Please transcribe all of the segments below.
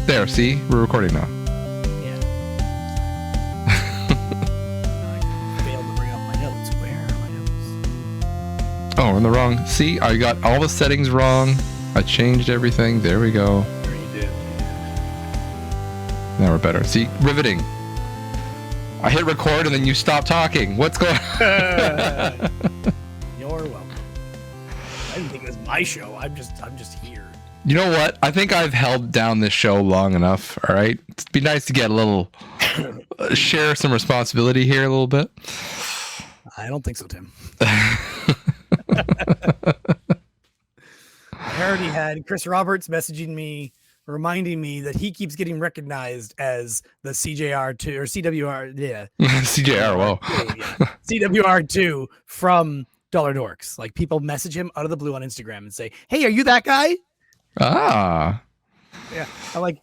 There, see? We're recording now. Yeah. I failed to bring up my notes. Where are my notes? Oh, we're in the wrong. See? I got all the settings wrong. I changed everything. There we go. There you did. Now we're better. See? Riveting. I hit record and then you stop talking. What's going on? You're welcome. I didn't think it was my show. I'm just here. You know what? I think I've held down this show long enough. All right. It'd be nice to get a little, share some responsibility here a little bit. I don't think so, Tim. I already had Chris Roberts messaging me, reminding me that he keeps getting recognized as the CJR2 or CWR. Yeah. CJR. Whoa. Yeah. CWR2 from Dollar Dorks. Like people message him out of the blue on Instagram and say, "Hey, are you that guy?" Ah. Yeah. I'm like,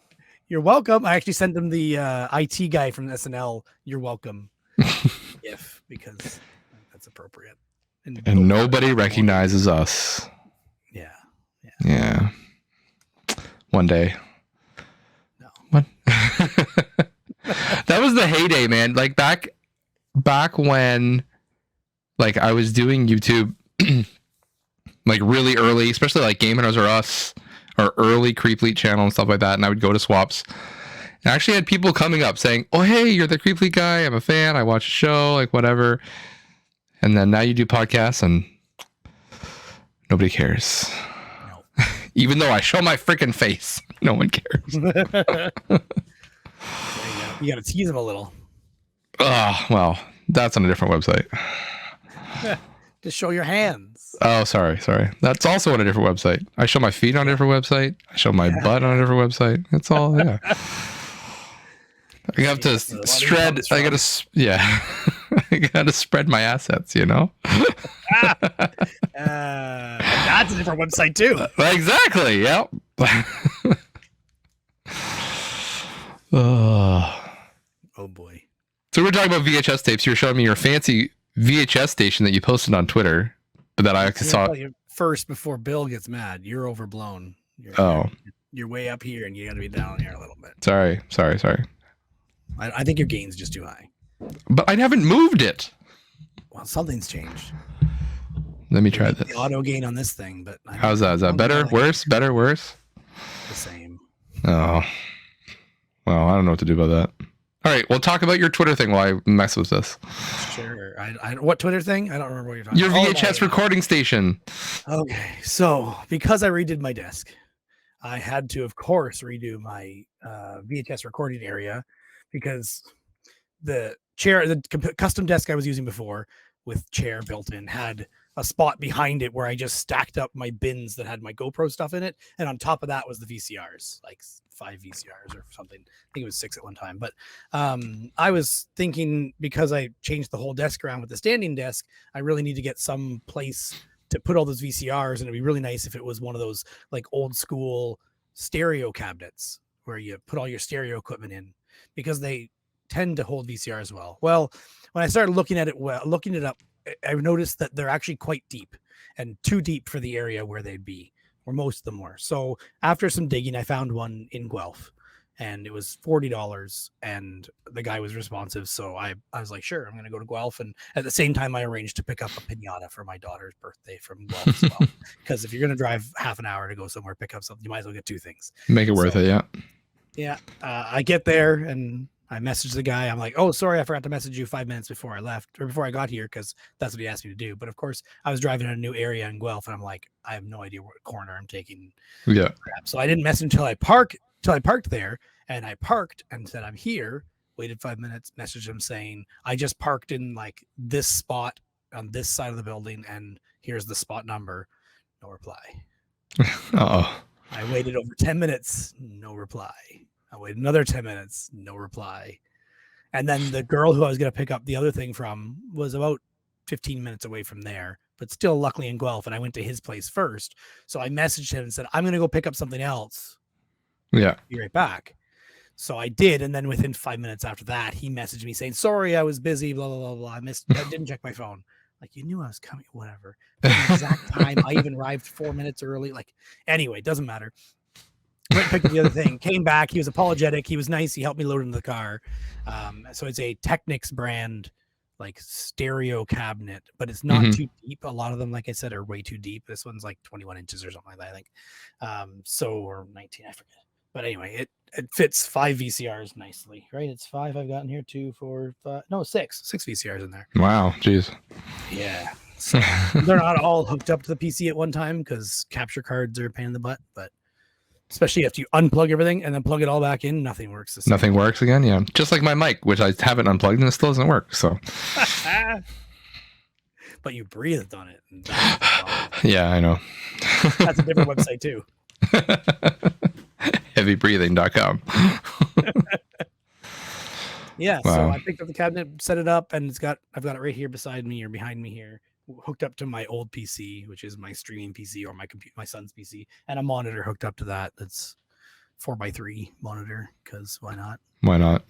"You're welcome." I actually sent him the IT guy from SNL. "You're welcome." If because that's appropriate. And nobody recognizes us. Yeah. Yeah. One day. No. What? That was the heyday, man. Like back when like I was doing YouTube like really early, especially like Game Hunters or Us or early Creepleet channel and stuff like that, and I would go to swaps. And I actually had people coming up saying, "Oh, hey, you're the Creepleet guy. I'm a fan. I watch the show, like whatever." And then now you do podcasts and nobody cares. No. Even though I show my freaking face, no one cares. You got to tease him a little. Oh, well, that's on a different website. Just show your hands. Oh, sorry. That's also on a different website. I show my feet on a different website. I show my butt on a different website. It's all, yeah. I have to shred. I got to, yeah. I got to spread my assets, you know? That's a different website too. Exactly. Yep. Oh boy. So we're talking about VHS tapes. You were showing me your fancy VHS station that you posted on Twitter, but that I actually saw first before Bill gets mad. You're overblown. You're way up here, and you got to be down here a little bit. Sorry. I think your gain's just too high. But I haven't moved it. Well, something's changed. Let me try this. The auto gain on this thing, but how's that? Is that better? Worse? Better? Worse? The same. Oh. Well, I don't know what to do about that. All right, we'll talk about your Twitter thing while I mess with this. Sure. What Twitter thing? I don't remember what you're talking about. Your VHS recording station. Okay, so because I redid my desk, I had to, of course, redo my VHS recording area because the custom desk I was using before with chair built in had a spot behind it where I just stacked up my bins that had my GoPro stuff in it. And on top of that was the VCRs, like 5 VCRs or something. I think it was 6 at one time. But I was thinking because I changed the whole desk around with the standing desk, I really need to get some place to put all those VCRs. And it'd be really nice if it was one of those like old school stereo cabinets where you put all your stereo equipment in because they tend to hold VCRs well. Well, when I started looking it up, I noticed that they're actually quite deep and too deep for the area where they'd be, or most of them were. So after some digging, I found one in Guelph and it was $40 and the guy was responsive. So I was like, sure, I'm going to go to Guelph. And at the same time, I arranged to pick up a piñata for my daughter's birthday from Guelph as well. Because if you're going to drive half an hour to go somewhere, pick up something, you might as well get 2 things. Make it worth it. Yeah. Yeah. I get there and I messaged the guy. I'm like, "Oh, sorry, I forgot to message you 5 minutes before I left or before I got here because that's what he asked me to do." But of course, I was driving in a new area in Guelph, and I'm like, I have no idea what corner I'm taking. Yeah. Crap. So I didn't message until I parked there, and I parked and said I'm here. Waited 5 minutes, messaged him saying I just parked in like this spot on this side of the building, and here's the spot number. No reply. Oh. I waited over 10 minutes. No reply. I waited another 10 minutes, no reply. And then the girl who I was going to pick up the other thing from was about 15 minutes away from there, but still luckily in Guelph. And I went to his place first. So I messaged him and said, I'm going to go pick up something else. Yeah. Be right back. So I did. And then within 5 minutes after that, he messaged me saying, sorry, I was busy, blah, blah, blah, blah. I didn't check my phone. Like, you knew I was coming, whatever. But the exact time, I even arrived 4 minutes early. Like, anyway, it doesn't matter. went and picked up the other thing, came back. He was apologetic. He was nice. He helped me load into the car. So it's a Technics brand like stereo cabinet, but it's not too deep. A lot of them, like I said, are way too deep. This one's like 21 inches or something like that, I think. Or 19, I forget. But anyway, it fits 5 VCRs nicely, right? It's 5 I've gotten here, 2, 4, 5, no, 6 VCRs in there. Wow, jeez. Yeah. So they're not all hooked up to the PC at one time because capture cards are a pain in the butt, but especially if you unplug everything and then plug it all back in, nothing works. Nothing works again. Yeah. Just like my mic, which I haven't unplugged and it still doesn't work. So, but you breathed on it. Yeah, I know. That's a different website too. Heavybreathing.com. Yeah. Wow. So I picked up the cabinet, set it up, and I've got it right here beside me or behind me here, hooked up to my old PC, which is my streaming PC or my son's PC, and a monitor hooked up to that. That's 4x3 monitor because why not? Why not?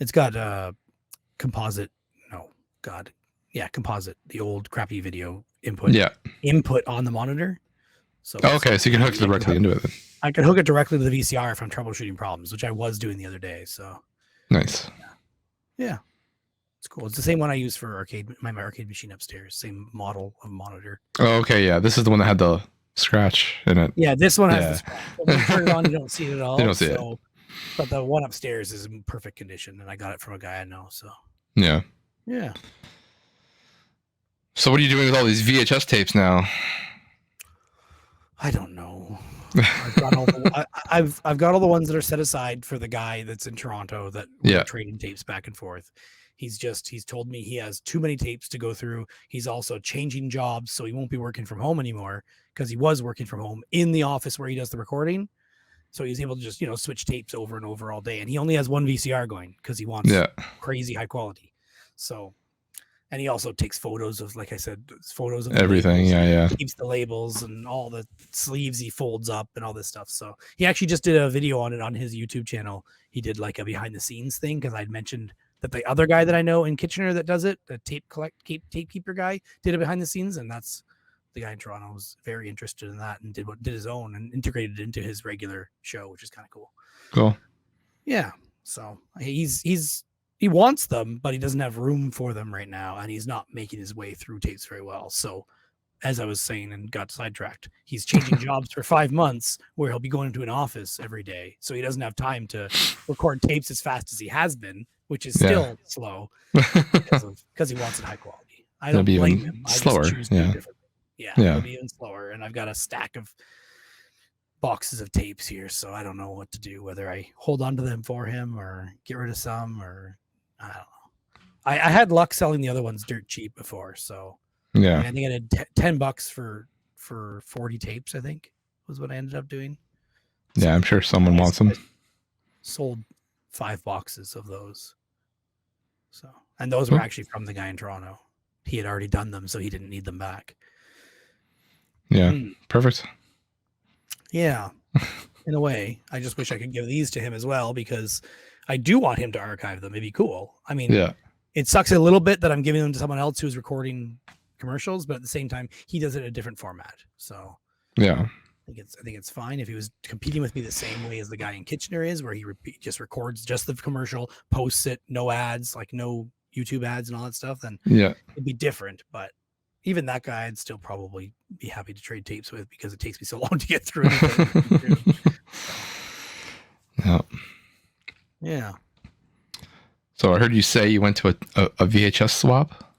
It's got composite. The old crappy video input. Yeah. Input on the monitor. So okay, so you can hook it directly into it. I can hook it directly to the VCR if I'm troubleshooting problems, which I was doing the other day. So nice. Yeah. It's cool. It's the same one I use for my arcade machine upstairs. Same model of monitor. Oh, okay. Yeah. This is the one that had the scratch in it. Yeah. This one has the scratch. When you turn it on, you don't see it at all. You don't see it. But the one upstairs is in perfect condition, and I got it from a guy I know. So yeah. Yeah. So what are you doing with all these VHS tapes now? I don't know. I've got all the ones that are set aside for the guy that's in Toronto that we're trading tapes back and forth. He's told me he has too many tapes to go through. He's also changing jobs, so he won't be working from home anymore because he was working from home in the office where he does the recording. So he's able to just, switch tapes over and over all day. And he only has one VCR going because he wants crazy high quality. So, and he also takes photos of, like I said, photos of everything. Yeah. Keeps the labels and all the sleeves he folds up and all this stuff. So he actually just did a video on it on his YouTube channel. He did like a behind the scenes thing because I'd mentioned that the other guy that I know in Kitchener that does it, the tape keeper guy, did it behind the scenes, and that's the guy in Toronto was very interested in that and did his own and integrated it into his regular show, which is kind of cool. Cool. Yeah. So he wants them, but he doesn't have room for them right now, and he's not making his way through tapes very well. So, as I was saying and got sidetracked, he's changing jobs for 5 months where he'll be going into an office every day. So he doesn't have time to record tapes as fast as he has been, which is still slow because he wants it high quality. I don't blame him. Slower. It'll be even slower. And I've got a stack of boxes of tapes here, so I don't know what to do, whether I hold on to them for him or get rid of some, or I don't know. I had luck selling the other ones dirt cheap before, so I think I did $10 for 40 tapes, I think was what I ended up doing. So I'm sure someone wants them. Sold 5 boxes of those. So, and those were actually from the guy in Toronto. He had already done them, so he didn't need them back. Yeah. Perfect. Yeah. In a way, I just wish I could give these to him as well, because I do want him to archive them. It'd be cool. I mean, it sucks a little bit that I'm giving them to someone else who's recording commercials, but at the same time, he does it in a different format. So I think it's fine if he was competing with me the same way as the guy in Kitchener is, where he just records just the commercial, posts it, no ads, like no YouTube ads and all that stuff. Then it'd be different. But even that guy, I'd still probably be happy to trade tapes with, because it takes me so long to get through anything. Yeah. So I heard you say you went to a VHS swap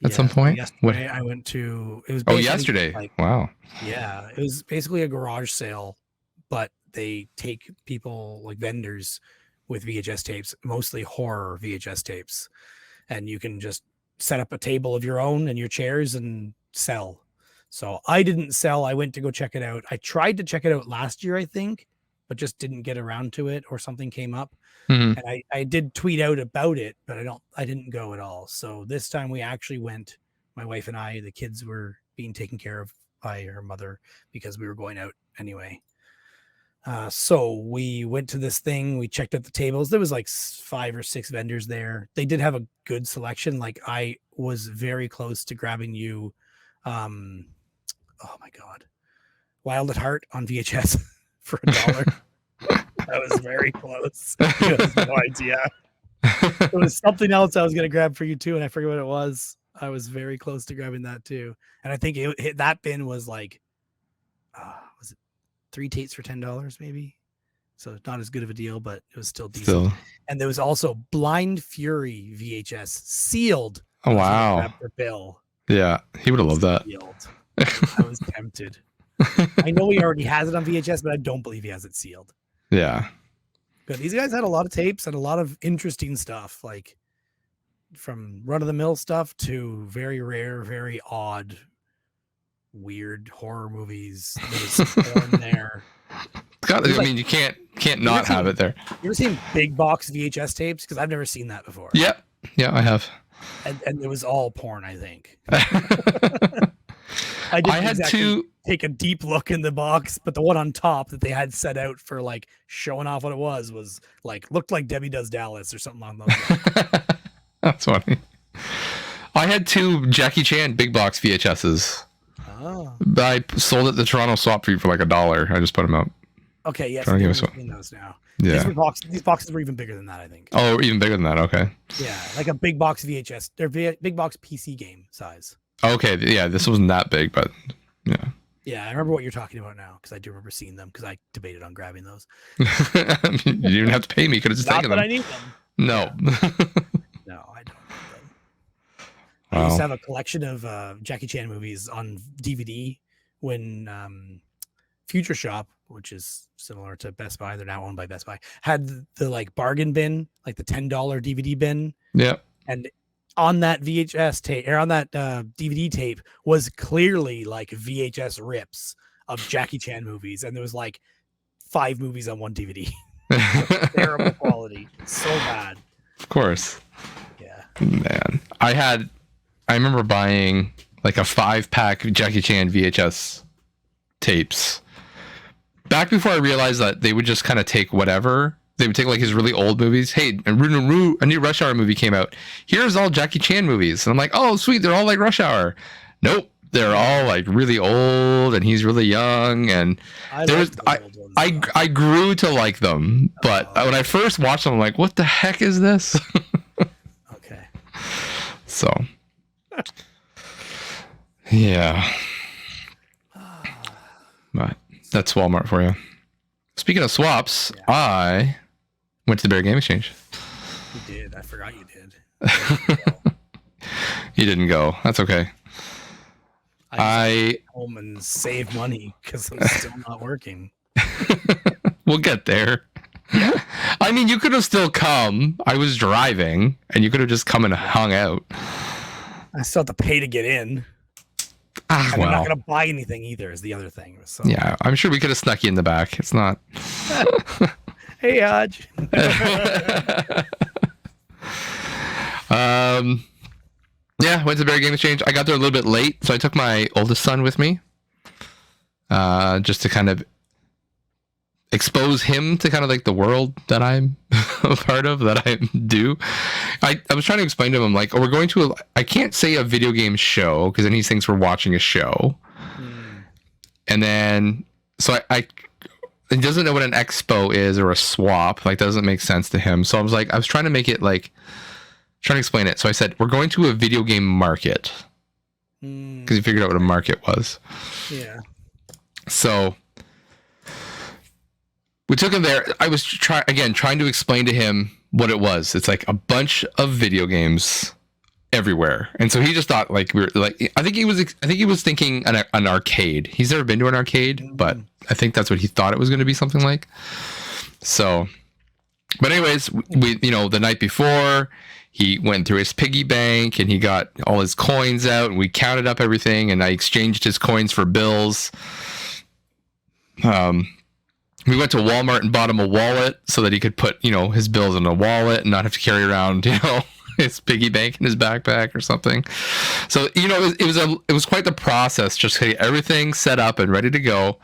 at some point. Yesterday I went to. It was yesterday. Wow. Yeah, it was basically a garage sale, but they take people like vendors with VHS tapes, mostly horror VHS tapes, and you can just set up a table of your own and your chairs and sell. So I didn't sell. I went to go check it out. I tried to check it out last year, I think, but just didn't get around to it, or something came up. And I did tweet out about it, but I didn't go at all. So this time we actually went, my wife and I. The kids were being taken care of by her mother because we were going out anyway. So we went to this thing. We checked out the tables. There was like 5 or 6 vendors there. They did have a good selection. Like, I was very close to grabbing you. Oh my God. Wild at Heart on VHS for $1. That was very close. You have no idea. It was something else I was going to grab for you too, and I forget what it was. I was very close to grabbing that too, and I think that bin was like, was it 3 tapes for $10 maybe? So not as good of a deal, but it was still decent. And there was also Blind Fury VHS sealed. Oh wow! For Bill. Yeah, he would have loved that. I was tempted. I know he already has it on VHS, but I don't believe he has it sealed. Yeah. But these guys had a lot of tapes and a lot of interesting stuff, like from run-of-the-mill stuff to very rare, very odd, weird horror movies. There's porn there. God, I mean, you can't not have it there. You ever seen big box VHS tapes? Because I've never seen that before. Yeah, I have. And it was all porn, I think. I had to take a deep look in the box, but the one on top that they had set out for like showing off what it was like looked like Debbie Does Dallas or something along those lines. That's funny. I had 2 Jackie Chan big box VHSs. Oh. I sold at the Toronto swap feed for like $1. I just put them out. Okay, yes, I've seen those now. Yeah. These boxes were even bigger than that, I think. Oh, even bigger than that. Okay. Yeah, like a big box VHS. They're big box PC game size. Okay, yeah, this wasn't that big, but yeah. Yeah, I remember what you're talking about now because I do remember seeing them because I debated on grabbing those. You didn't even have to pay me. Could have just taken them. Not that I need them. No. No, I don't need them. Wow. I used to have a collection of Jackie Chan movies on DVD when Future Shop, which is similar to Best Buy, they're now owned by Best Buy, had the like bargain bin, like the $10 DVD bin. Yeah. And on that VHS tape or on that DVD tape was clearly like VHS rips of Jackie Chan movies, and there was like 5 movies on one DVD. Terrible quality, so bad. Of course. Yeah. Man, I remember buying like a 5-pack Jackie Chan VHS tapes back before I realized that they would just kind of take whatever. They would take like his really old movies. Hey, a new Rush Hour movie came out. Here's all Jackie Chan movies. And I'm like, oh, sweet. They're all like Rush Hour. Nope. They're all like really old and he's really young. And I grew to like them. But when I first watched them, I'm like, what the heck is this? Okay. So, yeah. But that's Walmart for you. Speaking of swaps, yeah. I went to the Bear Game Exchange. You did. I forgot you did. You didn't go. That's okay. I home and save money because I'm still not working. We'll get there. I mean, you could have still come. I was driving, and you could have just come and hung out. I still have to pay to get in. Well. I'm not going to buy anything either is the other thing. So. Yeah, I'm sure we could have snuck you in the back. It's not. Hey, Hodge. Yeah, went to the Bear Game Exchange. I got there a little bit late, so I took my oldest son with me. Just to kind of expose him to kind of like the world that I'm a part of, that I do. I was trying to explain to him, like, we're going to I can't say a video game show because then he thinks we're watching a show. And then so I he doesn't know what an expo is or a swap, like doesn't make sense to him. So I was trying to make it like trying to explain it. So I said we're going to a video game market because he figured out what a market was. Yeah. So we took him there. I was trying to explain to him what it was. It's like a bunch of video games everywhere, and so he just thought like we were like. I think he was thinking an arcade. He's never been to an arcade, but I think that's what he thought it was going to be, something like. So, but anyways, we the night before he went through his piggy bank and he got all his coins out, and we counted up everything, and I exchanged his coins for bills. We went to Walmart and bought him a wallet so that he could put, his bills in a wallet and not have to carry around, his piggy bank in his backpack or something. So, it was quite the process just to get everything set up and ready to go.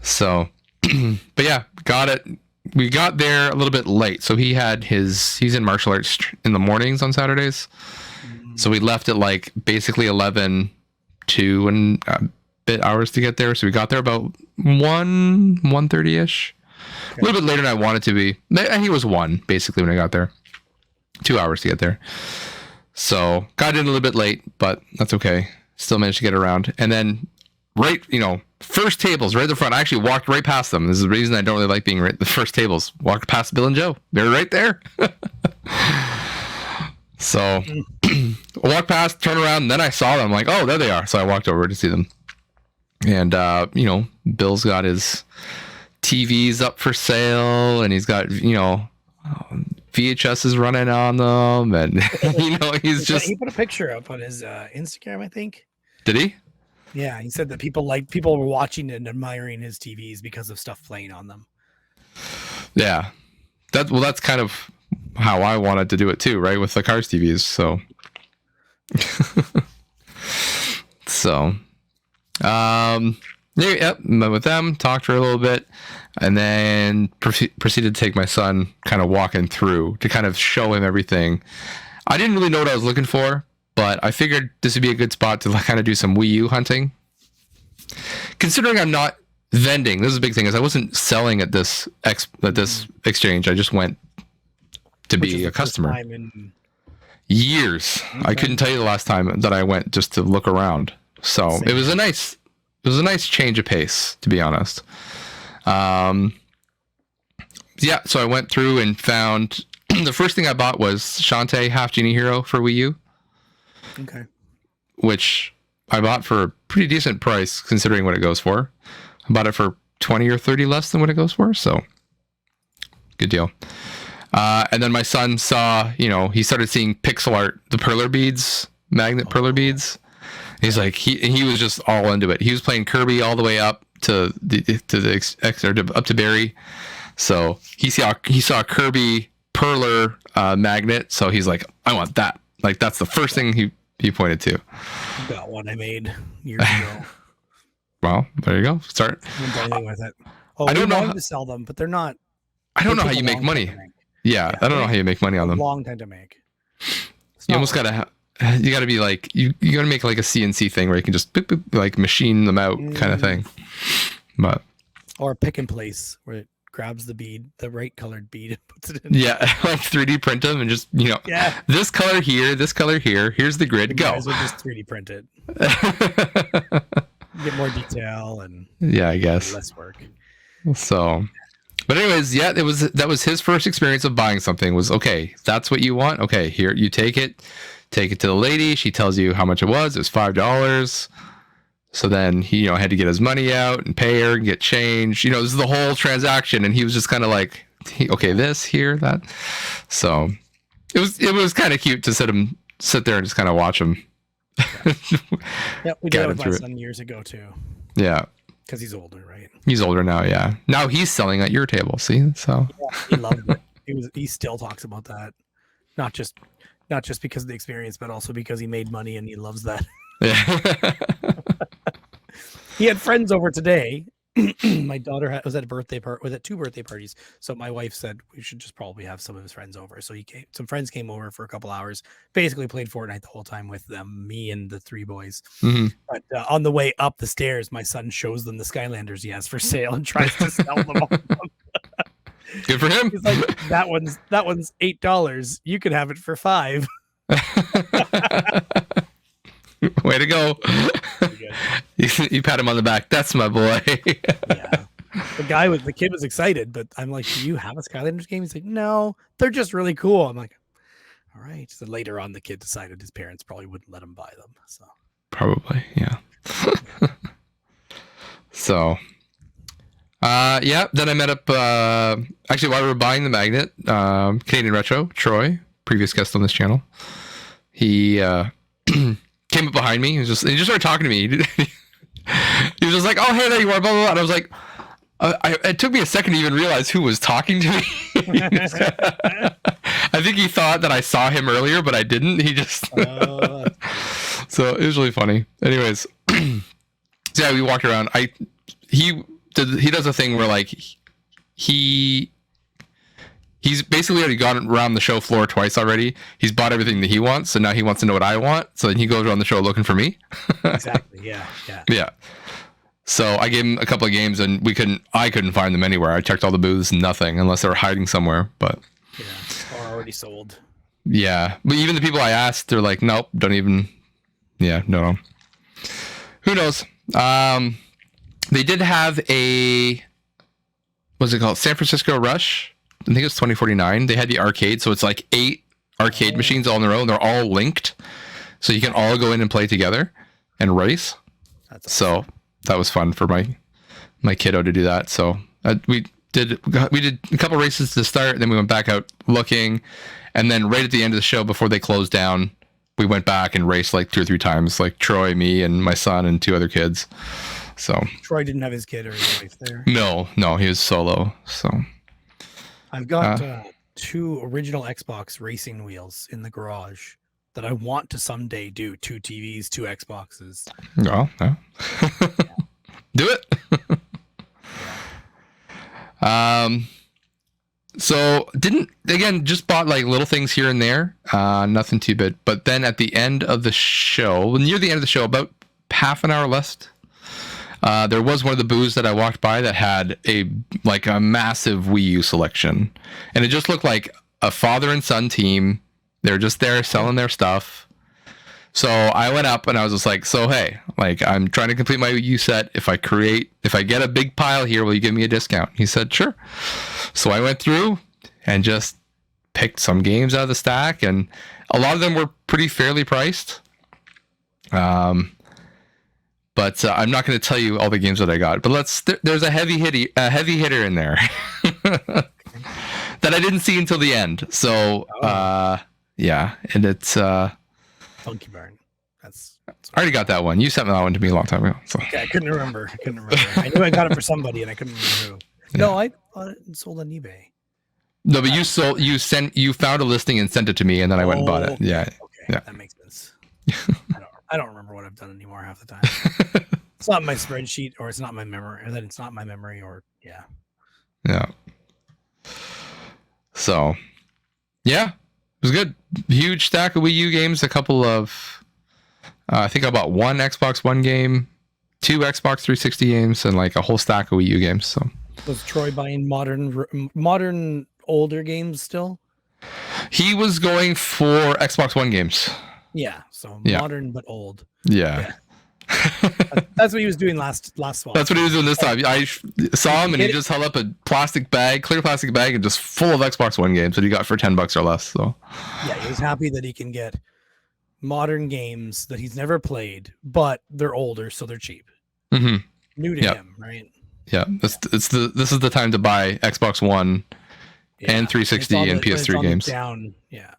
So, but yeah, got it. We got there a little bit late. So he's in martial arts in the mornings on Saturdays. So we left at like basically 11 and a bit hours to get there. So we got there about 1:30ish. Okay. A little bit later than I wanted to be. I think it was 1 basically when I got there. 2 hours to get there. So got in a little bit late, but that's okay. Still managed to get around. And then first tables right at the front. I actually walked right past them. This is the reason I don't really like being right at the first tables. Walked past Bill and Joe. They're right there. So I walked past, turned around, and then I saw them. I'm like, oh, there they are. So I walked over to see them. And, Bill's got his TVs up for sale, and he's got, VHS is running on them. And, he put a picture up on his Instagram, I think. Did he? Yeah, he said that people were watching and admiring his TVs because of stuff playing on them. Yeah. That's kind of how I wanted to do it too, right? With the Cars TVs. So, met with them, talked for a little bit, and then proceeded to take my son kind of walking through to kind of show him everything. I didn't really know what I was looking for, but I figured this would be a good spot to kind of do some Wii U hunting. Considering I'm not vending, this is a big thing, is I wasn't selling at this exchange. I just went to be a customer. Years. Okay. I couldn't tell you the last time that I went just to look around. So it was a nice change of pace, to be honest. So I went through and found the first thing I bought was Shantae Half Genie Hero for Wii U. Okay. Which I bought for a pretty decent price considering what it goes for. I bought it for 20 or 30 less than what it goes for, so good deal. And then my son saw, he started seeing pixel art, the perler beads, magnet perler beads. He's like, he was just all into it. He was playing Kirby all the way up to up to Barry. So he saw Kirby perler magnet. So he's like, I want that. Like that's the first thing he pointed to. Got one I made years ago. Well, there you go. Start. With it. I don't know how to sell them, but they're not. I don't know how you make money. Yeah, I don't know how you make money on them. Long time to make. You almost gotta be like you gotta make like a CNC thing where you can just boop, boop, like machine them out kind of thing. But or pick and place where it grabs the bead, the right colored bead, and puts it in. Yeah, like 3D print them and just this color here, here's the grid. Go. Guys will just 3D print it. Get more detail and I guess less work. So. But anyways, that was his first experience of buying something. Was okay. That's what you want. Okay, here you take it to the lady. She tells you how much it was. It was $5. So then he had to get his money out and pay her and get change. This is the whole transaction, and he was just kind of like, okay, this here, that. So it was kind of cute to sit there and just kind of watch him. Yeah, we did it with my son years ago too. Yeah. Because he's older, right? He's older now, yeah. Now he's selling at your table, see? So yeah, he loved it. He still talks about that. Not just because of the experience, but also because he made money and he loves that. Yeah. He had friends over today. My daughter was at a birthday party, was at 2 birthday parties. So my wife said we should just probably have some of his friends over. So some friends came over for a couple hours, basically played Fortnite the whole time with them, me and the 3 boys. Mm-hmm. But on the way up the stairs, my son shows them the Skylanders he has for sale and tries to sell them all. Good for him. He's like, that one's $8. You could have it for $5. Way to go. You pat him on the back. That's my boy. Yeah. The kid was excited, but I'm like, do you have a Skylanders game? He's like, no, they're just really cool. I'm like, all right. So later on, the kid decided his parents probably wouldn't let him buy them. So probably, yeah. So, then I met up, actually while we were buying the magnet, Canadian Retro, Troy, previous guest on this channel. He, came up behind me. He just started talking to me. He was just like, "Oh, hey, there you are," blah blah blah. And I was like, it took me a second to even realize who was talking to me. I think he thought that I saw him earlier, but I didn't. He just so it was really funny. Anyways, so yeah, we walked around. He does a thing where like he's basically already gone around the show floor twice already. He's bought everything that he wants, so now he wants to know what I want. So then he goes around the show looking for me. Exactly. Yeah. Yeah. So I gave him a couple of games, and I couldn't find them anywhere. I checked all the booths, nothing, unless they were hiding somewhere. But yeah, or already sold. Yeah, but even the people I asked, they're like, nope, don't even. Yeah, no. Who knows? They did have what's it called? San Francisco Rush. I think it's 2049. They had the arcade, so it's like 8 arcade machines all in a row. They're all linked, so you can all go in and play together and race. That's awesome. So that was fun for my kiddo to do that. So we did a couple races to start, then we went back out looking, and then right at the end of the show, before they closed down, we went back and raced like 2 or 3 times, like Troy, me, and my son, and 2 other kids. So Troy didn't have his kid or his wife there. No, he was solo. So I've got 2 original Xbox racing wheels in the garage that I want to someday do. 2 TVs, 2 Xboxes. No. Do it. So just bought like little things here and there, nothing too big. But then at the end of the show, near the end of the show, about half an hour left, there was one of the booths that I walked by that had a massive Wii U selection, and it just looked like a father and son team. They're just there selling their stuff. So I went up and I was just like, so hey, like, I'm trying to complete my Wii U set. If I get a big pile here, will you give me a discount? He said, sure. So I went through and just picked some games out of the stack, and a lot of them were pretty fairly priced. But I'm not going to tell you all the games that I got. But there's a heavy hitter in there that I didn't see until the end. So yeah, and it's Funky Barn. That's I already got that one. You sent that one to me a long time ago. So. Okay, I couldn't remember. I knew I got it for somebody, and I couldn't remember who. Yeah. No, I bought it and sold on eBay. No, but you found a listing and sent it to me, and then I went and bought it. Yeah. Okay, yeah. That makes sense. I don't remember what I've done anymore half the time. It's not my spreadsheet, or it's not my memory, or that it's not my memory, or yeah. Yeah. So, yeah, it was good. Huge stack of Wii U games. A couple of, I think I bought 1 Xbox One game, 2 Xbox 360 games, and like a whole stack of Wii U games. So, was Troy buying modern older games still? He was going for Xbox One games. Yeah, so modern but old. Yeah. That's what he was doing last fall. That's what he was doing this time. I saw him and he just held up a clear plastic bag, and just full of Xbox One games that he got for $10 or less. So yeah, he was happy that he can get modern games that he's never played, but they're older, so they're cheap. Mm-hmm. New to him, right? Yeah, this is the time to buy Xbox One and 360 and PS3 games. Down, yeah.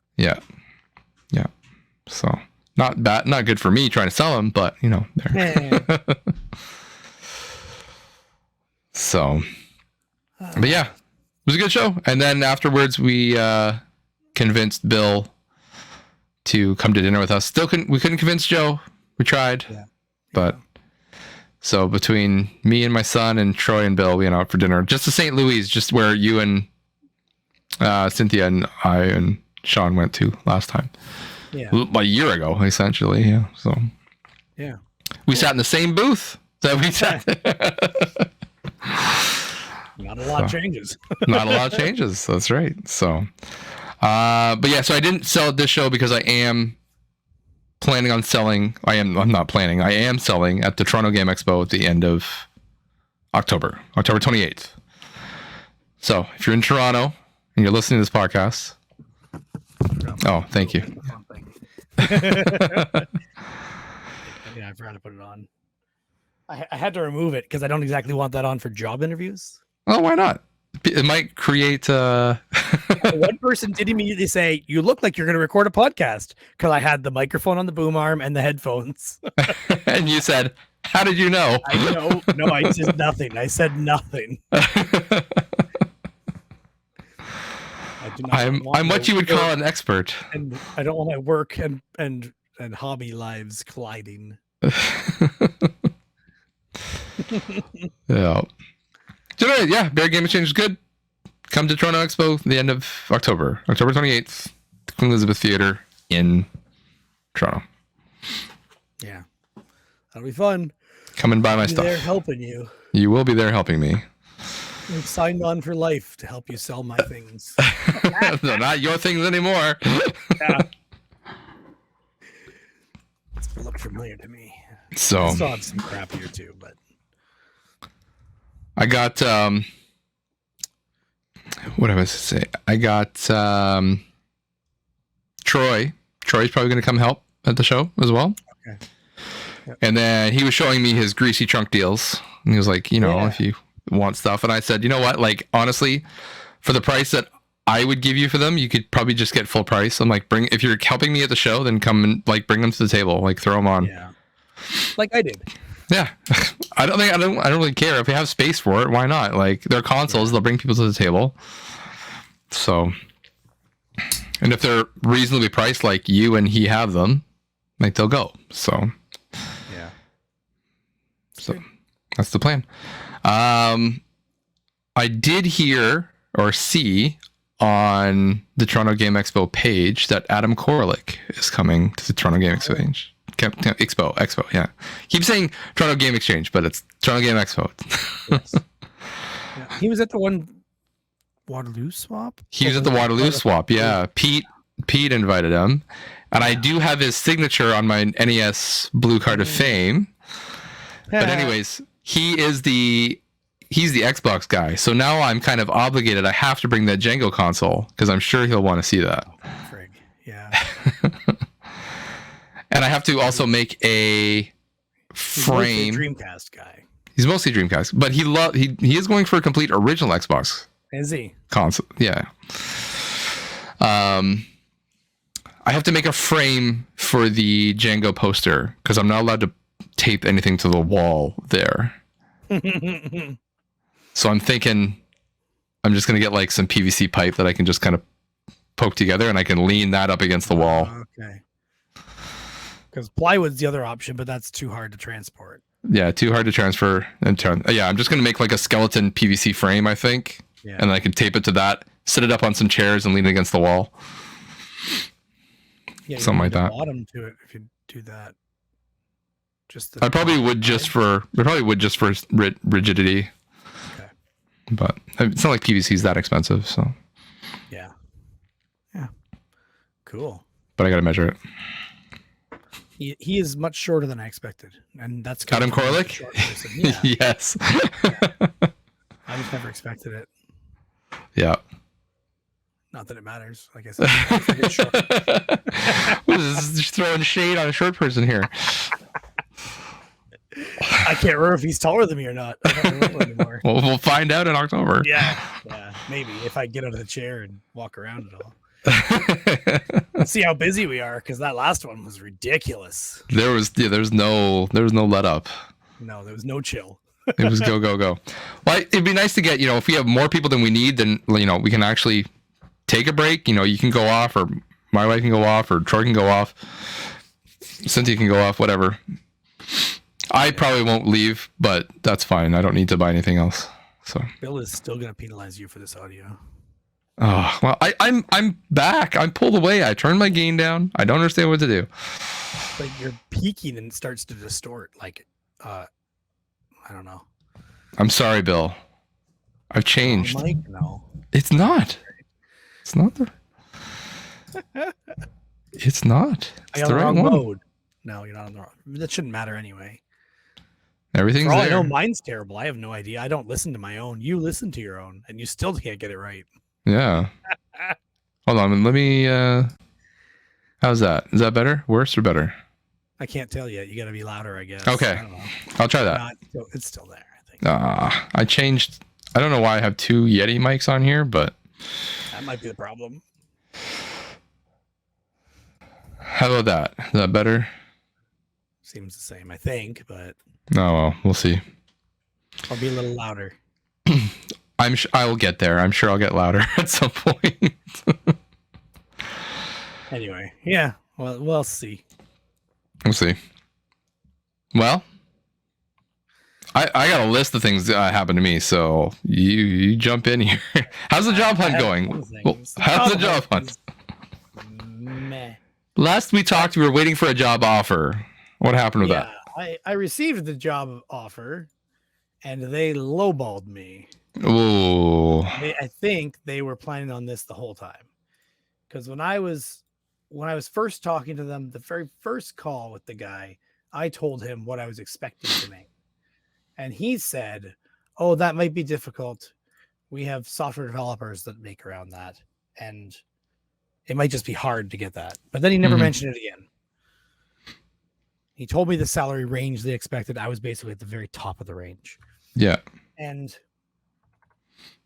So not bad, not good for me trying to sell them, but there. So, but yeah, it was a good show. And then afterwards, we convinced Bill to come to dinner with us. We couldn't convince Joe. We tried, but so between me and my son and Troy and Bill, we went out for dinner just to St. Louis, just where you and Cynthia and I and Sean went to last time. Yeah, a year ago, essentially. Yeah. So we sat in the same booth that we sat. Not a lot changes. Not a lot of changes. That's right. So, but yeah, so I didn't sell at this show because I am planning on selling. I'm not planning. I am selling at the Toronto Game Expo at the end of October 28th. So if you're in Toronto and you're listening to this podcast, oh, thank you. Yeah, I forgot to put it on. I had to remove it because I don't exactly want that on for job interviews. Oh, why not? It might create. One person did immediately say, "You look like you're going to record a podcast," because I had the microphone on the boom arm and the headphones. And you said, "How did you know?" I know. No, I said nothing. I said nothing. I'm what you would call an expert, and I don't want my work and hobby lives colliding. Yeah. So yeah, Bear Game Exchange is good. Come to Toronto Expo the end of October 28th, Queen Elizabeth Theatre in Toronto. Yeah, that'll be fun. Come and buy my I'll be stuff. there helping you. You will be there helping me. I've signed on for life to help you sell my things. No, not your things anymore. Yeah. It's look familiar to me. So I still have some crap here too, but I got what am I supposed to say? I got Troy. Troy's probably going to come help at the show as well. Okay. Yep. And then he was showing me his greasy trunk deals. And he was like, if you want stuff. And I said, you know what? Like, honestly, for the price that I would give you for them, you could probably just get full price. I'm like, if you're helping me at the show, then come and like bring them to the table, like throw them on. Yeah. Like I did. Yeah. I don't really care if you have space for it. Why not? Like they're consoles, they'll bring people to the table. So, and if they're reasonably priced, like you and he have them, like they'll go. So, yeah. So that's the plan. I did hear or see on the Toronto Game Expo page that Adam Koralik is coming to the Toronto Game Exchange. Expo, yeah. Keep saying Toronto Game Exchange, but it's Toronto Game Expo. Yes. Yeah. He was at the one Waterloo swap. He was at the Waterloo swap, yeah. Pete invited him, and I do have his signature on my NES Blue Card of Fame. But anyways, he's the Xbox guy, so now I'm kind of obligated. I have to bring the Django console because I'm sure he'll want to see that. Oh, frig. Yeah. And I have to also make a frame. He's mostly Dreamcast guy. He's mostly Dreamcast, but he is going for a complete original Xbox. Is he? Console, yeah. I have to make a frame for the Django poster because I'm not allowed to tape anything to the wall there. So I'm thinking I'm just going to get like some PVC pipe that I can just kind of poke together and I can lean that up against the wall. Okay. Because plywood's the other option, but that's too hard to transport. Yeah, too hard to transfer and turn. Yeah, I'm just going to make like a skeleton PVC frame, I think. Yeah. And then I can tape it to that, sit it up on some chairs and lean it against the wall. Yeah, something like that. Bottom to it if you do that. I probably would just for rigidity. Okay. But it's not like PVC is that expensive, so. Yeah. Yeah. Cool. But I got to measure it. He is much shorter than I expected, and that's Adam Koralik. Yeah. Yes. Yeah. I just never expected it. Yeah. Not that it matters. Like I said, just throwing shade on a short person here. I can't remember if he's taller than me or not. I don't remember anymore. Well, we'll find out in October. Yeah, maybe if I get out of the chair and walk around it all. Let's see how busy we are, because that last one was ridiculous. There's no let up. No, there was no chill. It was go. Well, it'd be nice to get, if we have more people than we need, then we can actually take a break. You can go off, or my wife can go off, or Troy can go off, Cynthia can go off, whatever. I probably won't leave, but that's fine. I don't need to buy anything else. So Bill is still gonna penalize you for this audio. Oh well, I'm back. I'm pulled away. I turned my gain down. I don't understand what to do. Like you're peaking and it starts to distort. Like, I don't know. I'm sorry, Bill. I've changed. Oh, Mike, no. It's not. It's not the. It's not. It's the right one. Mode. No, you're not on the wrong. That shouldn't matter anyway. Everything's For all there. I know, mine's terrible. I have no idea. I don't listen to my own. You listen to your own, and you still can't get it right. Yeah. Hold on. Let me. How's that? Is that better? Worse or better? I can't tell yet. You got to be louder, I guess. Okay. I'll try that. It's still there, I think. I changed. I don't know why I have two Yeti mics on here, but that might be the problem. How about that? Is that better? Seems the same, I think, but. Oh well, we'll see. I'll be a little louder. I'll get there. I'm sure I'll get louder at some point. Anyway, yeah. Well, we'll see. We'll see. Well, I got a list of things that happened to me, so you jump in here. How's the job hunt going? Well, how's the job hunt? Meh. Last we talked, we were waiting for a job offer. What happened with that? I received the job offer, and they lowballed me. Ooh. I think they were planning on this the whole time. Because when I was first talking to them, the very first call with the guy, I told him what I was expecting to make. And he said, "Oh, that might be difficult. We have software developers that make around that. And it might just be hard to get that." But then he never mentioned it again. He told me the salary range they expected. I was basically at the very top of the range. Yeah. And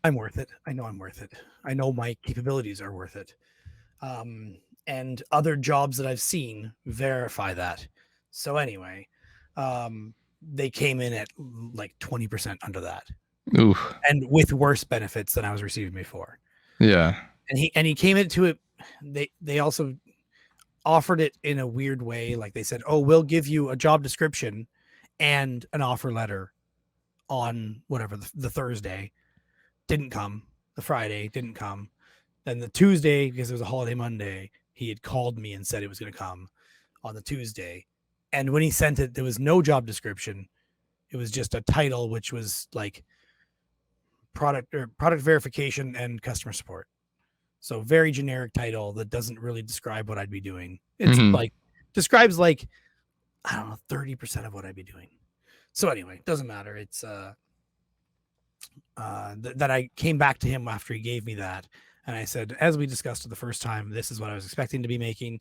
I'm worth it. I know I'm worth it. I know my capabilities are worth it. And other jobs that I've seen verify that. So anyway, they came in at like 20% under that. Ooh. And with worse benefits than I was receiving before. Yeah. And he came into it. They also offered it in a weird way. Like they said, "Oh, we'll give you a job description and an offer letter on whatever the Thursday." Didn't come. The Friday didn't come. Then the Tuesday, because it was a holiday Monday, he had called me and said it was going to come on the Tuesday. And when he sent it, there was no job description. It was just a title, which was like product verification and customer support. So very generic title that doesn't really describe what I'd be doing. It's like describes like, I don't know, 30% of what I'd be doing. So anyway, doesn't matter. It's that I came back to him after he gave me that. And I said, as we discussed the first time, this is what I was expecting to be making,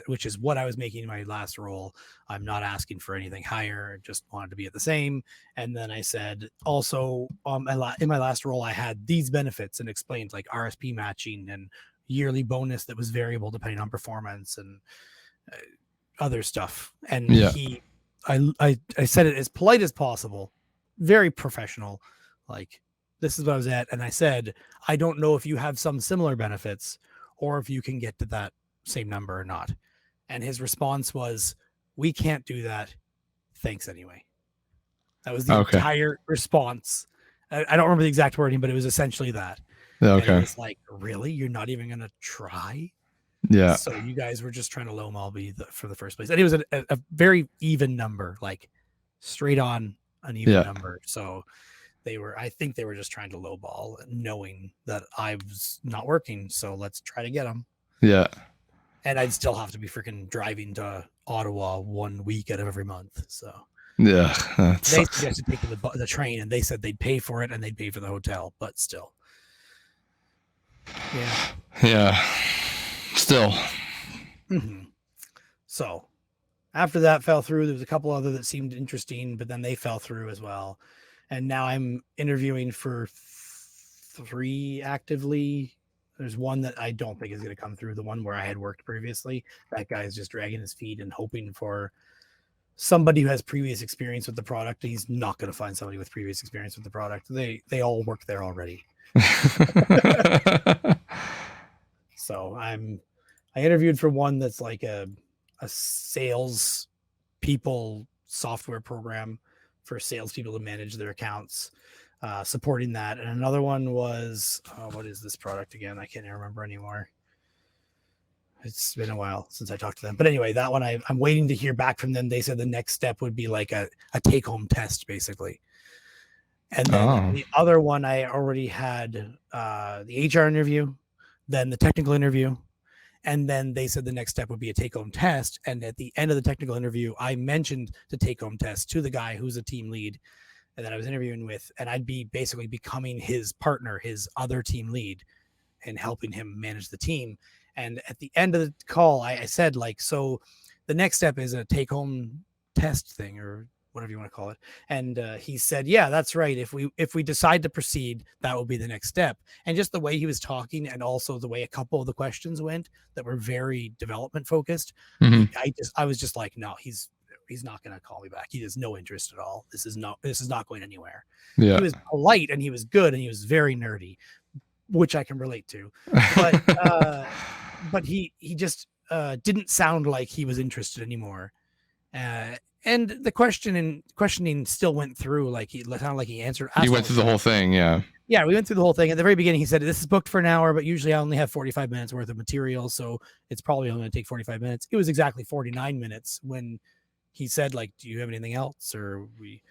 which is what I was making in my last role. I'm not asking for anything higher, just wanted to be at the same. And then I said, also, in my last role, I had these benefits and explained like RSP matching and yearly bonus that was variable depending on performance and other stuff. And I said it as polite as possible, very professional, like, this is what I was at. And I said, I don't know if you have some similar benefits or if you can get to that same number or not. And his response was, "We can't do that. Thanks anyway." That was the entire response. I don't remember the exact wording, but it was essentially that. Okay. And it was like, really? You're not even going to try? Yeah. So you guys were just trying to lowball me for the first place. And it was a very even number, like straight on an even number. So I think they were just trying to lowball, knowing that I was not working. So let's try to get them. Yeah. And I'd still have to be freaking driving to Ottawa 1 week out of every month. So yeah, they suggested taking the train, and they said they'd pay for it and they'd pay for the hotel, but still. Yeah. Yeah. Still. Mm-hmm. So after that fell through, there was a couple other that seemed interesting, but then they fell through as well. And now I'm interviewing for 3 actively. There's one that I don't think is going to come through, the one where I had worked previously. That guy is just dragging his feet and hoping for somebody who has previous experience with the product. He's not going to find somebody with previous experience with the product. They all work there already. So I interviewed for one that's like a sales people software program for salespeople to manage their accounts, supporting that. And another one was, what is this product again? I can't remember anymore. It's been a while since I talked to them. But anyway, that one I'm waiting to hear back from them. They said the next step would be like a take-home test, basically. And then the other one, I already had the HR interview, then the technical interview. And then they said the next step would be a take-home test. And at the end of the technical interview, I mentioned the take-home test to the guy who's a team lead and that I was interviewing with. And I'd be basically becoming his partner, his other team lead, and helping him manage the team. And at the end of the call, I said, like, so the next step is a take-home test thing, or whatever you want to call it. And he said, yeah, that's right. If we decide to proceed, that will be the next step. And just the way he was talking, and also the way a couple of the questions went that were very development focused, I was just like, no, he's not going to call me back. He has no interest at all. This is not going anywhere. Yeah. He was polite and he was good and he was very nerdy, which I can relate to. But he just didn't sound like he was interested anymore. And the questioning still went through. Like he sounded like he answered. He went through the whole thing. Yeah. Yeah. We went through the whole thing. At the very beginning, he said, this is booked for an hour, but usually I only have 45 minutes worth of material. So it's probably only going to take 45 minutes. It was exactly 49 minutes when he said, like, do you have anything else? Or we,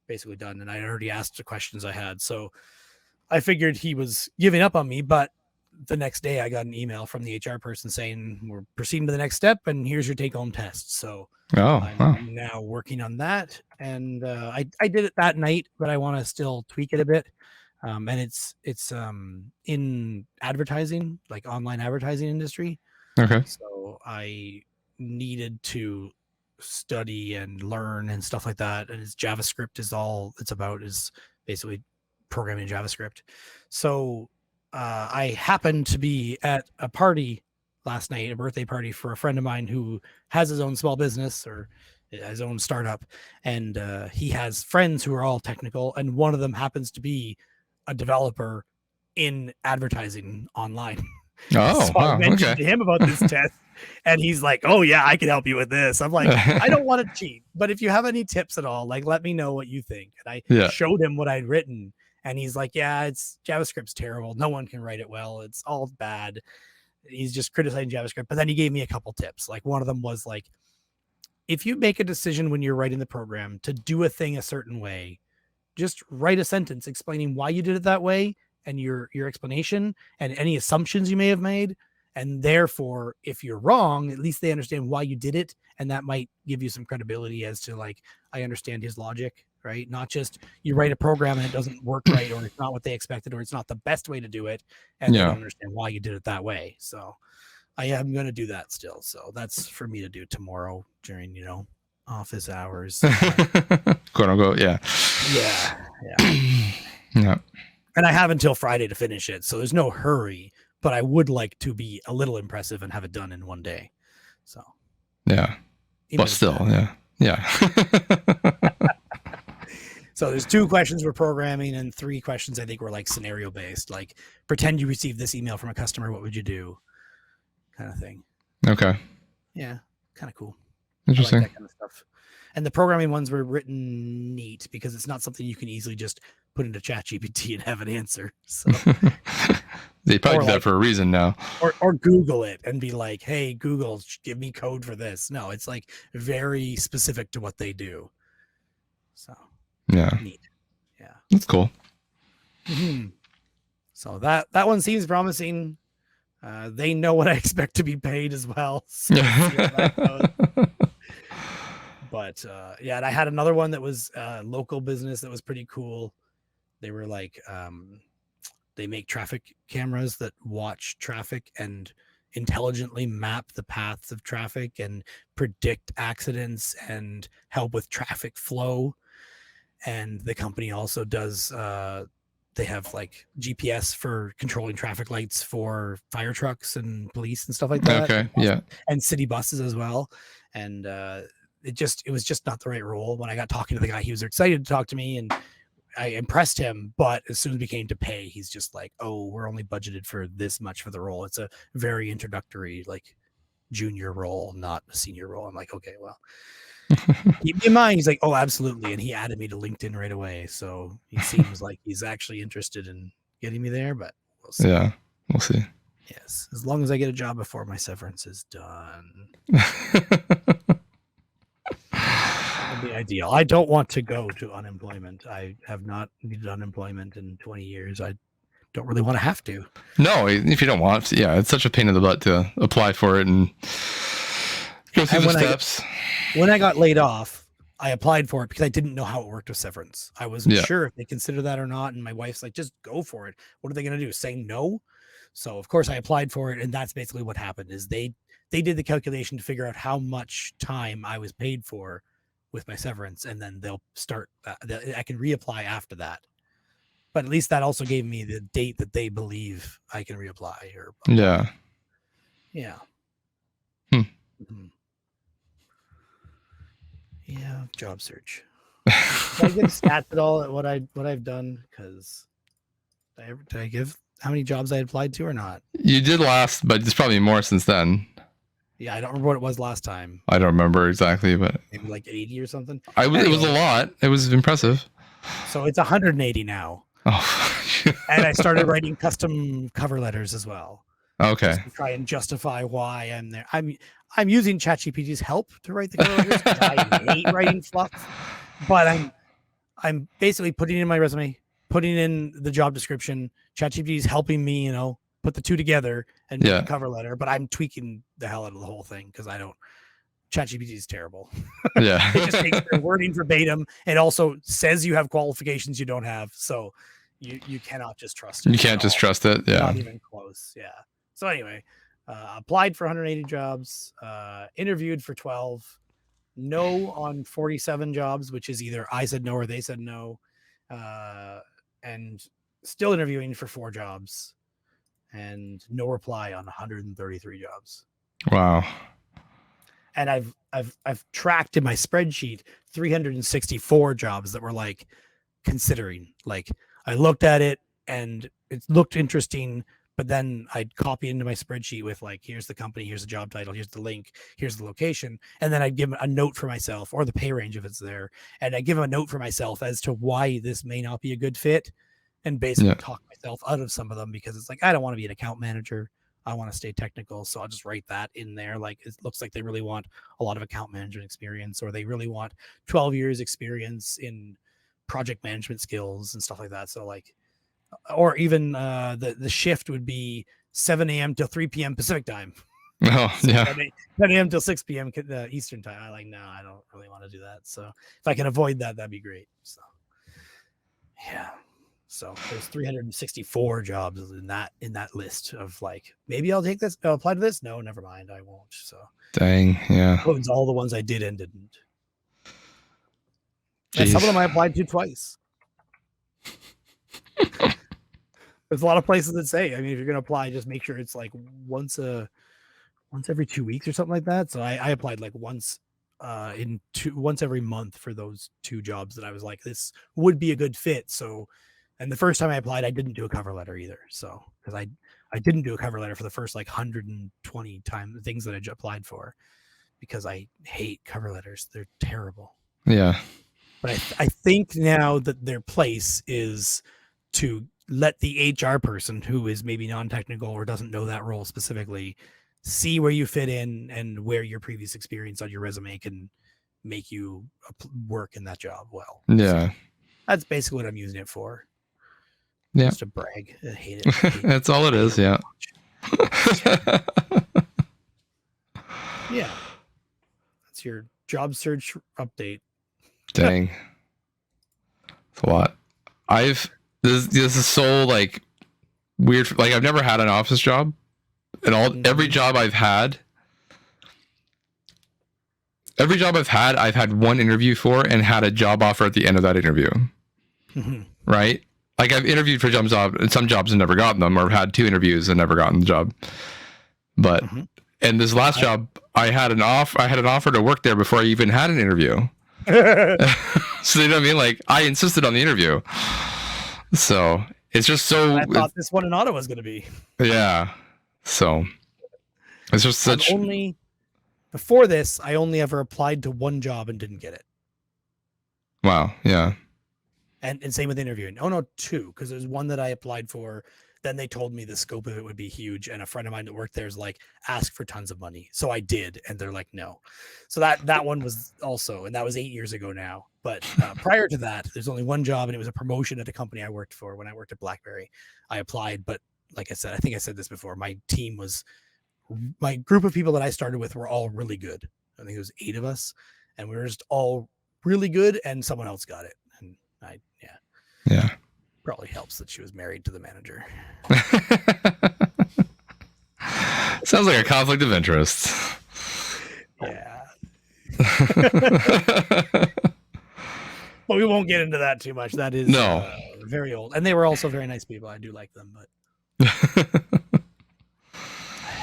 basically done. And I already asked the questions I had. So I figured he was giving up on me, but the next day I got an email from the HR person saying we're proceeding to the next step and here's your take home test. So I'm now working on that. And I did it that night, but I want to still tweak it a bit. And it's in advertising, like online advertising industry. Okay. So I needed to study and learn and stuff like that. And it's JavaScript is all it's about, is basically programming JavaScript. So I happened to be at a party last night, a birthday party for a friend of mine who has his own small business or his own startup. And he has friends who are all technical. And one of them happens to be a developer in advertising online. Oh, so I mentioned to him about this test, and he's like, "Oh yeah, I can help you with this." I'm like, "I don't want to cheat, but if you have any tips at all, like, let me know what you think." And I showed him what I'd written, and he's like, "Yeah, it's JavaScript's terrible. No one can write it well. It's all bad." He's just criticizing JavaScript, but then he gave me a couple tips. Like one of them was like, if you make a decision when you're writing the program to do a thing a certain way, just write a sentence explaining why you did it that way and your explanation and any assumptions you may have made. And therefore, if you're wrong, at least they understand why you did it. And that might give you some credibility as to, like, I understand his logic, right? Not just you write a program and it doesn't work right, or it's not what they expected, or it's not the best way to do it. And they don't understand why you did it that way. So I am going to do that still. So that's for me to do tomorrow during, office hours. Quote unquote. Yeah. And I have until Friday to finish it, so there's no hurry, but I would like to be a little impressive and have it done in one day. So but still, yeah. So there's 2 questions we're programming and 3 questions I think were like scenario based, like pretend you received this email from a customer, what would you do, kind of thing. Okay. Yeah, kind of cool. Interesting. I like that kind of stuff. And the programming ones were written neat because it's not something you can easily just put into ChatGPT and have an answer. So they probably do that for a reason now. Or Google it and be like, hey, Google, give me code for this. No, it's like very specific to what they do. So neat. Yeah. That's cool. Mm-hmm. So that one seems promising. They know what I expect to be paid as well. So but and I had another one that was local business that was pretty cool. They were like, they make traffic cameras that watch traffic and intelligently map the paths of traffic and predict accidents and help with traffic flow. And the company also does, they have like GPS for controlling traffic lights for fire trucks and police and stuff like that. Okay. Yeah. And city buses as well. And it was just not the right role. When I got talking to the guy, he was excited to talk to me and I impressed him, but as soon as we came to pay, he's just like, "Oh, we're only budgeted for this much for the role. It's a very introductory, like, junior role, not a senior role." I'm like, "Okay, well, keep me in mind." He's like, "Oh, absolutely," and he added me to LinkedIn right away. So he seems like he's actually interested in getting me there, but we'll see. Yeah, we'll see. Yes, as long as I get a job before my severance is done. That'd be ideal. I don't want to go to unemployment. I have not needed unemployment in 20 years. I don't really want to have to. No, if you don't want to, it's such a pain in the butt to apply for it and go through the steps. When I got laid off, I applied for it because I didn't know how it worked with severance. I wasn't sure if they consider that or not. And my wife's like, just go for it. What are they going to do? Say no? So of course I applied for it. And that's basically what happened is they did the calculation to figure out how much time I was paid for with my severance. And then they'll start, I can reapply after that. But at least that also gave me the date that they believe I can reapply. Yeah. Mm-hmm. Yeah, job search. Did I give stats at all at what I've done? Because did I give how many jobs I applied to or not? You did last, but there's probably more since then. Yeah, I don't remember what it was last time. I don't remember exactly, but maybe like 80 or something. It was a lot. It was impressive. So it's 180 now. Oh. And I started writing custom cover letters as well. Okay. Just to try and justify why I'm there. I'm using ChatGPT's help to write the cover letters because I hate writing fluff, but I'm basically putting in my resume, putting in the job description. ChatGPT is helping me, put the two together and make a cover letter. But I'm tweaking the hell out of the whole thing because I don't. ChatGPT is terrible. Yeah. It just takes their wording verbatim and also says you have qualifications you don't have. So you cannot just trust it. You can't just trust it. Yeah. Not even close. Yeah. So anyway, applied for 180 jobs, interviewed for 12. No on 47 jobs, which is either I said no or they said no, and still interviewing for 4 jobs, and no reply on 133 jobs. Wow. And I've tracked in my spreadsheet 364 jobs that were like considering. Like I looked at it and it looked interesting, but then I'd copy into my spreadsheet with like, here's the company, here's the job title, here's the link, here's the location. And then I'd give a note for myself, or the pay range if it's there. And I give them a note for myself as to why this may not be a good fit, and basically talk myself out of some of them, because it's like, I don't want to be an account manager. I want to stay technical. So I'll just write that in there. Like, it looks like they really want a lot of account management experience, or they really want 12 years experience in project management skills and stuff like that. So like, or even the shift would be 7 a.m. till 3 p.m. Pacific time. Oh, So yeah. 10 a.m. till 6 p.m. Eastern time. I like, no, I don't really want to do that. So if I can avoid that, that'd be great. So yeah. So there's 364 jobs in that list of like, maybe I'll take this, I'll apply to this. No, never mind. I won't. So Dang. Yeah. includes all the ones I did and didn't. And Jeez. some of them I applied to twice. There's a lot of places that say, I mean, if you're going to apply, just make sure it's like once every 2 weeks or something like that. So I applied like once every month for those 2 jobs that I was like, this would be a good fit. So, and the first time I applied, I didn't do a cover letter either. So, because I didn't do a cover letter for the first like 120 things that I applied for, because I hate cover letters. They're terrible. Yeah. But I think now that their place is to let the HR person, who is maybe non-technical or doesn't know that role specifically, see where you fit in and where your previous experience on your resume can make you work in that job well. Yeah. So that's basically what I'm using it for. Yeah. Just to brag. I hate it. That's all it is. Yeah. Yeah. That's your job search update. Dang. It's a lot. This is so like weird. Like, I've never had an office job, and every job I've had, I've had one interview for and had a job offer at the end of that interview. Mm-hmm. Right? Like, I've interviewed for some jobs and never gotten them, or had 2 interviews and never gotten the job. But and this last job, I had an offer to work there before I even had an interview. So you know what I mean? Like, I insisted on the interview. So it's just so. I thought this one in Ottawa was going to be. Yeah. So it's just such. Before this, I only ever applied to one job and didn't get it. Wow. Yeah. And same with interviewing. Oh no, 2, because there's one that I applied for. Then they told me the scope of it would be huge, and a friend of mine that worked there is like, ask for tons of money. So I did, and they're like, no. So that one was also, and that was 8 years ago now. But prior to that, there's only one job, and it was a promotion at a company I worked for when I worked at BlackBerry. I applied, but like I said, I think I said this before, my group of people that I started with were all really good. I think it was 8 of us, and we were just all really good, and someone else got it. And Yeah. Probably helps that she was married to the manager. Sounds like a conflict of interest. Yeah. But we won't get into that too much. That is very old. And they were also very nice people. I do like them, but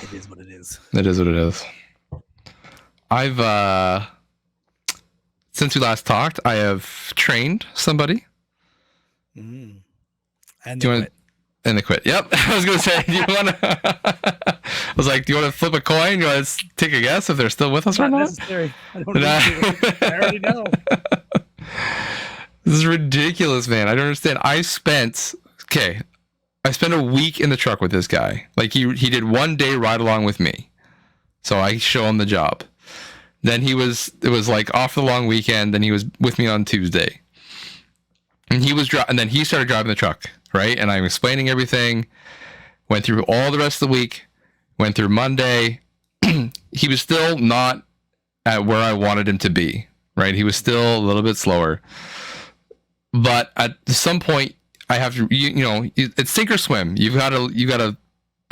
it is what it is. It is what it is. I've since we last talked, I have trained somebody. And they quit. Yep. I was gonna say, do you want to? I was like, do you want to flip a coin? You want to take a guess if they're still with us or not? Necessary. I don't need to. I already know. This is ridiculous, man. I don't understand. I spent I spent a week in the truck with this guy. Like he did 1 day ride along with me. So I show him the job. Then it was like off the long weekend. Then he was with me on Tuesday. And and then he started driving the truck, right? And I'm explaining everything. Went through all the rest of the week. Went through Monday. He was still not at where I wanted him to be, right? He was still a little bit slower. But at some point, I have to, it's sink or swim. You got to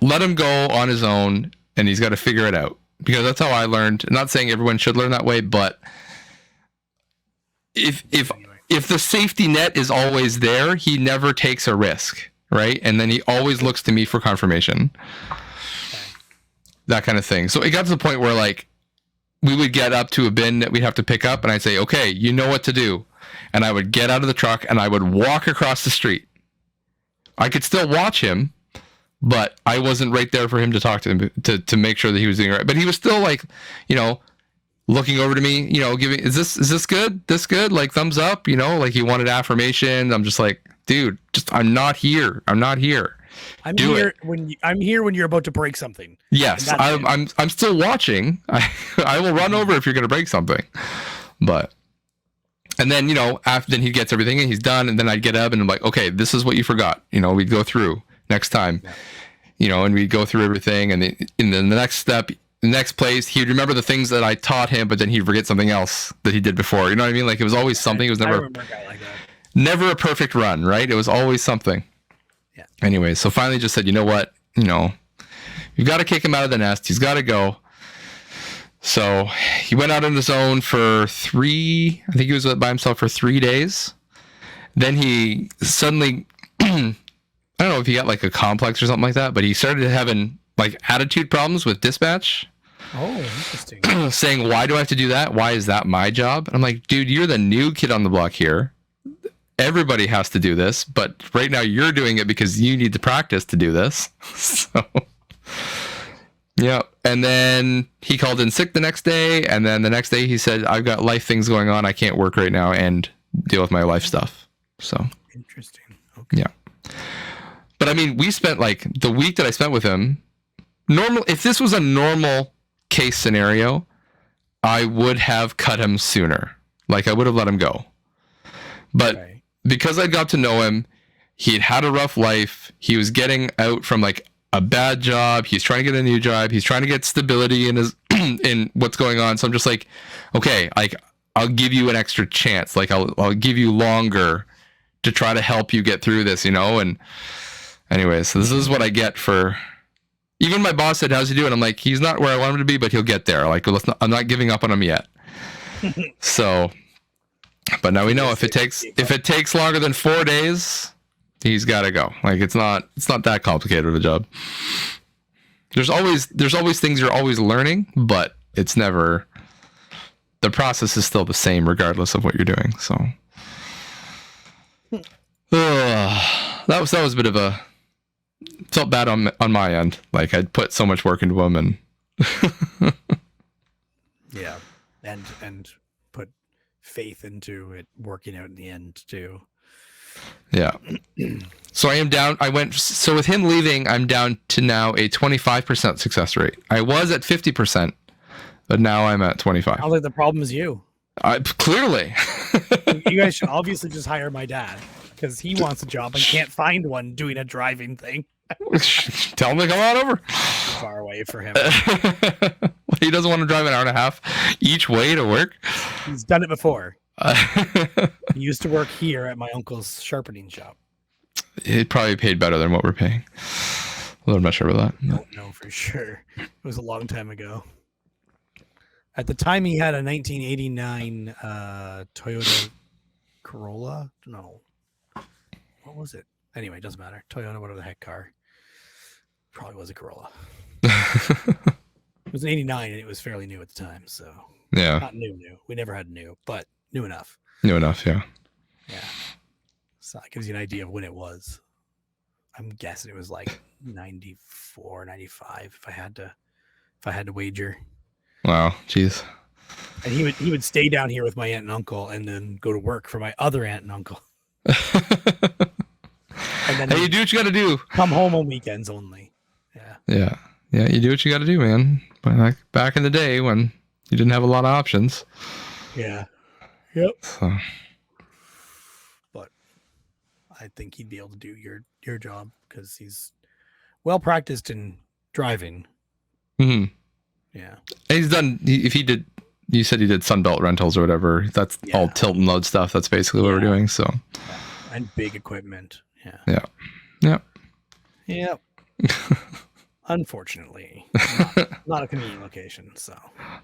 let him go on his own, and he's got to figure it out. Because that's how I learned. I'm not saying everyone should learn that way, but if the safety net is always there, he never takes a risk, right? And then he always looks to me for confirmation. That kind of thing. So it got to the point where like we would get up to a bin that we'd have to pick up, and I'd say, okay, you know what to do. And I would get out of the truck and I would walk across the street. I could still watch him, but I wasn't right there for him to talk to him to make sure that he was doing it right. But he was still like, looking over to me, giving, is this good? This good? Like thumbs up, like he wanted affirmation. I'm just like, dude, I'm not here. I'm not here. I'm here when you're about to break something. Yes, I'm still watching. I will run over if you're going to break something. But and then then he gets everything and he's done, and then I'd get up and I'm like, okay, this is what you forgot. We'd go through next time. Yeah. And we'd go through everything, and then the next step, the next place, he'd remember the things that I taught him, but then he'd forget something else that he did before. You know what I mean? Like it was always something. It was never I remember a guy like that. Never a perfect run, right? It was always something. Yeah. Anyway, so finally just said, you know what? You've got to kick him out of the nest. He's got to go. So he went out on his own for I think he was by himself for 3 days. Then he suddenly, I don't know if he got like a complex or something like that, but he started having like attitude problems with dispatch. Oh, interesting. Saying, why do I have to do that? Why is that my job? And I'm like, dude, you're the new kid on the block here. Everybody has to do this, but right now you're doing it because you need to practice to do this. So, yeah. And then he called in sick the next day. And then the next day he said, I've got life things going on. I can't work right now and deal with my life stuff. So interesting. Okay. Yeah. But I mean, we spent like the week that I spent with him, if this was a normal case scenario, I would have cut him sooner. Like I would have let him go. But okay. Because I got to know him, he'd had a rough life. He was getting out from like a bad job. He's trying to get a new job. He's trying to get stability in his in what's going on. So I'm just like, okay, like I'll give you an extra chance. Like I'll give you longer to try to help you get through this, And anyways, so this is what I get for. Even my boss said, "How's he doing?" I'm like, he's not where I want him to be, but he'll get there. Like, I'm not giving up on him yet. So. But now we know if it takes longer than 4 days, he's got to go. Like it's not that complicated of a job. There's always things you're always learning, but it's never, the process is still the same regardless of what you're doing. So that was a bit of a, felt bad on my end. Like I'd put so much work into him and yeah, and put faith into it working out in the end too. Yeah. So I am down. So with him leaving, I'm down to now a 25% success rate. I was at 50%, but now I'm at 25. I think the problem is you. Clearly. You guys should obviously just hire my dad because he wants a job and can't find one doing a driving thing. Tell him to come on over. Far away for him. He doesn't want to drive an hour and a half each way to work. He's done it before. He used to work here at my uncle's sharpening shop. It probably paid better than what we're paying. Although I'm not sure about that. Don't know for sure. It was a long time ago. At the time, he had a 1989 Toyota Corolla. No. What was it? Anyway, it doesn't matter. Toyota, whatever the heck car. Probably was a Corolla. It was an 89 and it was fairly new at the time. So, yeah. Not new. We never had new, but new enough. New enough, yeah. Yeah. So that gives you an idea of when it was. I'm guessing it was like 94, 95 if I had to wager. Wow, jeez. And he would stay down here with my aunt and uncle and then go to work for my other aunt and uncle. And And then Hey, you do what you got to do. come home on weekends only. Yeah. Yeah. Yeah, you do what you got to do, man. But like back in the day when you didn't have a lot of options. Yeah. Yep. So, But I think he'd be able to do your job because he's well practiced in driving. mhm. Yeah. He's done. If he did, you said he did Sunbelt rentals or whatever. That's all tilt and load stuff. That's basically what we're doing. So, and big equipment. Yeah. yeah, yeah. Yep. Unfortunately, not a convenient location. So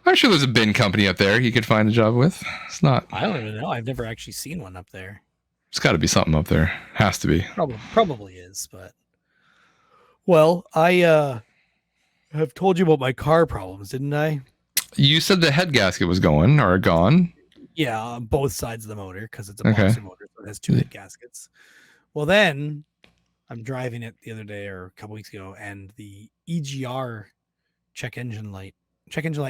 I'm sure there's a bin company up there he could find a job with. It's not. I don't even know. I've never actually seen one up there. There's got to be something up there. Has to be. Probably is, but well, I have told you about my car problems, didn't I? You said the head gasket was going or gone. Yeah, on both sides of the motor because it's a boxer motor, so it has two head gaskets. Well, then I'm driving it the other day or a couple weeks ago, and the EGR check engine light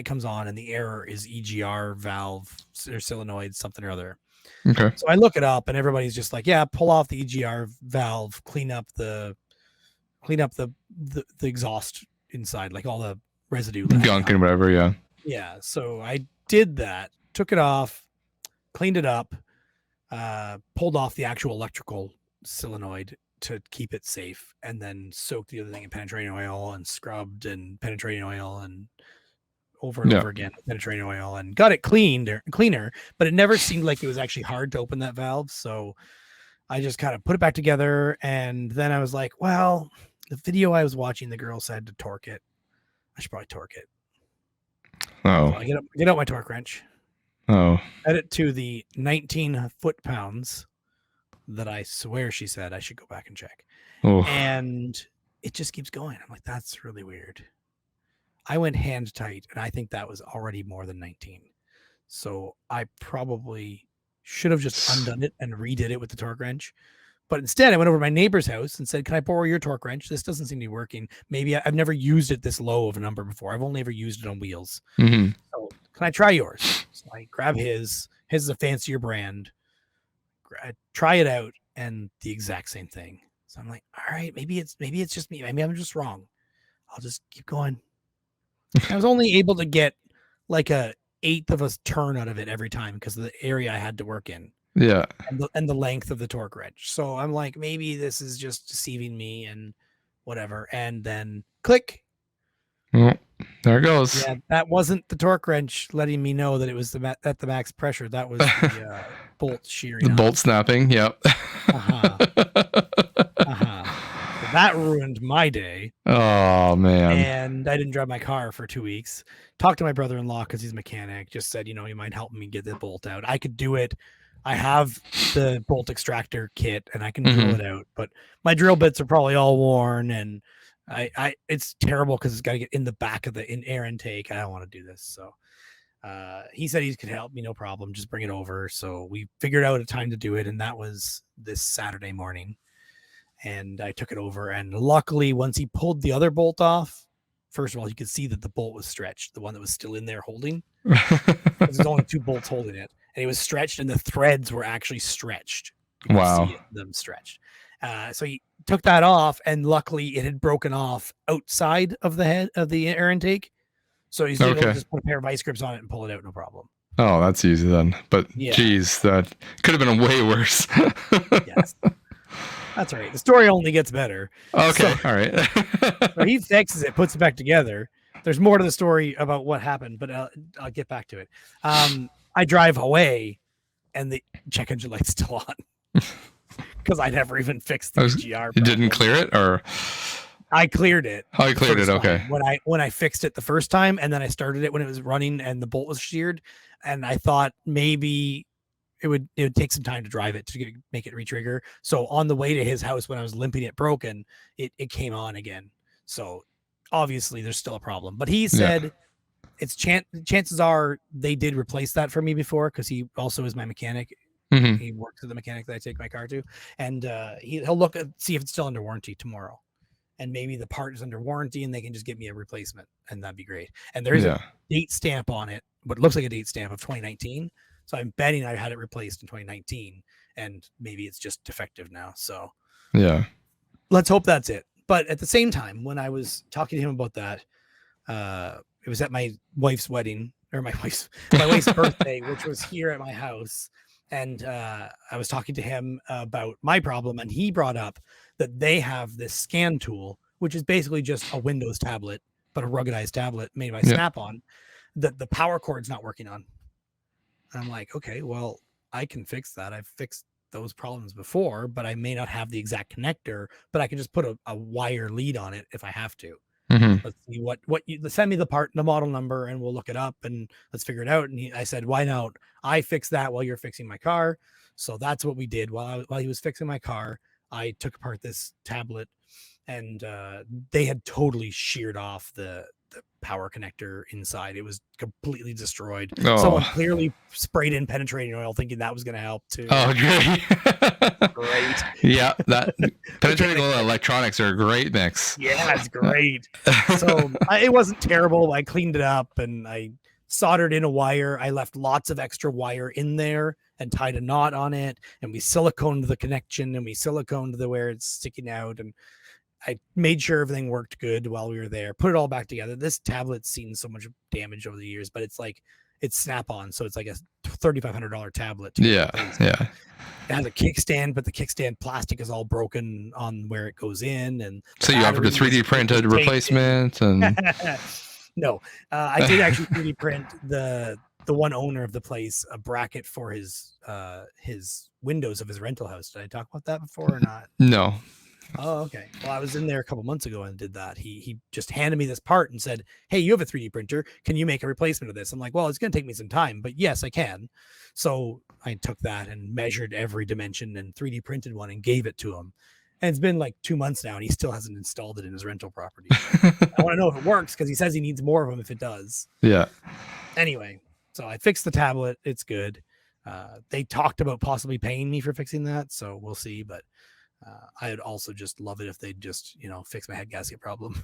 comes on, and the error is EGR valve or solenoid something or other. Okay. So I look it up, and everybody's just like, "Yeah, pull off the EGR valve, clean up the exhaust inside, like all the residue, gunk and whatever." Yeah. Yeah. So I did that, took it off, cleaned it up, pulled off the actual electrical solenoid to keep it safe, and then soaked the other thing in penetrating oil and scrubbed and penetrating oil and over and over again with penetrating oil and got it cleaner, but it never seemed like it was actually hard to open that valve. So I just kind of put it back together, and then I was like, well, the video I was watching, the girl said to torque it. I should probably torque it. Oh. So I get out my torque wrench. Oh. Set it to the 19 foot-pounds that I swear she said I should go back and check. Oh. And it just keeps going. I'm like, that's really weird. I went hand tight, and I think that was already more than 19. So I probably should have just undone it and redid it with the torque wrench. But instead, I went over to my neighbor's house and said, "Can I borrow your torque wrench? This doesn't seem to be working. Maybe I've never used it this low of a number before. I've only ever used it on wheels. Mm-hmm. So can I try yours?" So I grab his. His is a fancier brand. I try it out, and the exact same thing. So I'm like, all right, maybe it's just me. Maybe I'm just wrong. I'll just keep going. I was only able to get like a eighth of a turn out of it every time because of the area I had to work in. Yeah. And the length of the torque wrench. So I'm like, maybe this is just deceiving me and whatever. And then click. Oh, there it goes. Yeah, that wasn't the torque wrench letting me know that it was at the max pressure. That was the bolt shearing. The bolt snapping. Yep. Uh-huh. So that ruined my day. Oh man. And I didn't drive my car for 2 weeks. Talked to my brother-in-law because he's a mechanic. Just said, you might help me get the bolt out. I could do it. I have the bolt extractor kit and I can drill it out, but my drill bits are probably all worn, and I it's terrible because it's got to get in the back of the air intake. I don't want to do this. So he said he could help me, no problem. Just bring it over. So we figured out a time to do it, and that was this Saturday morning. And I took it over, and luckily, once he pulled the other bolt off, first of all, you could see that the bolt was stretched, the one that was still in there holding. There's only 2 bolts holding it, and it was stretched, and the threads were actually stretched. Wow. See them stretched. So he took that off, and luckily, it had broken off outside of the head of the air intake. So he's able to just put a pair of vice grips on it and pull it out, no problem. Oh, that's easy then. But geez, that could have been way worse. Yes. That's all right. The story only gets better. Okay. All right. So he fixes it, puts it back together. There's more to the story about what happened, but I'll get back to it. I drive away, and the check engine light's still on because I never even fixed the EGR. You didn't clear it, or I cleared it. Oh, you cleared it. Okay. When I fixed it the first time, and then I started it when it was running and the bolt was sheared, and I thought maybe it would take some time to drive it to make it retrigger. So on the way to his house, when I was limping it broken, it came on again. So obviously there's still a problem, but he said it's chances are they did replace that for me before, because he also is my mechanic. He works with the mechanic that I take my car to, and he'll look at see if it's still under warranty tomorrow, and maybe the part is under warranty and they can just get me a replacement, and that'd be great. And there's a date stamp on it, but it looks like a date stamp of 2019. So I'm betting I had it replaced in 2019, and maybe it's just defective now. So let's hope that's it. But at the same time, when I was talking to him about that, it was at my wife's wedding, or my wife's birthday, which was here at my house. And I was talking to him about my problem, and he brought up that they have this scan tool, which is basically just a Windows tablet, but a ruggedized tablet made by Snap-on, that the power cord's not working on. And I'm like, okay, well, I can fix that. I've fixed those problems before, but I may not have the exact connector, but I can just put a wire lead on it if I have to. Let's see what you send me the part, the model number, and we'll look it up and let's figure it out. And I said, why not? I fix that while you're fixing my car. So that's what we did while he was fixing my car. I took apart this tablet, and they had totally sheared off the power connector inside. It was completely destroyed. Someone clearly sprayed in penetrating oil thinking that was going to help too. Oh, great. Great. Yeah, that penetrating oil electronics are a great mix. Yeah, it's great. So it wasn't terrible. I cleaned it up and I soldered in a wire. I left lots of extra wire in there and tied a knot on it, and we siliconed the connection, and we siliconed the where it's sticking out, and I made sure everything worked good while we were there, put it all back together. This tablet's seen so much damage over the years, but it's Snap-on. So it's like a $3,500 tablet. Yeah. It has a kickstand, but the kickstand plastic is all broken on where it goes in. And so you offered a 3D printed replacement and no, I did actually 3D print the one owner of the place a bracket for his windows of his rental house. Did I talk about that before or not? No. Oh, okay. Well, I was in there a couple months ago and did that. He just handed me this part and said, hey, you have a 3D printer. Can you make a replacement of this? I'm like, well, it's going to take me some time, but yes, I can. So I took that and measured every dimension and 3D printed one and gave it to him. And it's been like 2 months now, and he still hasn't installed it in his rental property. I want to know if it works because he says he needs more of them if it does. Yeah. Anyway, so I fixed the tablet. It's good. They talked about possibly paying me for fixing that, so we'll see. But I'd also just love it if they'd just, fix my head gasket problem.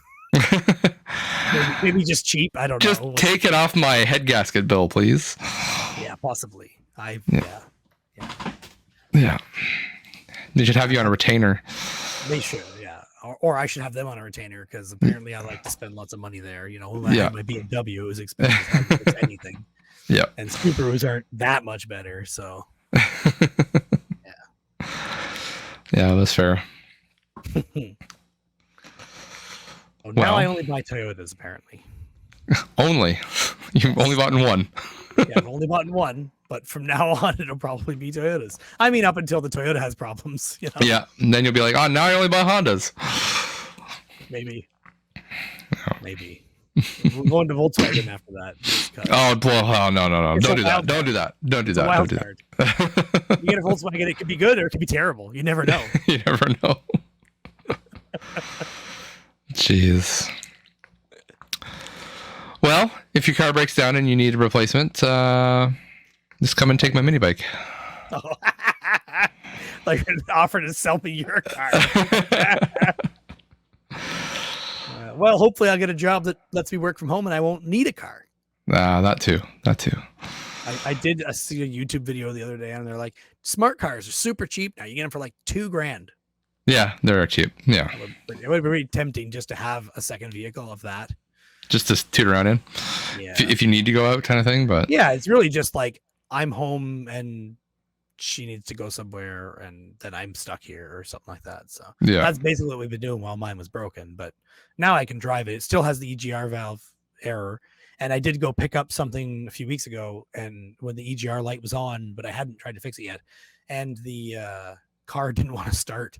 maybe just cheap. I don't know. Just take it off my head gasket bill, please. Yeah, possibly. Yeah. They should have you on a retainer. They should, yeah. Or I should have them on a retainer because apparently I like to spend lots of money there. When I had my BMW, it was expensive as anything. Yeah. And Subarus aren't that much better, so. Yeah, that's fair. Now I only buy Toyotas, apparently. Only? You've only bought one. Yeah, I've only bought one, but from now on, it'll probably be Toyotas. I mean, up until the Toyota has problems. Yeah, and then you'll be like, oh, now I only buy Hondas. Maybe. Maybe. We're going to Volkswagen after that. No. Don't do that. Don't do that. Don't do that. Don't do that. You get a Volkswagen, it could be good or it could be terrible. You never know. You never know. Jeez. Well, if your car breaks down and you need a replacement, just come and take my mini bike. Oh. Like an offer to sell me your car. Well, hopefully I'll get a job that lets me work from home and I won't need a car. That too. I did see a YouTube video the other day and they're like, smart cars are super cheap now. You get them for like $2,000. Yeah, they're cheap. Yeah. It would be really tempting just to have a second vehicle of that. Just to toot around in. Yeah. If you need to go out kind of thing, but. Yeah, it's really just like I'm home and she needs to go somewhere and then I'm stuck here or something like that. So yeah, that's basically what we've been doing while mine was broken. But now I can drive it. It still has the EGR valve error. And I did go pick up something a few weeks ago and when the EGR light was on, but I hadn't tried to fix it yet. And the car didn't want to start.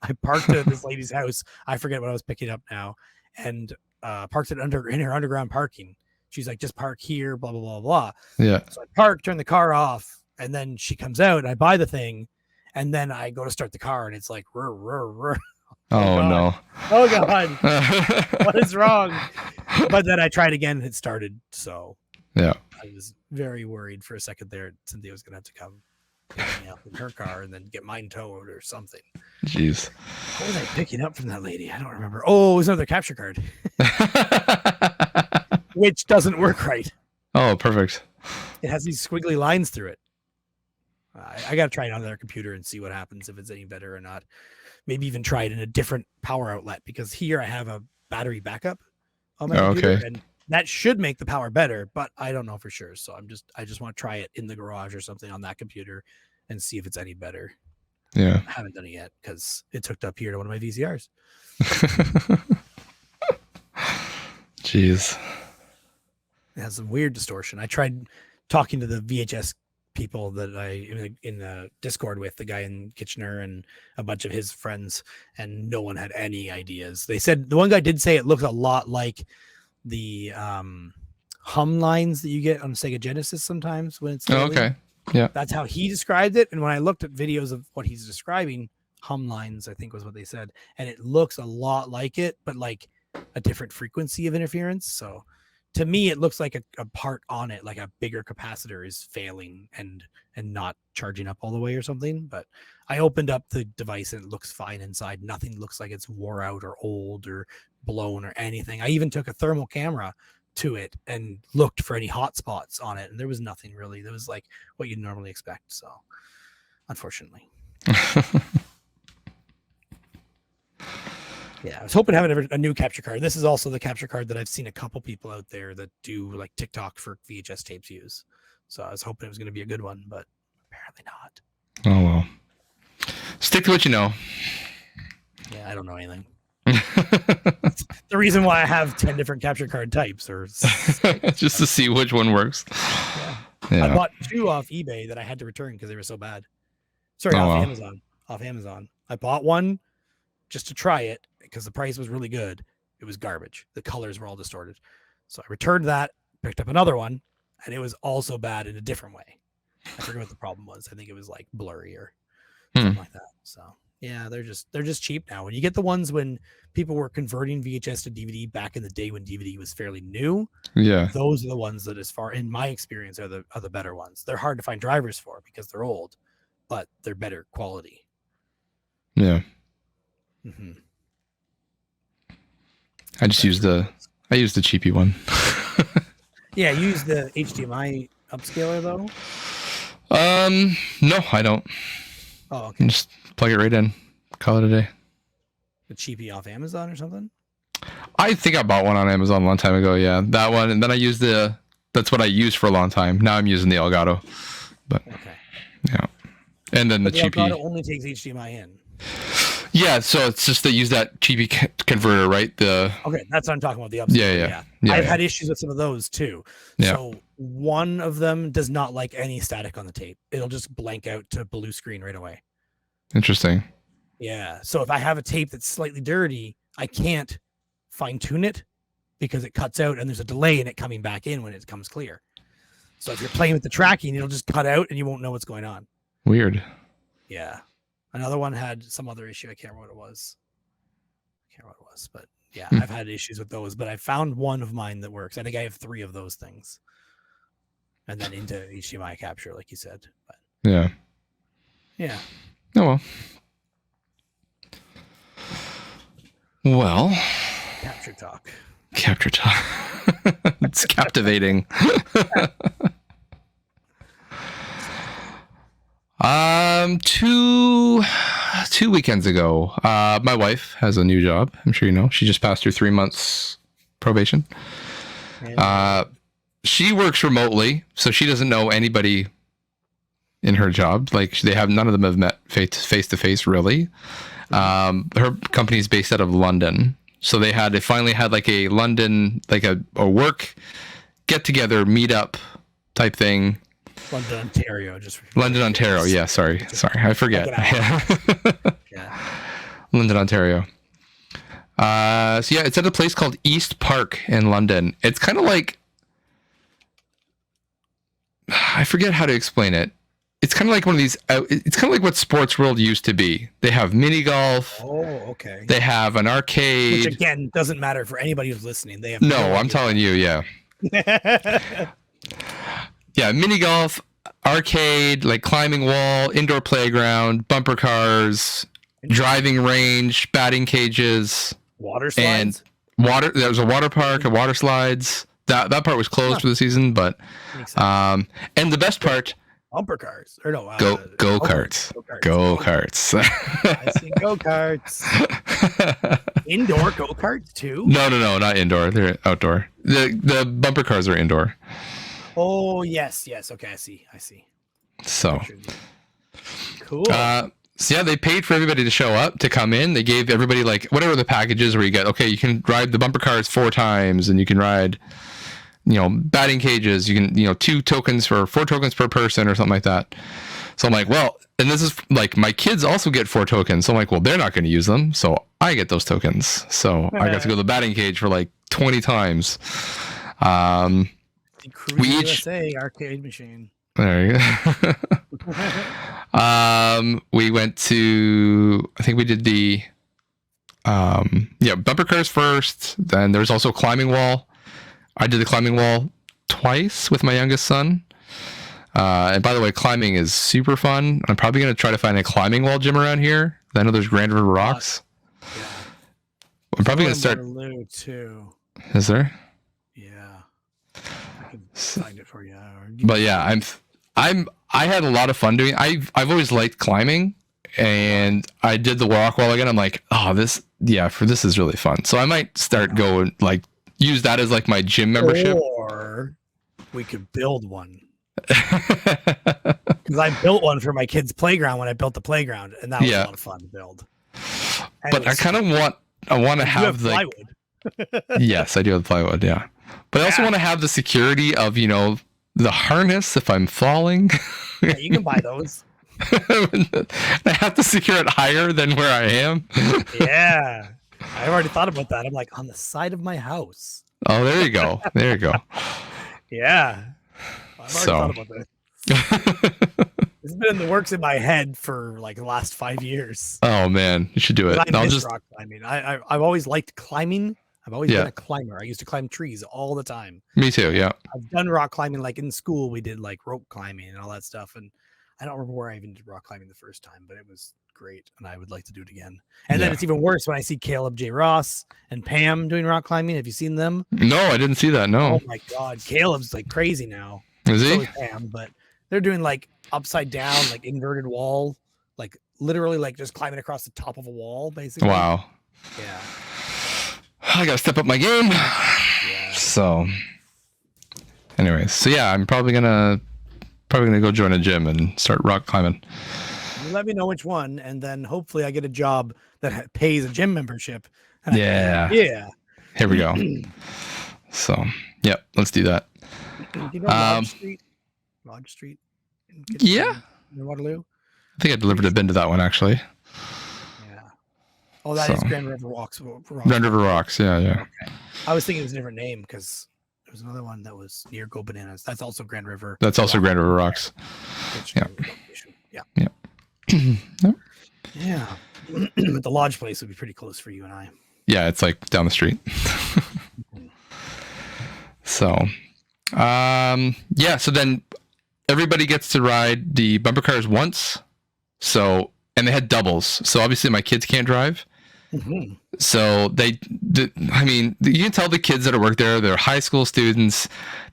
I parked at this lady's house. I forget what I was picking up now. And parked it in her underground parking. She's like, just park here, blah, blah, blah, blah. Yeah. So I park, turn the car off. And then she comes out and I buy the thing. And then I go to start the car and it's like, rrr, rrr, rrr. Oh no. Oh God. What is wrong? But then I tried again and it started. So yeah, I was very worried for a second there. Cynthia was going to have to come pick me up in her car and then get mine towed or something. Jeez. What was I picking up from that lady? I don't remember. Oh, it was another capture card. Which doesn't work right. Oh, perfect. It has these squiggly lines through it. I got to try it on their computer and see what happens, if it's any better or not. maybe even try it in a different power outlet, because here I have a battery backup on my Oh, computer, okay. and that should make the power better, but I don't know for sure. So I just want to try it in the garage or something on that computer and see if it's any better. Yeah. I haven't done it yet because it's hooked up here to one of my VCRs. Jeez. It has some weird distortion. I tried talking to the VHS people that I in the Discord with, the guy in Kitchener and a bunch of his friends, and no one had any ideas. They said the one guy did say it looks a lot like the hum lines that you get on Sega Genesis sometimes when it's failing. Okay. Yeah. That's how he described it. And when I looked at videos of what he's describing, hum lines, I think was what they said, and it looks a lot like it, but like a different frequency of interference. So to me, it looks like a part on it, like a bigger capacitor is failing and not charging up all the way or something. But I opened up the device and it looks fine inside. Nothing looks like it's wore out or old or blown or anything. I even took a thermal camera to it and looked for any hot spots on it, and there was nothing really. There was like what you'd normally expect. So unfortunately. Yeah, I was hoping to have a new capture card. This is also the capture card that I've seen a couple people out there that do like TikTok for VHS tapes use. So I was hoping it was going to be a good one, but apparently not. Oh, well. Stick to what you know. Yeah, I don't know anything. The reason why I have 10 different capture card types, or just to see which one works. Yeah. I bought 2 off eBay that I had to return because they were so bad. Sorry, Amazon. Off Amazon. I bought one just to try it because the price was really good. It was garbage. The colors were all distorted. So I returned that, picked up another one, and it was also bad in a different way. I forget what the problem was. I think it was like blurry or something like that. So yeah, they're just cheap now. When you get the ones when people were converting VHS to DVD back in the day when DVD was fairly new, yeah, those are the ones that, as far in my experience, are the better ones. They're hard to find drivers for because they're old, but they're better quality. Yeah. Mm-hmm. I use the cheapy one. Yeah, you use the HDMI upscaler though. No, I don't. Oh, okay. Just plug it right in. Call it a day. The cheapy off Amazon or something? I think I bought one on Amazon a long time ago. Yeah, that one, and then I used that's what I used for a long time. Now I'm using the Elgato. But okay. Yeah. And then the cheapy Elgato only takes HDMI in. Yeah, so it's just they use that cheapy converter, right? Okay, that's what I'm talking about. The upscaler. Yeah. I've had issues with some of those too. Yeah. So one of them does not like any static on the tape. It'll just blank out to blue screen right away. Interesting. Yeah. So if I have a tape that's slightly dirty, I can't fine tune it because it cuts out and there's a delay in it coming back in when it comes clear. So if you're playing with the tracking, it'll just cut out and you won't know what's going on. Weird. Yeah. Another one had some other issue. I can't remember what it was. But yeah, I've had issues with those, but I found one of mine that works. I think I have 3 of those things. And then into HDMI capture, like you said. But yeah. Yeah. Oh, well. Well. Capture talk. It's captivating. Two weekends ago, my wife has a new job. I'm sure you know. She just passed her 3 months probation. She works remotely, so she doesn't know anybody in her job. Like none of them have met face to face really. Her company is based out of London, so they finally had like a London, like a work get together meetup type thing. London, Ontario, London, Ontario. Yeah, sorry, I forget. Yeah. London, Ontario. So yeah, it's at a place called East Park in London. It's kind of like, I forget how to explain it. It's kind of like one of these. It's kind of like what Sports World used to be. They have mini golf. Oh, okay. They have an arcade. Which again doesn't matter for anybody who's listening. They have I'm telling you, yeah. Yeah, mini golf, arcade, like climbing wall, indoor playground, bumper cars, driving range, batting cages, water slides. And there was a water park, water slides. That part was closed for the season, but and the best part, bumper cars or no Go karts. Go karts. I see go karts. Indoor go karts too. No, not indoor. They're outdoor. The bumper cars are indoor. Oh yes. Okay, I see. So cool. So yeah, they paid for everybody to show up to come in. They gave everybody like whatever the packages where you get. Okay, you can ride the bumper cars 4 times, and you can ride, batting cages. You can 4 tokens per person or something like that. So I'm like, well, and this is like my kids also get 4 tokens. So I'm like, well, they're not going to use them, so I get those tokens. So I got to go to the batting cage for like 20 times. We each USA arcade machine. There you go. We went to, I think we did the bumper cars first. Then there's also climbing wall. I did the climbing wall twice with my youngest son. And by the way, climbing is super fun. I'm probably going to try to find a climbing wall gym around here. I know there's Grand River Rocks. Yeah. I'm probably going to start. Waterloo too. Is there? Yeah. I can find it for you. But yeah, I had a lot of fun doing. I've always liked climbing, and I did the rock wall again. I'm like, oh, this is really fun. So I might start going like use that as like my gym membership. Or we could build one. Because I built one for my kids' playground when I built the playground, and that was a lot of fun to build. But I kind of want to have the plywood. Yes, I do have plywood. Yeah, but I also want to have the security of the harness if I'm falling. Yeah, you can buy those. I have to secure it higher than where I am. Yeah, I've already thought about that. I'm like on the side of my house. Oh, there you go. Yeah. I've already thought about this. It's been in the works in my head for like the last 5 years. Oh man, you should do it. I miss rock climbing. I've always liked climbing. I've always been a climber. I used to climb trees all the time. Me too. Yeah. I've done rock climbing. Like in school, we did like rope climbing and all that stuff. And I don't remember where I even did rock climbing the first time, but it was great. And I would like to do it again. And then it's even worse when I see Caleb J. Ross and Pam doing rock climbing. Have you seen them? No, I didn't see that. No. Oh my God. Caleb's like crazy now. Is he? So is Pam, but they're doing like upside down, like inverted wall, like literally like just climbing across the top of a wall, basically. Wow. Yeah. I gotta step up my game. Yeah. So, anyways, I'm probably gonna go join a gym and start rock climbing. You let me know which one, and then hopefully I get a job that pays a gym membership. Yeah. Here we go. So, let's do that. You know Lodge Street. Yeah. In Waterloo. I think I delivered a bin to that one actually. Yeah. Oh, that is Grand River Rocks. Grand River Rocks. Yeah. Okay. I was thinking it was a different name because there was another one that was near Go Bananas. That's also Grand River. That's also Grand River Rocks. Yeah. Yeah. But the Lodge place would be pretty close for you and I. Yeah, it's like down the street. So, so then everybody gets to ride the bumper cars once. So, and they had doubles. So obviously my kids can't drive. Mm-hmm. So you can tell the kids that work there, they're high school students.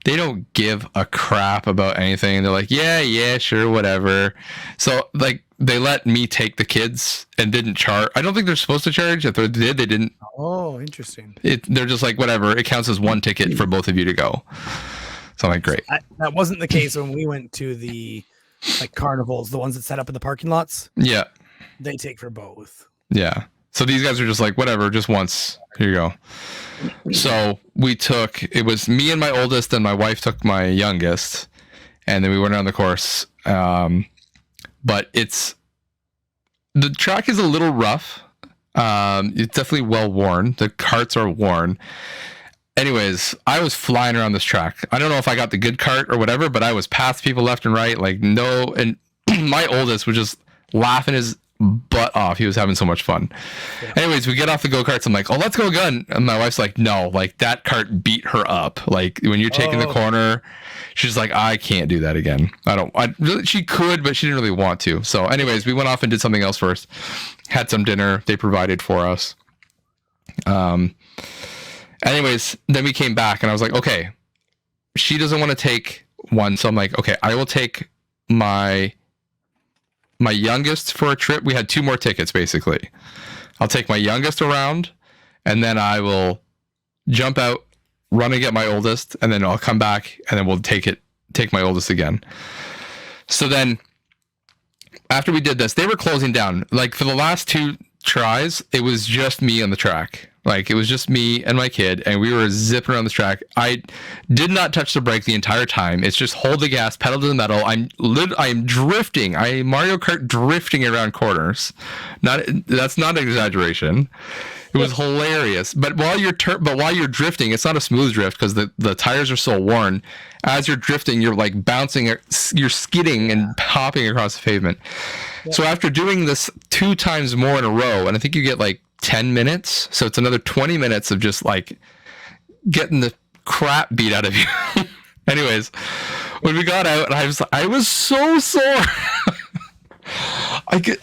They don't give a crap about anything. They're like, yeah, sure, whatever. So like they let me take the kids and didn't charge. I don't think they're supposed to charge. If they did, they didn't. Oh, interesting. They're just like, whatever. It counts as one ticket for both of you to go. So I'm like, great. That wasn't the case when we went to the carnivals, the ones that set up in the parking lots. Yeah. They take for both. Yeah. So these guys are just like, whatever, just once. Here you go. So it was me and my oldest, and my wife took my youngest, and then we went around the course. But the track is a little rough. It's definitely well worn. The carts are worn. Anyways, I was flying around this track. I don't know if I got the good cart or whatever, but I was past people left and right. Like, no. And my oldest was just laughing his butt off. He was having so much fun. Yeah. Anyways, we get off the go-karts. I'm like, oh, let's go again. And my wife's like, no, like that cart beat her up. Like when you're taking the corner, she's like, I can't do that again. She could, but she didn't really want to. So anyways, we went off and did something else first. Had some dinner. They provided for us. Anyways, then we came back and I was like, okay, she doesn't want to take one. So I'm like, okay, I will take my youngest for a trip. We had 2 more tickets, basically. I'll take my youngest around, and then I will jump out, run and get my oldest, and then I'll come back, and then we'll take my oldest again. So then, after we did this, they were closing down. Like, for the last 2 tries, it was just me on the track. Like, it was just me and my kid, and we were zipping around the track. I did not touch the brake the entire time. It's just hold the gas, pedal to the metal. I'm drifting. I Mario Kart drifting around corners. That's not an exaggeration. It was hilarious. But while you're drifting, it's not a smooth drift because the tires are so worn. As you're drifting, you're like bouncing, you're skidding and hopping across the pavement. Yeah. So after doing this 2 times more in a row, and I think you get like 10 minutes, so it's another 20 minutes of just like getting the crap beat out of you. Anyways, when we got out, I was so sore.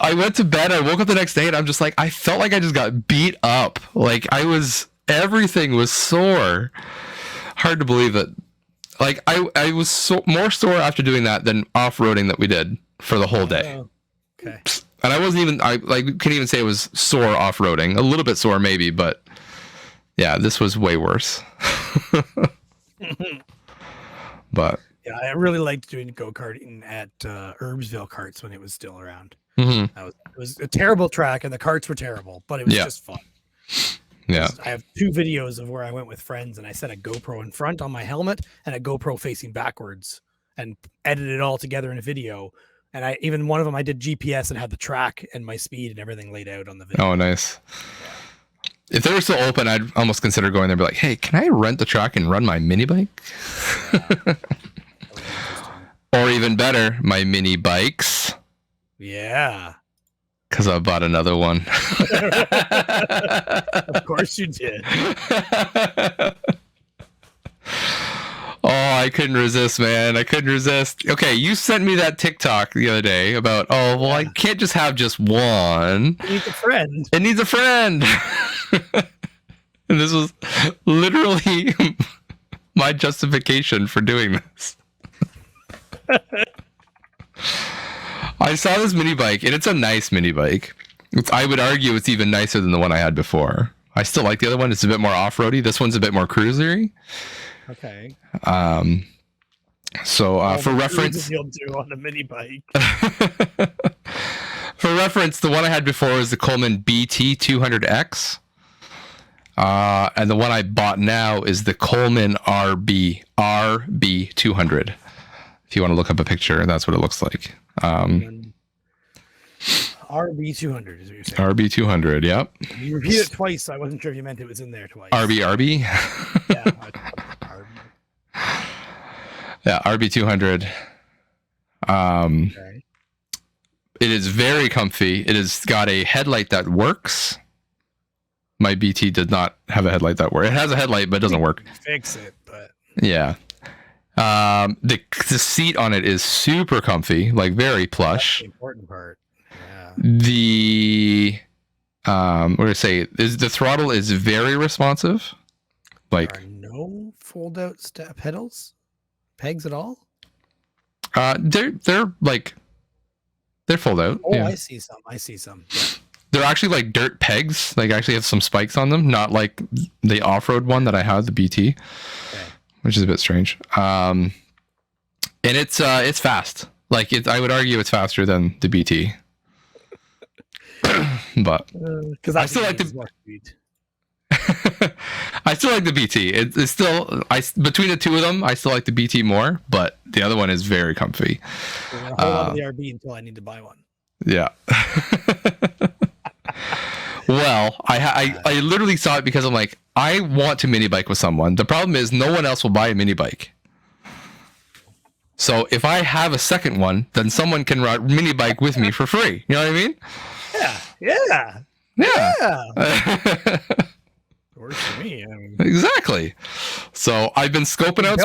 I went to bed, I woke up the next day, and I'm just like, I felt like I just got beat up. Like, everything was sore. Hard to believe it. Like, I was more sore after doing that than off-roading that we did for the whole day. Oh, okay. And I wasn't even, couldn't even say it was sore off-roading. A little bit sore maybe, but yeah, this was way worse. But yeah, I really liked doing go-karting at Herbsville Karts when it was still around. Mm-hmm. It was a terrible track and the karts were terrible, but it was just fun. Yeah. I have 2 videos of where I went with friends and I set a GoPro in front on my helmet and a GoPro facing backwards and edited it all together in a video. And even one of them, I did GPS and had the track and my speed and everything laid out on the video. Oh, nice. Yeah. If they were still open, I'd almost consider going there and be like, hey, can I rent the track and run my mini bike? Yeah. Or even better, my mini bikes. Yeah. Because I bought another one. Of course you did. Oh, I couldn't resist, man. I couldn't resist. Okay, you sent me that TikTok the other day about, I can't just have just one. It needs a friend. It needs a friend. And this was literally my justification for doing this. I saw this mini bike, and it's a nice mini bike. I would argue it's even nicer than the one I had before. I still like the other one. It's a bit more off-roady. This one's a bit more cruisery. Okay. So for reference, you'll do on a mini bike. For reference, the one I had before was the Coleman BT 200X. And the one I bought now is the Coleman RB 200. If you want to look up a picture, that's what it looks like. RB 200 is what you're saying. RB 200, yep. You repeated it twice, so I wasn't sure if you meant it was in there twice. RB? Yeah. RB. Yeah, RB 200. Okay. It is very comfy. It has got a headlight that works. My BT did not have a headlight that works. It has a headlight, but it doesn't work. Fix it, but yeah. The seat on it is super comfy, like very plush. That's the important part. Yeah. What do I say? The throttle is very responsive. Like, there are no fold-out pedals, pegs at all. They're fold out. Oh, yeah. I see some. Yeah. They're actually like dirt pegs. Like, actually have some spikes on them, not like the off-road one that I had, the BT. Okay. Which is a bit strange. And it's fast. Like, I would argue it's faster than the BT. But because I still like the I still like the BT. It's still between the two of them, I still like the BT more, but the other one is very comfy. We're gonna hold on to the RB until I need to buy one. Yeah. Well, I literally saw it because I'm like, I want to mini bike with someone. The problem is no one else will buy a mini bike. So if I have a second one, then someone can ride mini bike with me for free. You know what I mean? Yeah. Works for me. I mean, exactly. So I've been scoping out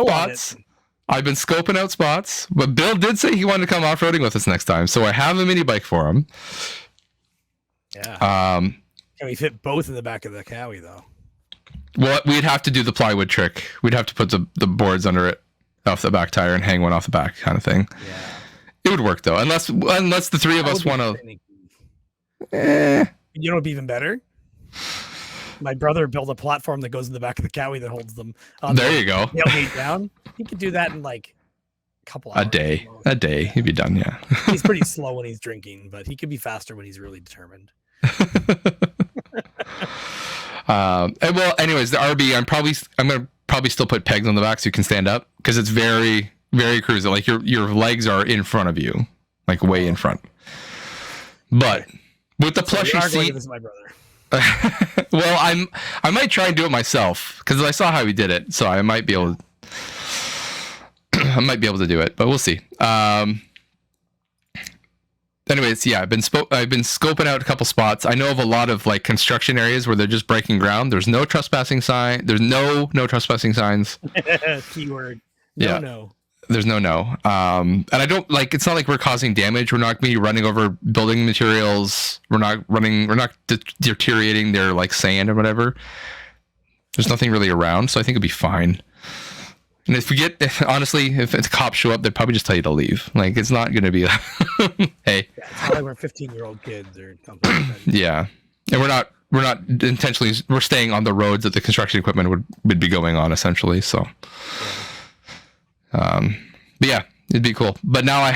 spots. But Bill did say he wanted to come off-roading with us next time. So I have a mini bike for him. Yeah. Can we fit both in the back of the Cowie though? Well, we'd have to do the plywood trick. We'd have to put the boards under it off the back tire and hang one off the back kind of thing. Yeah. It would work though, unless the three of That us would be want finicky. to. You know what'd be even better? My brother built a platform that goes in the back of the Cowie that holds them. There you go. Tailgate down. He could do that in like a couple hours. A day, he'd be done. Yeah. He's pretty slow when he's drinking, but he could be faster when he's really determined. Well, anyways, the RB, I'm gonna probably still put pegs on the back so you can stand up because it's very, very cruisy. Like your legs are in front of you, like way in front. But with the plushy seat, this is my brother. well, I might try and do it myself because I saw how he did it, so I might be able to do it, but we'll see. Anyways, yeah, I've been scoping out a couple spots. I know of a lot of like construction areas where they're just breaking ground. There's no trespassing sign. There's no trespassing signs. Keyword. No. There's no. And I don't like. It's not like we're causing damage. We're not going to be running over building materials. We're not deteriorating their like sand or whatever. There's nothing really around, so I think it'll be fine. And honestly, if the cops show up, they'd probably just tell you to leave. Like, it's not going to be a, hey. Yeah, it's not like we're 15-year-old kids or something like that. Yeah. And we're not intentionally, we're staying on the roads that the construction equipment would be going on, essentially. So, but yeah, it'd be cool. But now I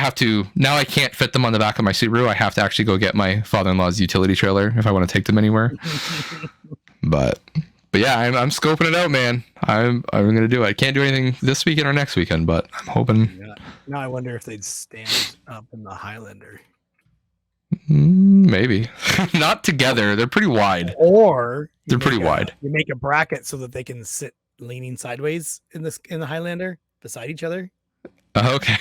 can't fit them on the back of my Subaru. I have to actually go get my father-in-law's utility trailer if I want to take them anywhere. But yeah, I'm scoping it out, man. I'm gonna do it. I can't do anything this weekend or next weekend, but I'm hoping. Yeah. Now I wonder if they'd stand up in the Highlander. Maybe not together. They're pretty wide. Or they're pretty wide. You make a bracket so that they can sit leaning sideways in the Highlander beside each other. Okay.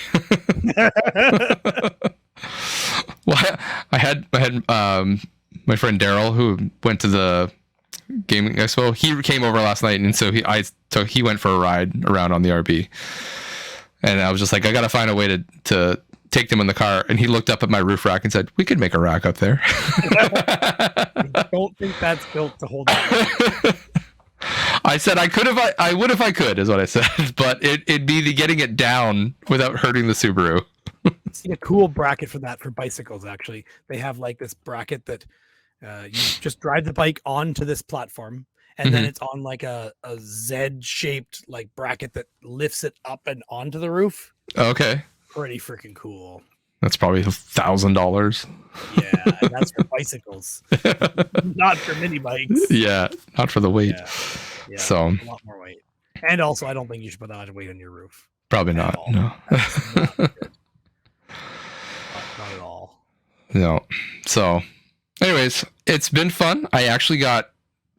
Well, I had my friend Daryl who went to the gaming expo. He came over last night, and so he went for a ride around on the RB, and I was just like, I gotta find a way to take them in the car. And he looked up at my roof rack and said, we could make a rack up there. I don't think that's built to hold that. I said I would if I could, is what I said, but it'd be the getting it down without hurting the Subaru. See a cool bracket for that for bicycles. Actually, they have like this bracket that you just drive the bike onto this platform, and then it's on like a Z-shaped like bracket that lifts it up and onto the roof. Okay, pretty freaking cool. That's probably $1,000. Yeah, that's for bicycles, not for mini bikes. Yeah, not for the weight. Yeah, so a lot more weight. And also, I don't think you should put that much weight on your roof. Probably not. No. Not good. Not at all. No. So, anyways, it's been fun. I actually got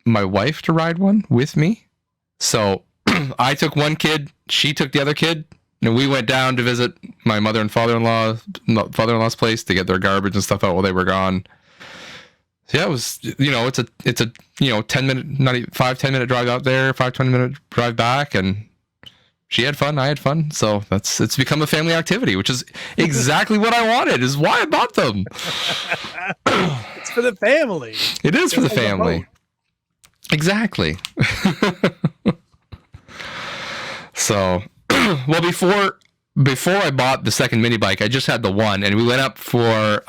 my wife to ride one with me. So I took one kid, she took the other kid, and we went down to visit my mother and father-in-law's place to get their garbage and stuff out while they were gone. So yeah, it was, it's a 10-minute, not even 5-10 minute drive out there, 5-20 minute drive back, and she had fun, I had fun. So it's become a family activity, which is exactly what I wanted, is why I bought them. It's for the family. It is for the family. Exactly. So, well, before I bought the second mini bike, I just had the one, and we went up for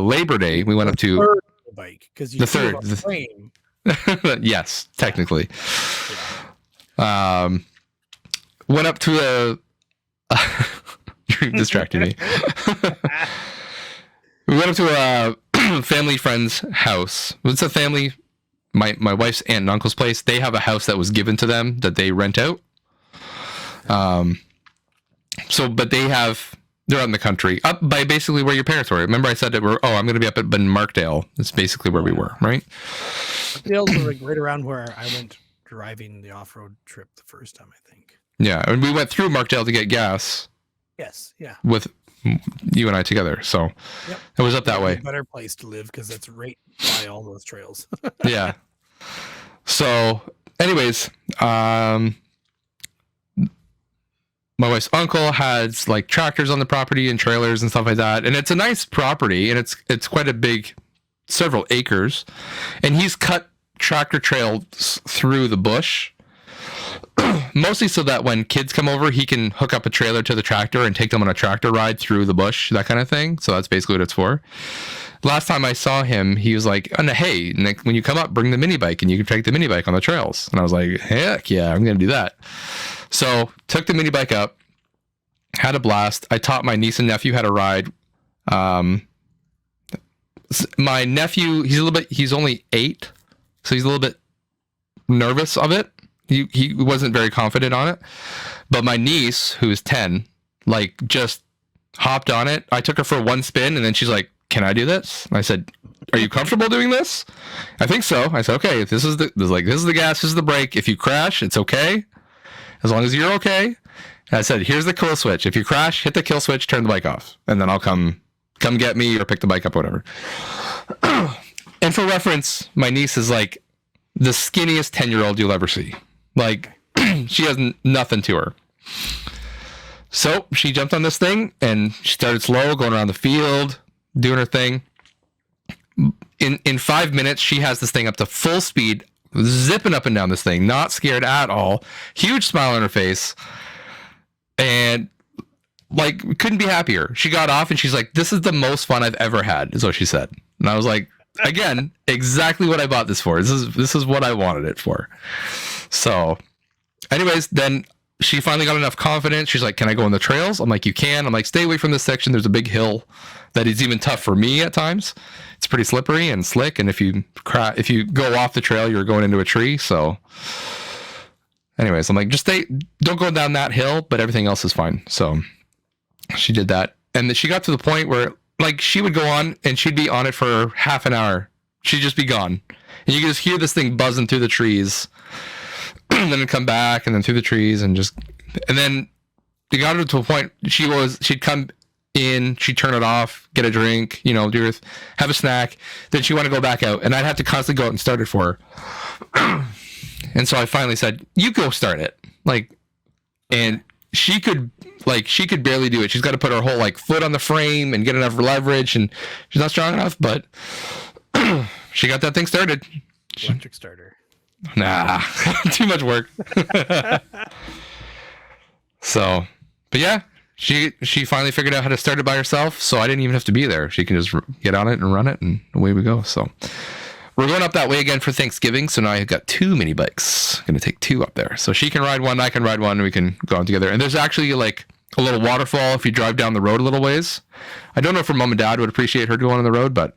Labor Day. We went up to third bike because the third. Frame. Yes, technically. Yeah. Went up to you're distracting me. We went up to a family friend's house. It's a family, my wife's aunt and uncle's place. They have a house that was given to them that they rent out. But they're out in the country, up by basically where your parents were. Remember I said that I'm going to be up in Markdale. That's basically where we were, right? Markdale's like right around where I went driving the off-road trip the first time, I think. Yeah, and we went through Markdale to get gas. Yes, yeah. With you and I together, so yep. It was up that way. A better place to live because that's right by all those trails. Yeah. So, anyways, my wife's uncle has like tractors on the property and trailers and stuff like that, and it's a nice property, and it's quite a big, several acres, and he's cut tractor trails through the bush. Mostly so that when kids come over, he can hook up a trailer to the tractor and take them on a tractor ride through the bush, that kind of thing. So that's basically what it's for. Last time I saw him, he was like, oh, no, hey, Nick, when you come up, bring the mini bike and you can take the mini bike on the trails. And I was like, heck yeah, I'm going to do that. So took the mini bike up, had a blast. I taught my niece and nephew how to ride. My nephew, he's only 8, so he's a little bit nervous of it. He wasn't very confident on it. But my niece, who is 10, like just hopped on it. I took her for one spin and then she's like, can I do this? And I said, are you comfortable doing this? I think so. I said, okay, this is the gas, this is the brake. If you crash, it's okay. As long as you're okay. And I said, here's the kill switch. If you crash, hit the kill switch, turn the bike off. And then I'll come get me or pick the bike up, whatever. And for reference, my niece is like the skinniest 10-year-old you'll ever see. Like, she has nothing to her. So she jumped on this thing and she started slow, going around the field, doing her thing. In 5 minutes, she has this thing up to full speed, zipping up and down this thing, not scared at all. Huge smile on her face. And like, couldn't be happier. She got off and she's like, this is the most fun I've ever had, is what she said. And I was like, again, exactly what I bought this for. This is what I wanted it for. So anyways, then she finally got enough confidence. She's like, can I go on the trails? I'm like, you can. I'm like, stay away from this section. There's a big hill that is even tough for me at times. It's pretty slippery and slick. And if you go off the trail, you're going into a tree. So anyways, I'm like, just don't go down that hill, but everything else is fine. So she did that. And then she got to the point where like she would go on and she'd be on it for half an hour. She'd just be gone. And you could just hear this thing buzzing through the trees. And then it'd come back and then through the trees and then they got her to a point she'd come in, she'd turn it off, get a drink, have a snack. Then she wanted to go back out and I'd have to constantly go out and start it for her. And so I finally said, you go start it. And she could barely do it. She's got to put her whole foot on the frame and get enough leverage and she's not strong enough, but she got that thing started. Electric starter. Nah, too much work. So, but yeah, she finally figured out how to start it by herself. So I didn't even have to be there. She can just get on it and run it and away we go. So we're going up that way again for Thanksgiving. So now I've got 2 mini bikes. Going to take 2 up there. So she can ride one, I can ride one, and we can go on together. And there's actually a little waterfall if you drive down the road a little ways. I don't know if her mom and dad would appreciate her going on the road, but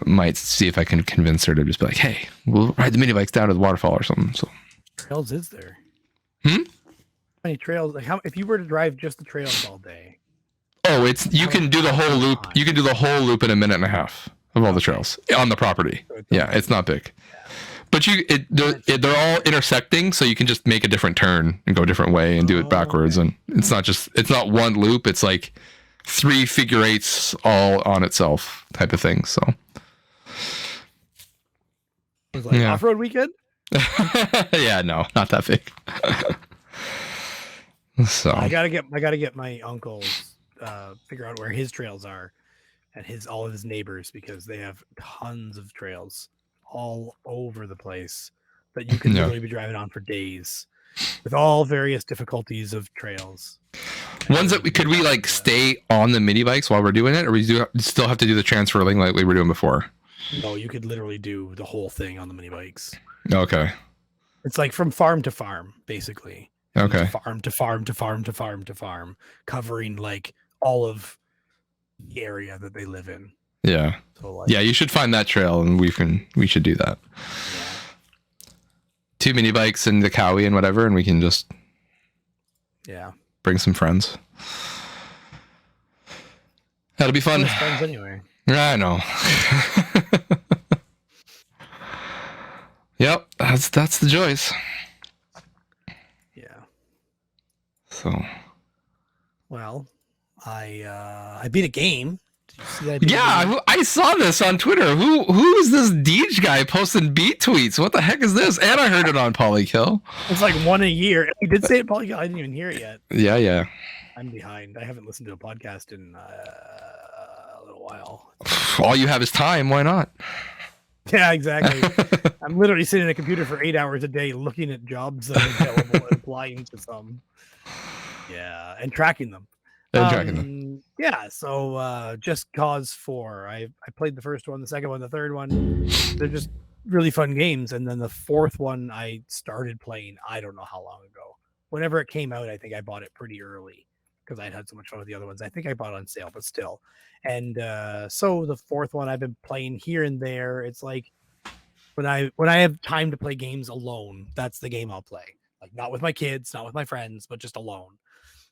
might see if I can convince her to just be like, hey, we'll ride the mini bikes down to the waterfall or something. So trails is there? How many trails? If you were to drive just the trails all day? Oh, you can do the whole loop. You can do the whole loop in a minute and a half of all the trails on the property. So it's not big. But they're all intersecting, so you can just make a different turn and go a different way and do it backwards. Okay. And it's not one loop. It's like 3 figure 8s all on itself type of thing. So it's like off-road weekend? Yeah, no, not that big. So I gotta get my uncle's figure out where his trails are and all of his neighbors, because they have tons of trails all over the place that you can literally be driving on for days with all various difficulties of trails. Ones that could we stay on the mini bikes while we're doing it, or we still have to do the transfer link like we were doing before? No, you could literally do the whole thing on the mini bikes. Okay. It's like from farm to farm, basically. Okay. Farm to farm to farm to farm to farm, covering all of the area that they live in. Yeah. So you should find that trail and we should do that. Yeah. 2 mini bikes and the Cowie and whatever, and we can just bring some friends. That'll be fun. Friends anyway. I know. Yep, that's the joys. Yeah. So. Well, I beat a game. Did you see that? Yeah, I saw this on Twitter. Who is this Deej guy posting beat tweets? What the heck is this? And I heard it on Polykill. It's like 1 a year. He did say it Polykill. I didn't even hear it yet. Yeah. I'm behind. I haven't listened to a podcast in a little while. All you have is time. Why not? Yeah, exactly. I'm literally sitting at a computer for 8 hours a day looking at jobs that are available and applying to some. Yeah, and tracking them. And tracking them. Yeah, so Just Cause 4. I played the first one, the second one, the third one. They're just really fun games. And then the fourth one I started playing, I don't know how long ago. Whenever it came out, I think I bought it pretty early because I'd had so much fun with the other ones. I think I bought it on sale, but still. And so the fourth one I've been playing here and there. It's like when I have time to play games alone, that's the game I'll play. Like not with my kids, not with my friends, but just alone.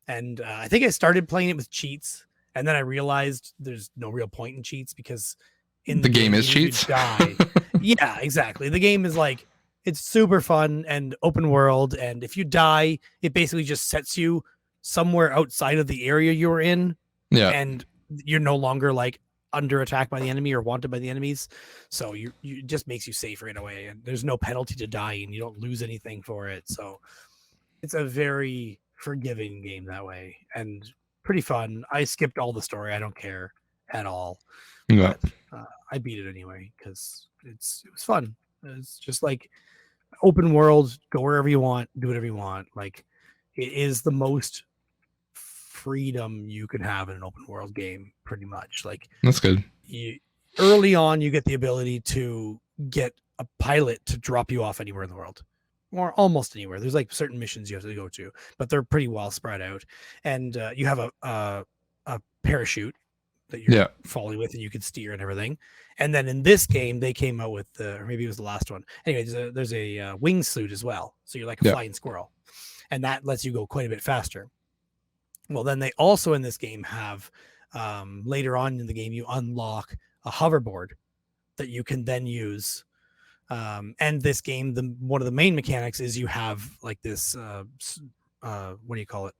And I think I started playing it with cheats, and then I realized there's no real point in cheats because in the game is cheats. Die. Yeah, exactly. The game is like it's super fun and open world, and if you die, it basically just sets you somewhere outside of the area you were in. Yeah, and you're no longer like under attack by the enemy or wanted by the enemies, so you just makes you safer in a way, and there's no penalty to dying. You don't lose anything for it, so it's a very forgiving game that way and pretty fun. I skipped all the story. I don't care at all. Yeah. But, I beat it anyway because it was fun. It's just like open world, go wherever you want, do whatever you want. Like it is the most freedom you can have in an open world game, pretty much. Like that's good. Early on, you get the ability to get a pilot to drop you off anywhere in the world. Or almost anywhere. There's like certain missions you have to go to, but they're pretty well spread out. And you have a parachute that you're falling with, and you can steer and everything. And then in this game, they came out with or maybe it was the last one. Anyway, there's a wingsuit as well, so you're like a flying squirrel, and that lets you go quite a bit faster. Well, then they also in this game have later on in the game you unlock a hoverboard that you can then use. And this game, one of the main mechanics is you have like this, what do you call it?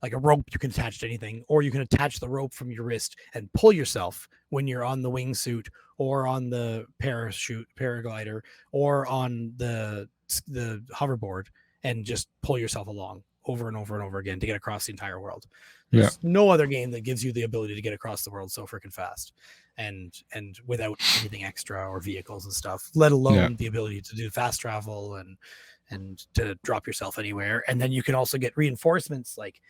Like a rope you can attach to anything, or you can attach the rope from your wrist and pull yourself when you're on the wingsuit or on the paraglider or on the hoverboard, and just pull yourself along over and over and over again to get across the entire world. There's no other game that gives you the ability to get across the world so freaking fast and without anything extra or vehicles and stuff, let alone the ability to do fast travel and to drop yourself anywhere. And then you can also get reinforcements, like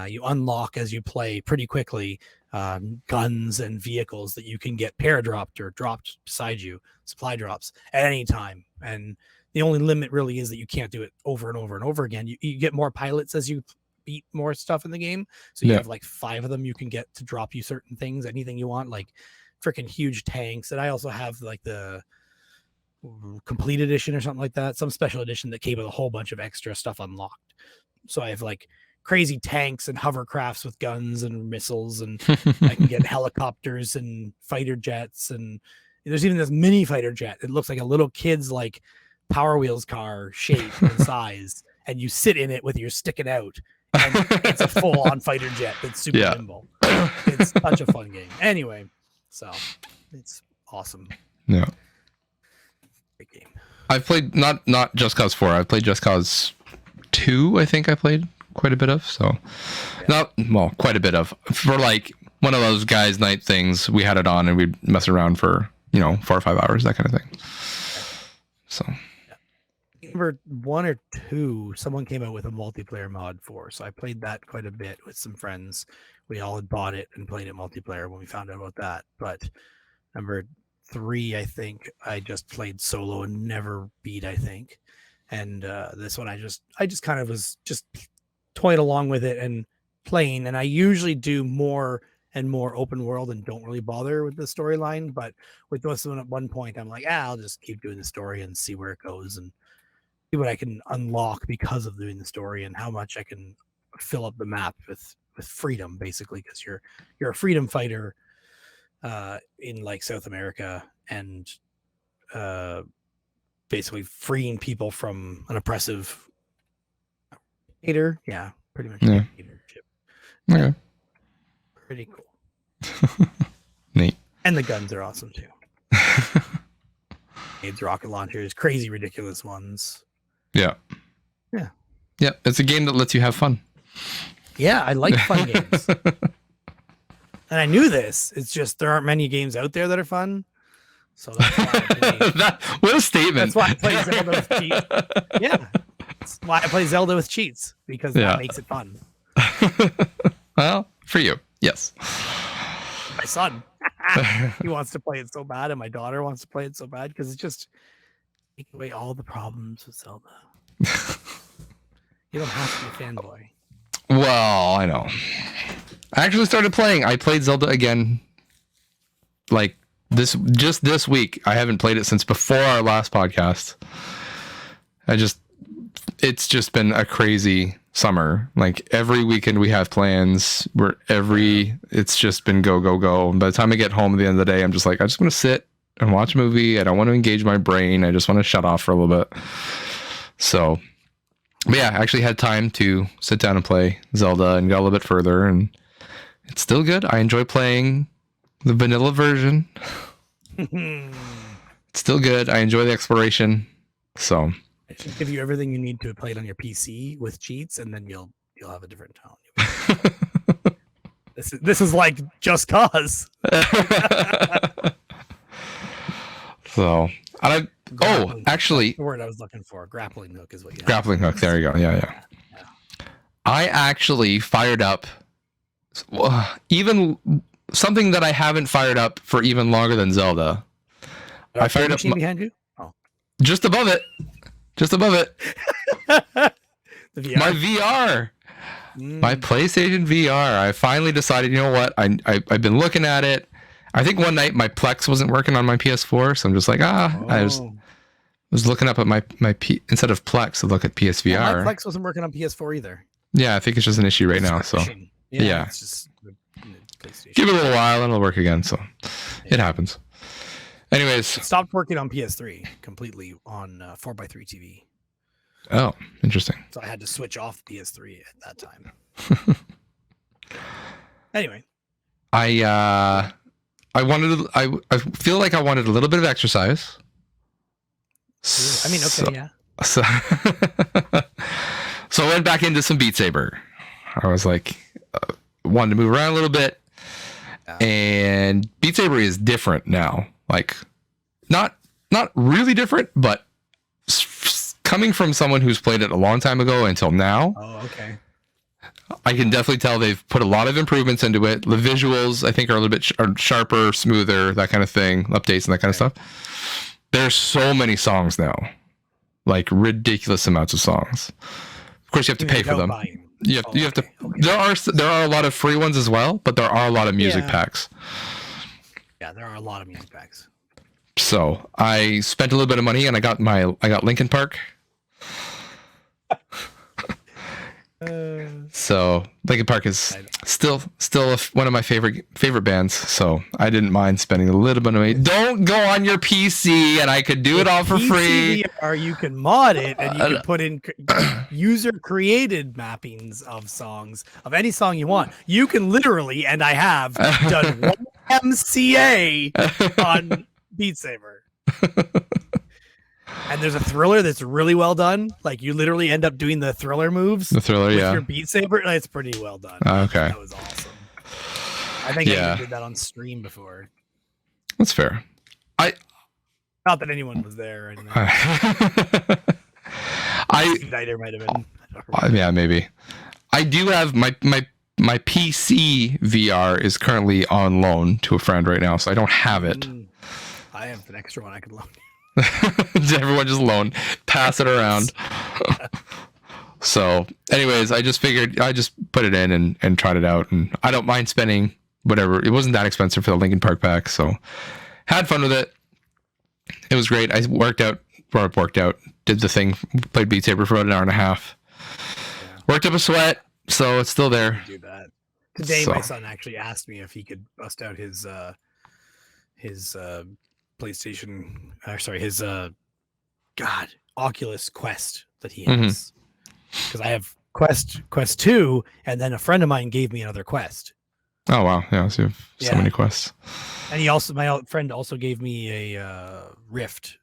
you unlock as you play pretty quickly guns and vehicles that you can get paradropped or dropped beside you, supply drops at any time. And the only limit really is that you can't do it over and over and over again. You get more pilots as you beat more stuff in the game. So you have like 5 of them you can get to drop you certain things, anything you want, like freaking huge tanks. And I also have like the complete edition or something like that, some special edition that came with a whole bunch of extra stuff unlocked. So I have like crazy tanks and hovercrafts with guns and missiles, and I can get helicopters and fighter jets, and there's even this mini fighter jet. It looks like a little kid's like Power Wheels car shape and size, and you sit in it with your sticking out, and it's a full-on fighter jet that's super nimble. It's such a fun game. Anyway, so it's awesome. Yeah, great game. I've played not Just Cause 4. I've played Just Cause 2. I think I played quite a bit of. So, quite a bit of, for like one of those guys' night things. We had it on and we'd mess around for 4 or 5 hours, that kind of thing. So. Number 1 or 2, someone came out with a multiplayer mod for, so I played that quite a bit with some friends. We all had bought it and played it multiplayer when we found out about that. But number 3, I think I just played solo and never beat, I think. And this one I just kind of was just toying along with it and playing, and I usually do more and more open world and don't really bother with the storyline. But with this one, at one point I'm like, I'll just keep doing the story and see where it goes and see what I can unlock because of doing the story and how much I can fill up the map with freedom, basically, because you're a freedom fighter in like South America, and basically freeing people from an oppressive dictator. Yeah, pretty much dictatorship. Okay. Pretty cool. Neat. And the guns are awesome too. AIDS rocket launchers, crazy ridiculous ones. Yeah. It's a game that lets you have fun. Yeah, I like fun games. And I knew this. It's just there aren't many games out there that are fun. So that's why I play, what a statement. that's why I play Zelda with cheats. Yeah. That's why I play Zelda with cheats, because that makes it fun. Well, for you, yes. My son, he wants to play it so bad, and my daughter wants to play it so bad because it's just take away all the problems with Zelda. You don't have to be a fanboy. Well, I know. I actually started playing. I played Zelda again, like this week. I haven't played it since before our last podcast. It's just been a crazy summer. Like every weekend we have plans. It's just been go, go, go. And by the time I get home at the end of the day, I'm just like, I just want to sit and watch a movie. I don't want to engage my brain. I just want to shut off for a little bit. So, but yeah, I actually had time to sit down and play Zelda and got a little bit further, and it's still good. I enjoy playing the vanilla version. It's still good. I enjoy the exploration. So it should give you everything you need to play it on your PC with cheats, and then you'll have a different tone. This is like Just Cause. So actually, the word I was looking for, grappling hook, is what you have. Grappling hook. There you go. Yeah. I actually fired up even something that I haven't fired up for even longer than Zelda. I fired up behind you. Oh, just above it. the VR. My VR. My PlayStation VR. I finally decided, you know what? I've been looking at it. I think one night my Plex wasn't working on my PS4, so I'm just like, I was looking up at my instead of Plex to look at PSVR. Yeah, my Plex wasn't working on PS4 either. Yeah, I think it's just an issue right now. So yeah. It's just give it a little while and it'll work again. So it happens. Anyways, it stopped working on PS3 completely on 4x3 TV. Oh, interesting. So I had to switch off PS3 at that time. Anyway, I feel like I wanted a little bit of exercise. I mean, okay, yeah. So I went back into some Beat Saber. I was like, wanted to move around a little bit, and Beat Saber is different now. Like, not really different, but coming from someone who's played it a long time ago until now. Oh, okay. I can definitely tell they've put a lot of improvements into it. The visuals, I think, are a little bit sharper, smoother, that kind of thing, updates and that kind of stuff. There's so many songs now, like ridiculous amounts of songs. Of course, you have to pay for them. You have to. Okay. There are a lot of free ones as well, but there are a lot of music packs. Yeah, there are a lot of music packs. So I spent a little bit of money, and I got Linkin Park. So Linkin Park is still one of my favorite bands. So I didn't mind spending a little bit of money. Don't go on your PC, and I could do it all for free. Or you can mod it, and you can put in user created mappings of songs of any song you want. You can literally, and I have done one MCA on Beat Saber. And there's a Thriller that's really well done. Like, you literally end up doing the Thriller moves. The Thriller, with your Beat Saber. It's pretty well done. Okay. That was awesome. I think I did that on stream before. That's fair. Not that anyone was there. And Snyder might have been. Yeah, maybe. I do have my PC VR is currently on loan to a friend right now, so I don't have it. I have an extra one I could loan. Everyone just loan, pass it around. So anyways, I just figured I just put it in and tried it out, and I don't mind spending whatever. It wasn't that expensive for the Linkin Park pack, so had fun with it. It was great. I worked out, did the thing, played Beat Saber for about an hour and a half. Worked up a sweat, so it's still there. Do that. Today my son actually asked me if he could bust out his PlayStation, his Oculus Quest that he has, because I have Quest 2, and then a friend of mine gave me another Quest. Oh wow, yeah, so you have so many Quests. And my friend also gave me a Rift,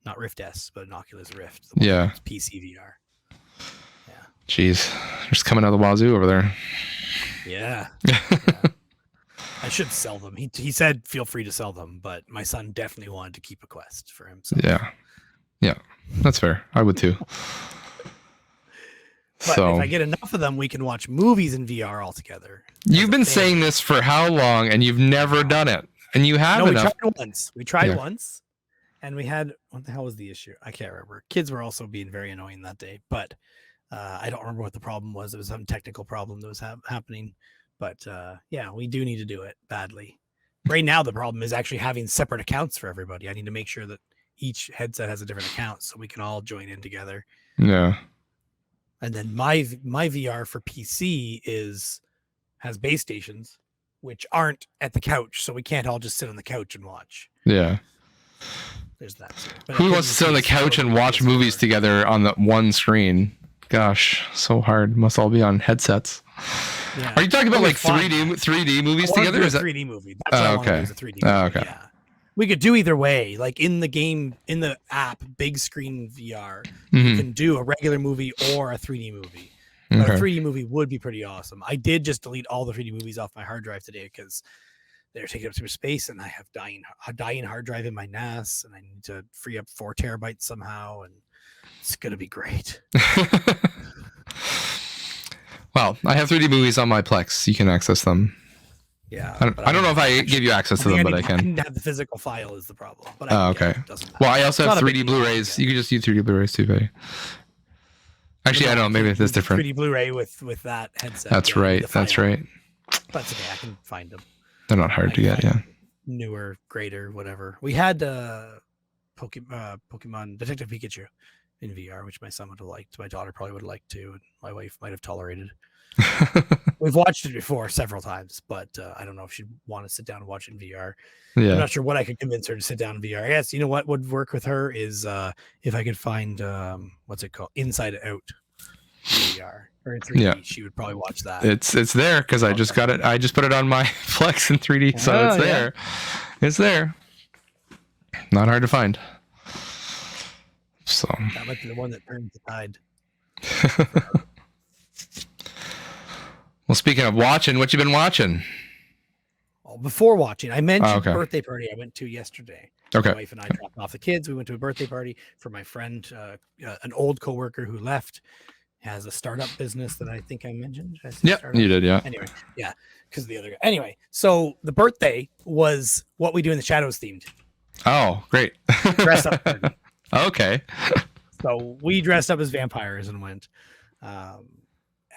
not Rift S, but an Oculus Rift. Yeah, PC VR. Yeah. Jeez, just coming out of the wazoo over there. Yeah. should sell them. He said feel free to sell them, but my son definitely wanted to keep a Quest for himself. Yeah, that's fair. I would too. But if I get enough of them, we can watch movies in VR all together. You've been saying this for how long, and you've never done it, and you have enough. We tried once, and we had, what the hell was the issue? I can't remember. Kids were also being very annoying that day, but I don't remember what the problem was. It was some technical problem that was happening, but yeah, we do need to do it badly. Right now, the problem is actually having separate accounts for everybody. I need to make sure that each headset has a different account so we can all join in together. Yeah. And then my VR for PC has base stations, which aren't at the couch, so we can't all just sit on the couch and watch. Yeah. There's that. Who wants to sit on the couch and watch movies together on the one screen? Gosh, so hard. Must all be on headsets. Yeah. Are you talking about like 3D movies together? Is that 3D movie? That's what I want to do, is a 3D movie. Okay. Yeah. We could do either way. Like in the game, in the app, big screen VR, you can do a regular movie or a 3D movie. But a 3D movie would be pretty awesome. I did just delete all the 3D movies off my hard drive today because they're taking up too much space, and I have a dying hard drive in my NAS, and I need to free up 4 terabytes somehow, and it's gonna be great. Well, I have 3D movies on my Plex. You can access them. Yeah, I don't know if I give you access to them, but I can. I didn't have the physical file is the problem. But okay. Well, I also have 3D Blu-rays. You can just use 3D Blu-rays too, buddy. Actually, I don't know. Maybe it's different. 3D Blu-ray with that headset. That's right. That's right. That's okay. I can find them. They're not hard to get. Yeah. Newer, greater, whatever. We had Pokemon Detective Pikachu in VR, which my son would have liked. My daughter probably would have liked too, and my wife might have tolerated. We've watched it before several times, but I don't know if she'd want to sit down and watch it in VR. Yeah. I'm not sure what I could convince her to sit down in VR. Yes, you know what would work with her is if I could find what's it called, Inside Out VR or in 3D. Yeah. She would probably watch that. It's there because I just got it. I just put it on my Plex in 3D, so it's there. Yeah. It's there. Not hard to find. So that might be the one that turns the tide. Well, speaking of watching, what you been watching? Well, before watching, I mentioned the birthday party I went to yesterday. Okay. My wife and I dropped off the kids. We went to a birthday party for my friend, an old coworker who left, has a startup business that I think I mentioned. Yeah, you did, yeah. Anyway, yeah, because the other guy. Anyway, so the birthday was What We Do in the Shadows themed. Oh, great. Dress up party. Okay. So we dressed up as vampires and went.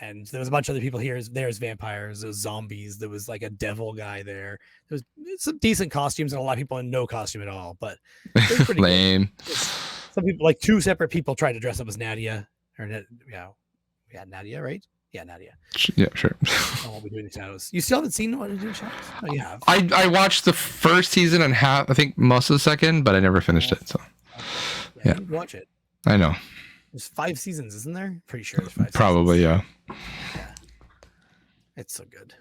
And there was a bunch of other people here. There's vampires, there was zombies, there was like a devil guy there. There was some decent costumes and a lot of people in no costume at all, but it was pretty lame. Some people, like 2 separate people, tried to dress up as Nadia. Nadia, right? Yeah, Nadia. Yeah, sure. What We Do in the Shadows. You still haven't seen What We Do in the Shadows? Oh, you have. I watched the first season and I think most of the second, but I never finished it. So yeah. Watch it. I know. There's 5 seasons, isn't there? Pretty sure there's 5 Probably, seasons. Yeah. It's so good.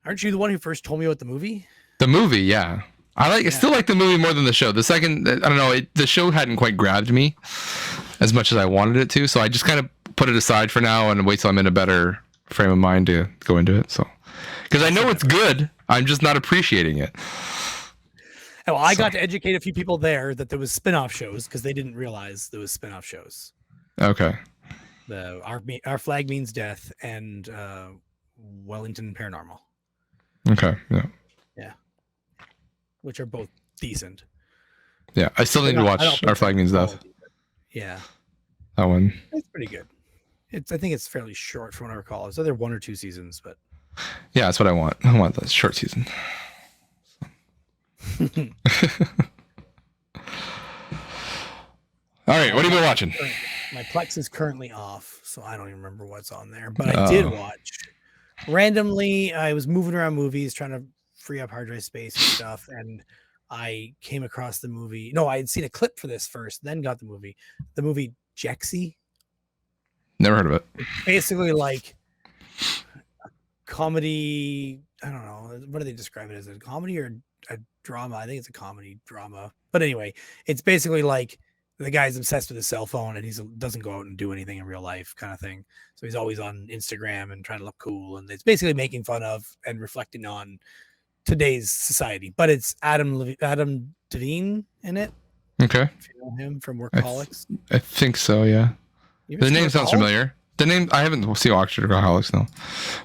Aren't you the one who first told me about the movie? The movie, yeah. I still like the movie more than the show. The second, I don't know, the show hadn't quite grabbed me as much as I wanted it to, so I just kind of put it aside for now and wait till I'm in a better frame of mind to go into it. So, because I know it's good, I'm just not appreciating it. Well, I got to educate a few people there that there was spin-off shows because they didn't realize there was spin-off shows. Okay. Our Flag Means Death and Wellington Paranormal. Okay. Yeah. Yeah. Which are both decent. Yeah, I still need to watch Our Flag Means Death. Yeah. That one. It's pretty good. I think it's fairly short from what I recall. It's either 1 or 2 seasons, but yeah, that's what I want. I want the short season. All right, what have you been watching? My Plex is currently off, so I don't even remember what's on there. But I did watch randomly. I was moving around movies, trying to free up hard drive space and stuff, and I came across the movie. No, I had seen a clip for this first, then got the movie. The movie Jexy. Never heard of it. It's basically like a comedy. I don't know. What do they describe it as? A comedy or a drama? I think it's a comedy drama. But anyway, it's basically like the guy's obsessed with his cell phone and he doesn't go out and do anything in real life, kind of thing. So he's always on Instagram and trying to look cool, and it's basically making fun of and reflecting on today's society. But it's Adam Devine in it. Okay. If you know him from Workaholics. I think so, yeah. The name sounds Workaholics? familiar. The name, I haven't seen Workaholics, no.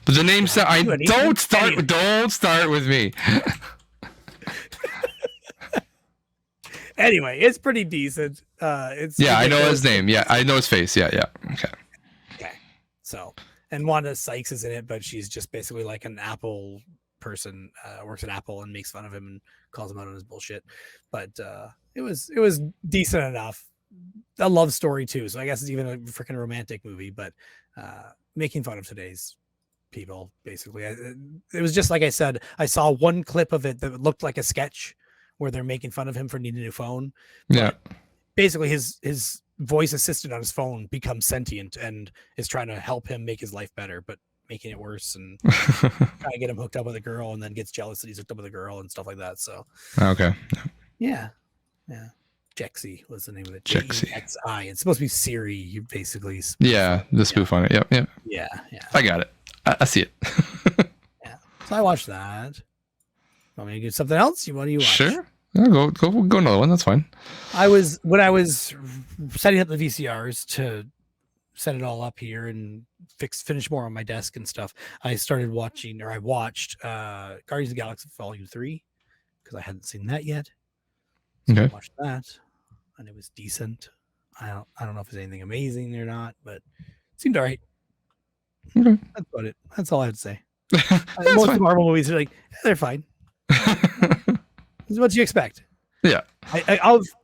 But the name sounds, don't start with me. Anyway, it's pretty decent. I know his name. Yeah, I know his face. Yeah. Okay. So, and Wanda Sykes is in it, but she's just basically like an Apple person, works at Apple and makes fun of him and calls him out on his bullshit. But it was decent enough. A love story too, so I guess it's even a freaking romantic movie, but making fun of today's people, basically. It was just like I said, I saw one clip of it that looked like a sketch where they're making fun of him for needing a new phone. Yeah. Basically, his voice assistant on his phone becomes sentient and is trying to help him make his life better, but making it worse and trying to get him hooked up with a girl, and then gets jealous that he's hooked up with a girl and stuff like that. So, okay. Yeah. Jexy was the name of it. Jexy. Jexi. It's supposed to be Siri. You basically. Yeah, the spoof on it. Yep. Yeah. I got it. I see it. Yeah. So I watched that. Want me to do something else? What do you watch? Sure. Yeah, go another one. That's fine. When I was setting up the VCRs to set it all up here and finish more on my desk and stuff, I watched Guardians of the Galaxy Volume 3 because I hadn't seen that yet. So Okay. I watched that, and it was decent. I don't know if it's anything amazing or not, but it seemed all right. Okay. That's about it. That's all I have to say. That's Most fine. Marvel movies are like, they're fine. This is what you expect. Yeah.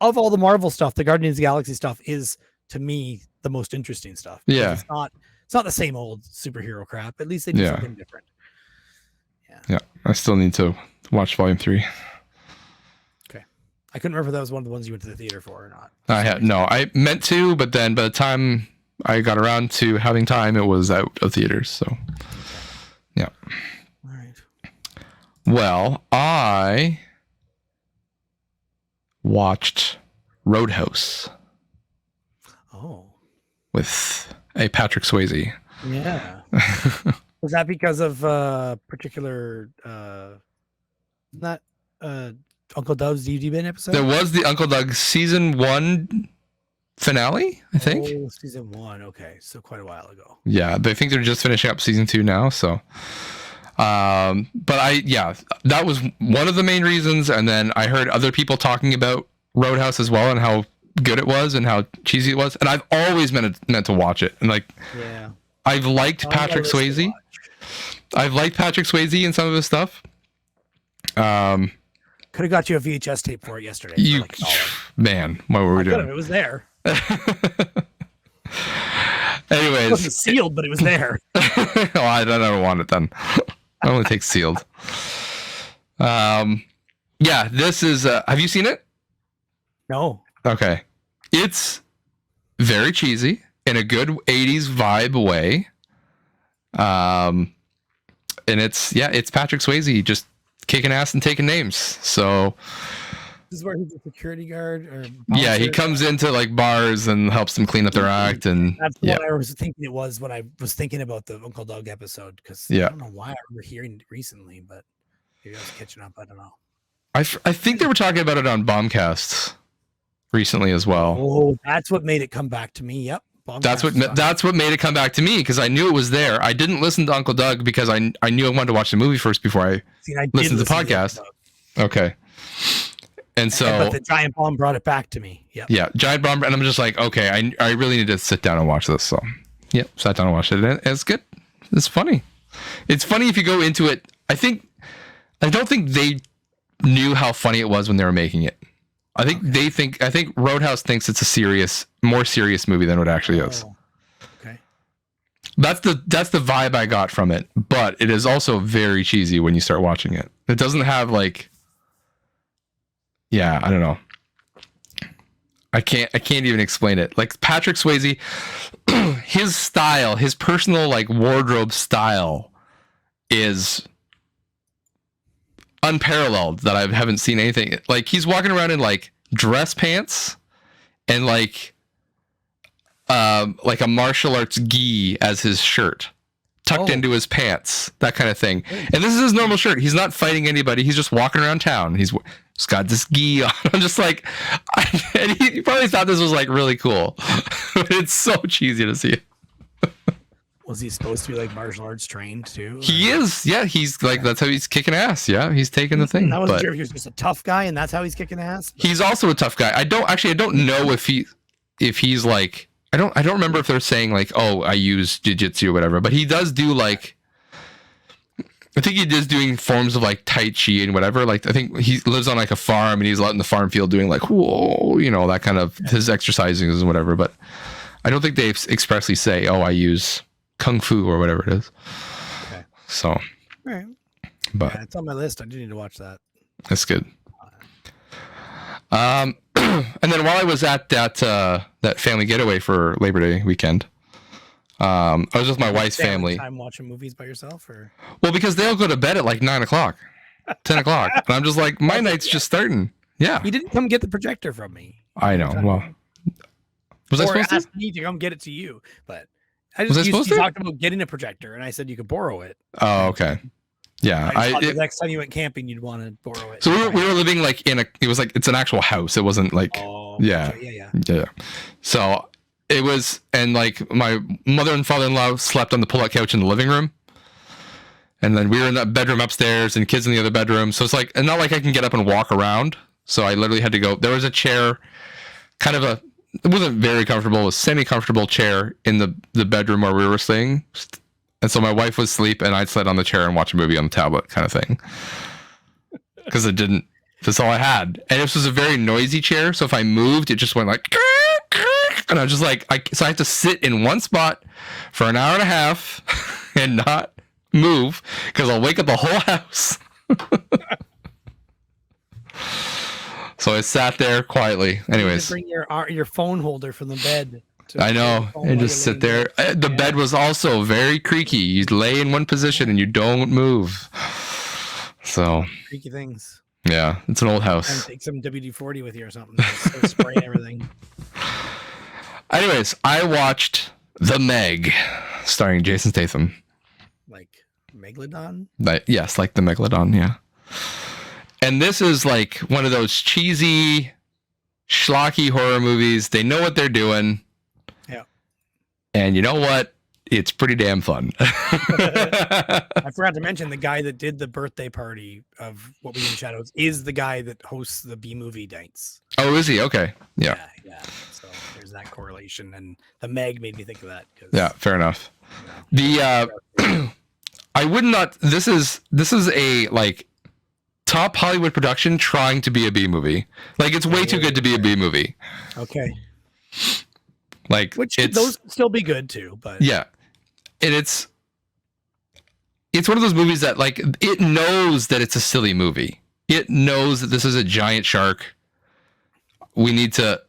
Of all the Marvel stuff, the Guardians of the Galaxy stuff is, to me, the most interesting stuff. Yeah. It's not the same old superhero crap. At least they do something different. Yeah. I still need to watch Volume 3. Okay. I couldn't remember if that was one of the ones you went to the theater for or not. I meant to, but then by the time I got around to having time, it was out of theaters. So, yeah. All right. Well, I watched Roadhouse Oh. with a Patrick Swayze. Yeah. Was that because of particular not Uncle Doug's DVD bin episode? There was the Uncle Doug season 1 finale, I think. Oh, season 1. Okay, so quite a while ago. Yeah, I think they're just finishing up season 2 now. So, but that was one of the main reasons. And then I heard other people talking about Roadhouse as well and how good it was and how cheesy it was. And I've always meant to watch it. And like, yeah, I've liked Patrick Swayze. I've liked Patrick Swayze in some of his stuff. Could have got you a VHS tape for it yesterday. For like man, what were we doing? It was there. Anyways, It wasn't sealed, but it was there. Oh, I don't ever want it then. I only take sealed. Yeah, this is. Have you seen it? No. Okay, it's very cheesy in a good 80s vibe way. And it's Patrick Swayze just kicking ass and taking names. So This is where he's a security guard, or yeah, he comes into like bars and helps them clean up their act, and that's what I was thinking it was when I was thinking about the Uncle Doug episode, because I don't know why I remember hearing it recently, but maybe I was catching up. I don't know. I think they were talking about it on Bombcast recently as well. Oh, that's what made it come back to me. Yep. That's what made it come back to me, because I knew it was there. I didn't listen to Uncle Doug because I knew I wanted to watch the movie first before I listened to the podcast. Okay. And so, but the Giant Bomb brought it back to me. Yeah, Giant Bomb, and I'm just like, okay, I really need to sit down and watch this. So, sat down and watched it. And it's good. It's funny. It's funny if you go into it. I don't think they knew how funny it was when they were making it. I think Roadhouse thinks it's a more serious movie than what it actually is. Okay. That's the vibe I got from it, but it is also very cheesy when you start watching it. It doesn't have like, I don't know. I can't even explain it. Like Patrick Swayze, his style, his personal like wardrobe style is unparalleled, that I haven't seen anything. Like he's walking around in like dress pants and like a martial arts gi as his shirt, tucked into his pants, that kind of thing. And this is his normal shirt. He's not fighting anybody. He's just walking around town. He's got this gi on. I'm just like, and he probably thought this was like really cool. It's so cheesy to see. Was he supposed to be like martial arts trained too? He is. Yeah, he's like, that's how he's kicking ass. Yeah, he's taking the thing. I wasn't sure if he was just a tough guy and that's how he's kicking ass. But... He's also a tough guy. I don't know if he's like, I don't remember if they're saying like, oh, I use jiu-jitsu or whatever, but he does do like, I think he is doing forms of like Tai Chi and whatever. Like, I think he lives on like a farm and he's out in the farm field doing like, whoa, you know, that kind of his exercising and whatever. But I don't think they expressly say, oh, I use Kung Fu or whatever it is. Okay. So, right. But yeah, it's on my list. I do need to watch that. That's good. And then while I was at that family getaway for Labor Day weekend, I was with my wife's family. Time watching movies by yourself, or well, because they'll go to bed at like 9:00, 10:00, and I'm just like, my night's just starting. Yeah, you didn't come get the projector from me. I know. Well, was I supposed to? Ask me to come get it to you, but you talked about getting a projector, and I said you could borrow it. Oh, okay. Yeah, the next time you went camping, you'd want to borrow it. So we were living like it's an actual house. It wasn't like yeah. So it was, and like my mother and father-in-law slept on the pull-out couch in the living room, and then we were in that bedroom upstairs, and kids in the other bedroom. So it's like, and not like I can get up and walk around. So I literally had to go. There was a chair, it wasn't very comfortable, a semi-comfortable chair in the bedroom where we were staying. And so my wife would sleep and I'd sit on the chair and watch a movie on the tablet kind of thing. Because that's all I had. And this was a very noisy chair. So if I moved, it just went like, and I was just like, so I had to sit in one spot for an hour and a half and not move because I'll wake up the whole house. So I sat there quietly. Anyways. Bring your phone holder from the bed. I know, and just sit there. The bed was also very creaky. You lay in one position and you don't move. So creaky things. Yeah, it's an old house. And take some WD-40 with you or something. Start spraying everything. Anyways, I watched The Meg, starring Jason Statham. Like Megalodon? Yes, like the Megalodon. Yeah. And this is like one of those cheesy, schlocky horror movies. They know what they're doing. And you know what? It's pretty damn fun. I forgot to mention the guy that did the birthday party of What We Do in Shadows is the guy that hosts the B-movie nights. Oh, is he? Okay. Yeah. So there's that correlation. And the Meg made me think of that. Yeah, fair enough. I would not. This is a like top Hollywood production trying to be a B-movie. Like it's way too good to be a B-movie. Okay. Like those can still be good too, but yeah, and it's one of those movies that like it knows that it's a silly movie. It knows that this is a giant shark. We need to,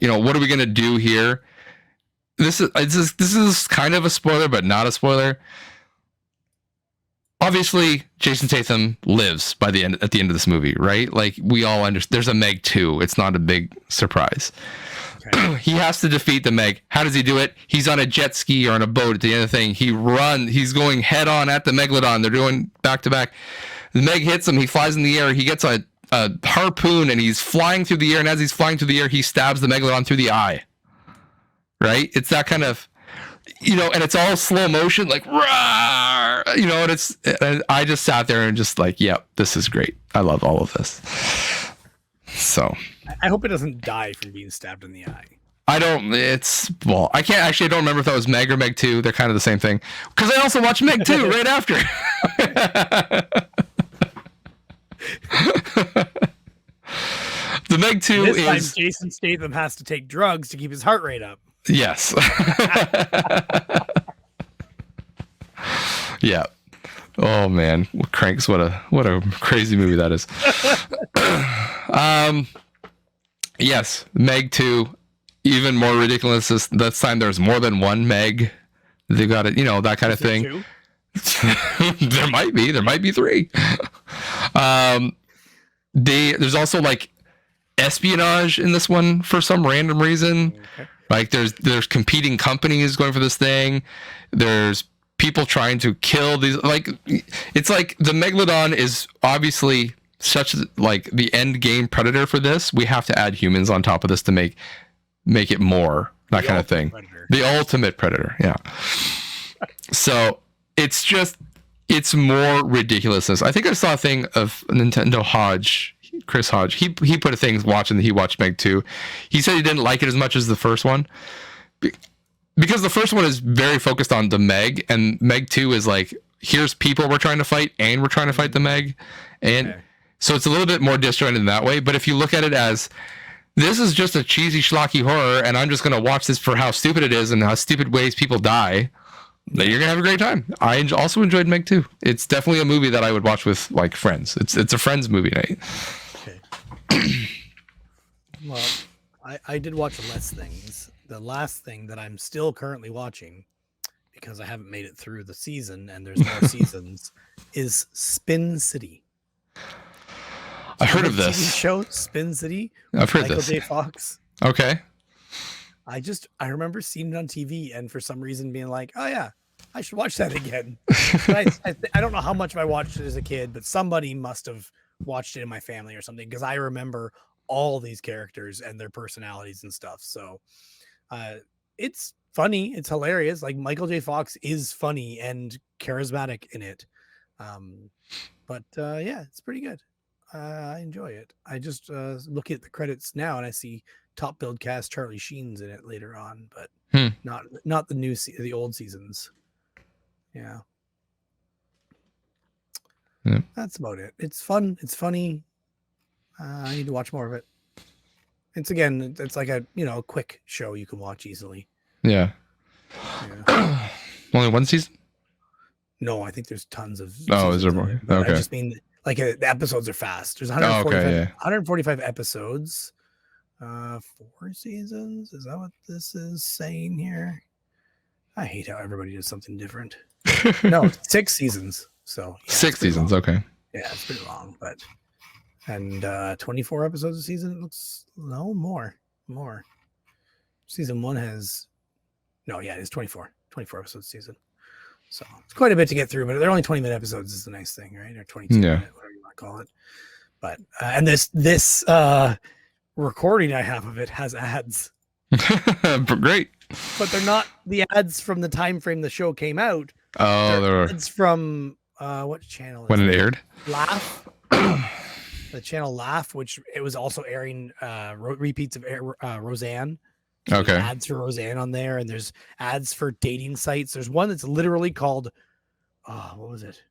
what are we gonna do here? This is kind of a spoiler, but not a spoiler. Obviously, Jason Statham lives at the end of this movie, right? Like we all understand. There's a Meg 2. It's not a big surprise. Okay. He has to defeat the Meg. How does he do it? He's on a jet ski or on a boat at the end of the thing. He's going head on at the Megalodon. They're doing back to back. The Meg hits him. He flies in the air. He gets a harpoon and he's flying through the air. And as he's flying through the air, he stabs the Megalodon through the eye. Right? It's that kind of, and it's all slow motion, like, rawr, and I just sat there and just like, yep, this is great. I love all of this. So I hope it doesn't die from being stabbed in the eye. I don't remember if that was Meg or Meg 2. They're kind of the same thing. Because I also watched Meg 2 right after. The Meg 2 this time Jason Statham has to take drugs to keep his heart rate up. Yes. Yeah. Oh man, Cranks! What a crazy movie that is. Yes, Meg 2, even more ridiculous. This time there's more than one Meg. They got it, that kind of thing. There might be 3. There's also like espionage in this one for some random reason. Okay. Like there's competing companies going for this thing. There's people trying to kill these. Like it's like the megalodon is obviously such like the end game predator for this. We have to add humans on top of this to make it more that kind of thing. Predator. The ultimate predator. Yeah. So it's more ridiculousness. I think I saw a thing of Nintendo Chris Hodge. He put a thing watching that he watched Meg 2. He said he didn't like it as much as the first one because the first one is very focused on the Meg, and Meg 2 is like, here's people we're trying to fight, and we're trying to fight the Meg, and so it's a little bit more disjointed in that way. But if you look at it as this is just a cheesy schlocky horror, and I'm just gonna watch this for how stupid it is and how stupid ways people die, then you're gonna have a great time. I also enjoyed Meg 2. It's definitely a movie that I would watch with like friends. It's a friends movie night. Okay. Well, I did watch less things. The last thing that I'm still currently watching, because I haven't made it through the season and there's more seasons, is Spin City. I heard of this TV show, Spin City. I've heard Michael this. J. Fox. Okay. I remember seeing it on TV and for some reason being like, oh yeah, I should watch that again. I don't know how much I watched it as a kid, but somebody must have watched it in my family or something, because I remember all these characters and their personalities and stuff. So it's funny. It's hilarious. Like Michael J. Fox is funny and charismatic in it. But yeah, it's pretty good. I enjoy it. I just look at the credits now and I see top build cast Charlie Sheen's in it later on, but not the old seasons. Yeah. That's about it. It's fun. It's funny. I need to watch more of it. It's like a quick show you can watch easily. Yeah. Only one season? No, I think there's tons of. Oh, is there more? Okay. I just mean like the episodes are fast. There's 145 episodes. 4 seasons. Is that what this is saying here? I hate how everybody does something different. No, 6 seasons. So yeah, 6 seasons. Okay. Yeah, it's pretty long, but 24 episodes a season. It looks more. Season 1 has it's 24 episodes a season. So it's quite a bit to get through, but they're only 20-minute episodes is the nice thing, right? Or 22 minute, whatever you want to call it. But and this recording I have of it has ads. Great. But they're not the ads from the time frame the show came out. Oh, there were ads from what channel? When it aired? Laugh. The channel Laugh, which it was also airing repeats of Roseanne. So okay. Ads for Roseanne on there, and there's ads for dating sites. There's one that's literally called what was it?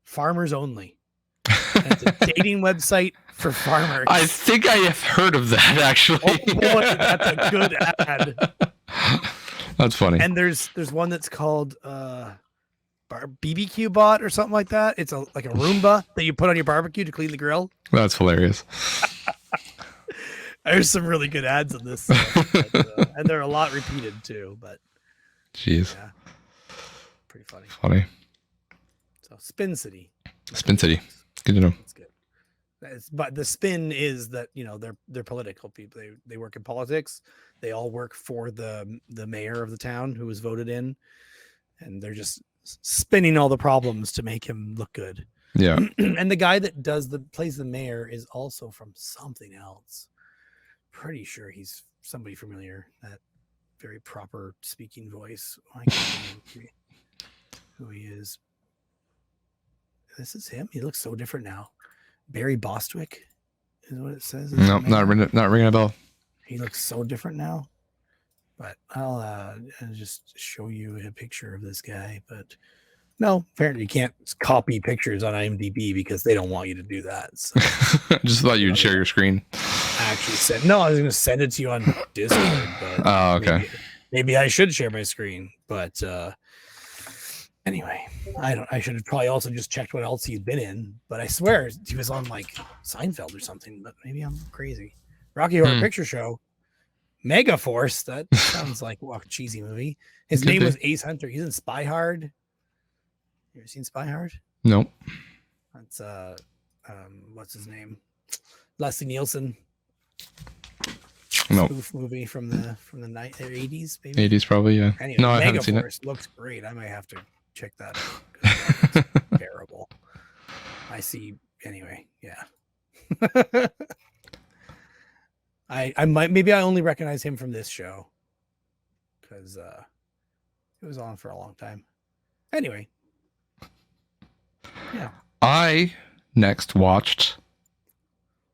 Farmers Only. It's a dating website for farmers. I think I have heard of that actually. Oh boy, that's a good ad. That's funny. And there's one that's called BBQ Bot or something like that. It's like a Roomba that you put on your barbecue to clean the grill. That's hilarious. There's some really good ads on this, and they're a lot repeated too. But jeez, yeah, pretty funny. Funny. So Spin City. Good to know. That's good. But the spin is that they're political people. They work in politics. They all work for the mayor of the town who was voted in, and they're just spinning all the problems to make him look good. Yeah. And the guy that plays the mayor is also from something else. Pretty sure he's somebody familiar. That very proper speaking voice. I can't remember who he is. This is him. He looks so different now. Barry Bostwick is what it says. No, not ringing a bell. He looks so different now. But I'll just show you a picture of this guy. But no, apparently you can't copy pictures on IMDb because they don't want you to do that. So. I just thought you'd share your screen. I was going to send it to you on Discord. But oh, okay. Maybe I should share my screen. But anyway, I should have probably also just checked what else he's been in. But I swear he was on like Seinfeld or something. But maybe I'm crazy. Rocky Horror Picture Show. Mega Force. That sounds like a cheesy movie. His name was Ace Hunter. He's in Spy Hard. You ever seen Spy Hard? No. That's what's his name? Leslie Nielsen. No. Spoof movie from the 80s, maybe. 80s probably, yeah. Anyway, No, I haven't seen it. Megaforce looks great. I might have to check that out. 'Cause that looks terrible. I see. Anyway, yeah. I might, maybe I only recognize him from this show because it was on for a long time. Anyway, yeah. I next watched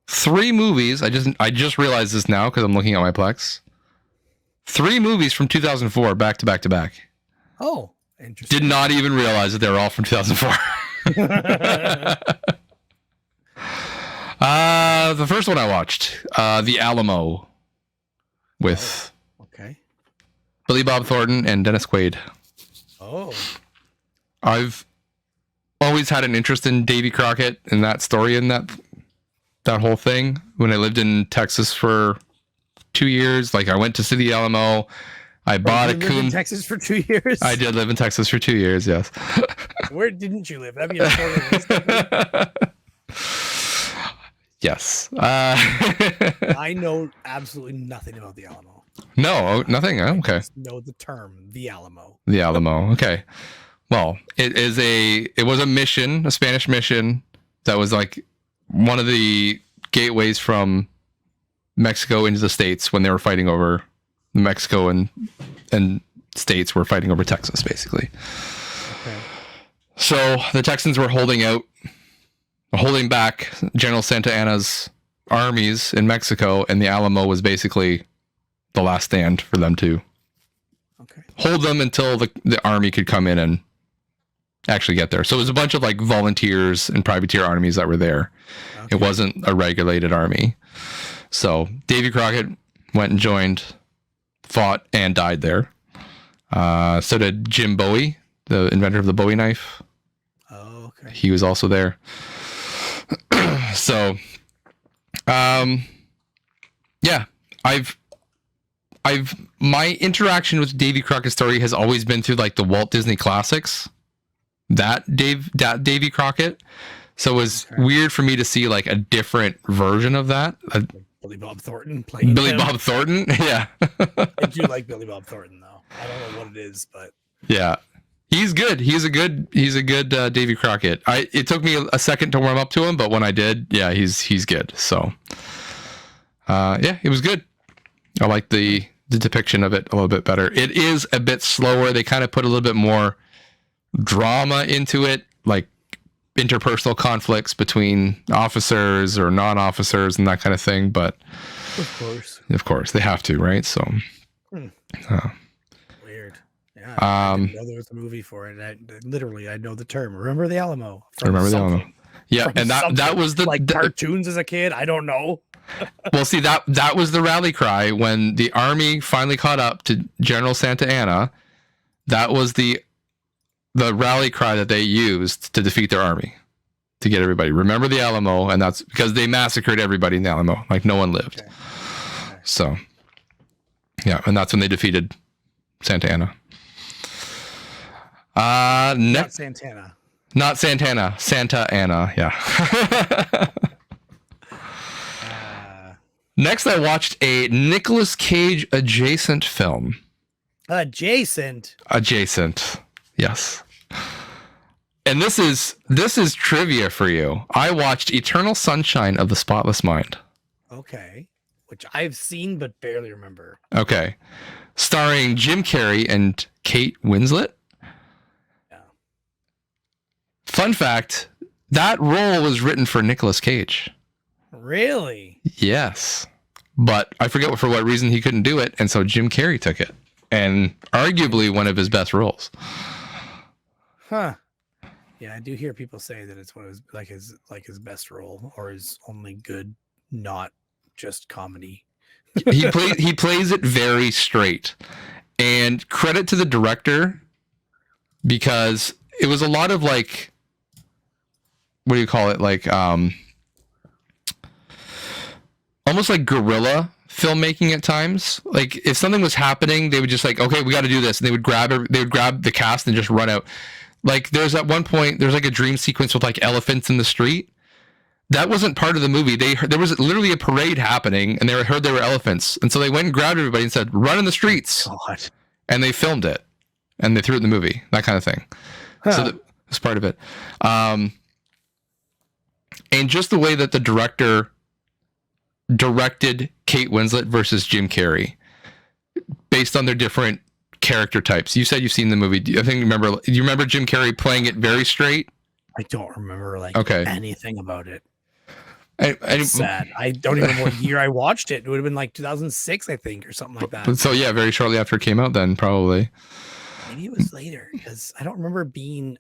3 movies. I just realized this now because I'm looking at my Plex. 3 movies from 2004, back to back to back. Oh, interesting. Did not even realize that they were all from 2004. The first one I watched, The Alamo, with okay, Billy Bob Thornton and Dennis Quaid. Oh, I've always had an interest in Davy Crockett and that story and that whole thing. When I lived in Texas for 2 years, like I went to see The Alamo. I bought a coon. In Texas for 2 years. I did live in Texas for 2 years. Yes. Where didn't you live? That'd be a shorter list. Yes. I know absolutely nothing about the Alamo. No, nothing. Okay. I just know the term, the Alamo. The Alamo. Okay. Well, it was a mission, a Spanish mission that was like one of the gateways from Mexico into the States when they were fighting over Mexico and States were fighting over Texas, basically. Okay. So the Texans were holding back General Santa Anna's armies in Mexico, and the Alamo was basically the last stand for them to hold them until the army could come in and actually get there. So it was a bunch of like volunteers and privateer armies that were there. Okay. It wasn't a regulated army. So Davy Crockett went and joined, fought, and died there. So did Jim Bowie, the inventor of the Bowie knife. Oh, okay. He was also there. So, yeah, my interaction with Davy Crockett's story has always been through like the Walt Disney classics, that Davy Crockett. So it was weird for me to see like a different version of that. Billy Bob Thornton playing Bob Thornton. Yeah. I do like Billy Bob Thornton though. I don't know what it is, but yeah. He's good. He's a good Davy Crockett. It took me a second to warm up to him, but when I did, yeah, he's good. So, yeah, it was good. I like the depiction of it a little bit better. It is a bit slower. They kind of put a little bit more drama into it, like interpersonal conflicts between officers or non-officers and that kind of thing. But of course, they have to, right? So. Weird. I didn't know there was a movie for it. I know the term. Remember the Alamo? Remember the Alamo? Yeah, and that was the like cartoons as a kid. I don't know. Well, see that was the rally cry when the army finally caught up to General Santa Anna. That was the rally cry that they used to defeat their army, to get everybody. Remember the Alamo, and that's because they massacred everybody in the Alamo. Like no one lived. Okay. So, yeah, and that's when they defeated Santa Anna. Not Santana. Not Santana. Santa Anna. Yeah. Next, I watched a Nicolas Cage adjacent film. Adjacent. Yes. And this is trivia for you. I watched Eternal Sunshine of the Spotless Mind. Okay. Which I've seen but barely remember. Okay. Starring Jim Carrey and Kate Winslet. Yeah. Fun fact, that role was written for Nicolas Cage. Really? Yes. But I forget for what reason he couldn't do it, and so Jim Carrey took it. And arguably one of his best roles. Huh. Yeah, I do hear people say that it's one of his best role, or his only good, not just comedy. he plays it very straight. And credit to the director, because it was a lot of like, what do you call it? Like almost like guerrilla filmmaking at times. Like if something was happening, they would just like, okay, we got to do this, and they would grab the cast and just run out. Like there's at one point there's like a dream sequence with like elephants in the street, that wasn't part of the movie. There was literally a parade happening, and they heard there were elephants, and so they went and grabbed everybody and said, "Run in the streets," God. and they filmed it, and they threw it in the movie, that kind of thing. So that was part of it. And just the way that the director directed Kate Winslet versus Jim Carrey, based on their different character types. You said you've seen the movie. You remember Jim Carrey playing it very straight? I don't remember anything about it. It's sad. I don't even know what year I watched it. It would have been like 2006, I think, or something like that. So yeah, very shortly after it came out, then probably. Maybe it was later, because I don't remember being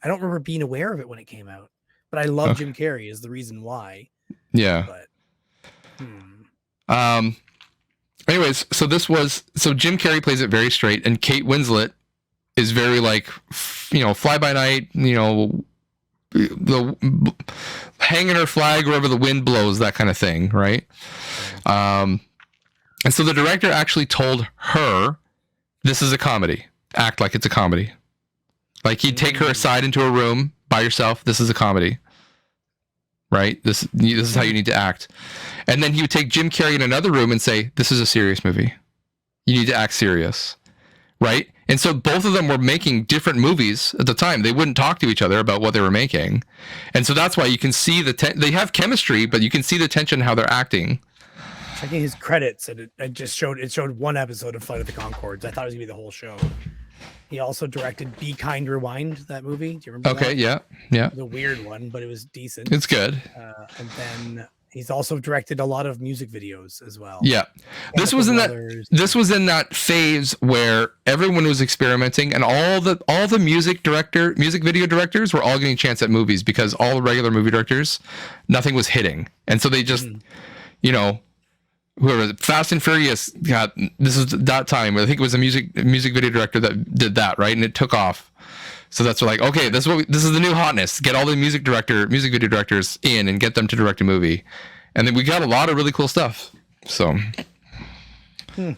aware of it when it came out. But I love Jim Carrey is the reason why. Yeah. But anyways, so Jim Carrey plays it very straight, and Kate Winslet is very like, fly by night, the hanging her flag wherever the wind blows, that kind of thing, right? And so the director actually told her, this is a comedy. Act like it's a comedy. Like, he'd take her aside into a room by yourself. This is a comedy, right? This is how you need to act. And then he would take Jim Carrey in another room and say, this is a serious movie. You need to act serious, right? And so both of them were making different movies at the time. They wouldn't talk to each other about what they were making. And so that's why you can see they have chemistry, but you can see the tension, how they're acting. Checking his credits, and it showed one episode of Flight of the Conchords. I thought it was going to be the whole show. He also directed Be Kind, Rewind, that movie. Do you remember that? Okay, yeah. It was a weird one, but it was decent. It's good. And then he's also directed a lot of music videos as well. Yeah. This was in that phase where everyone was experimenting, and all the music video directors were all getting a chance at movies, because all the regular movie directors, nothing was hitting. And so they just, whoever Fast and Furious got, this is that time. I think it was a music video director that did that, right? And it took off. So that's like, okay, this is the new hotness. Get all the music video directors in and get them to direct a movie. And then we got a lot of really cool stuff. So, and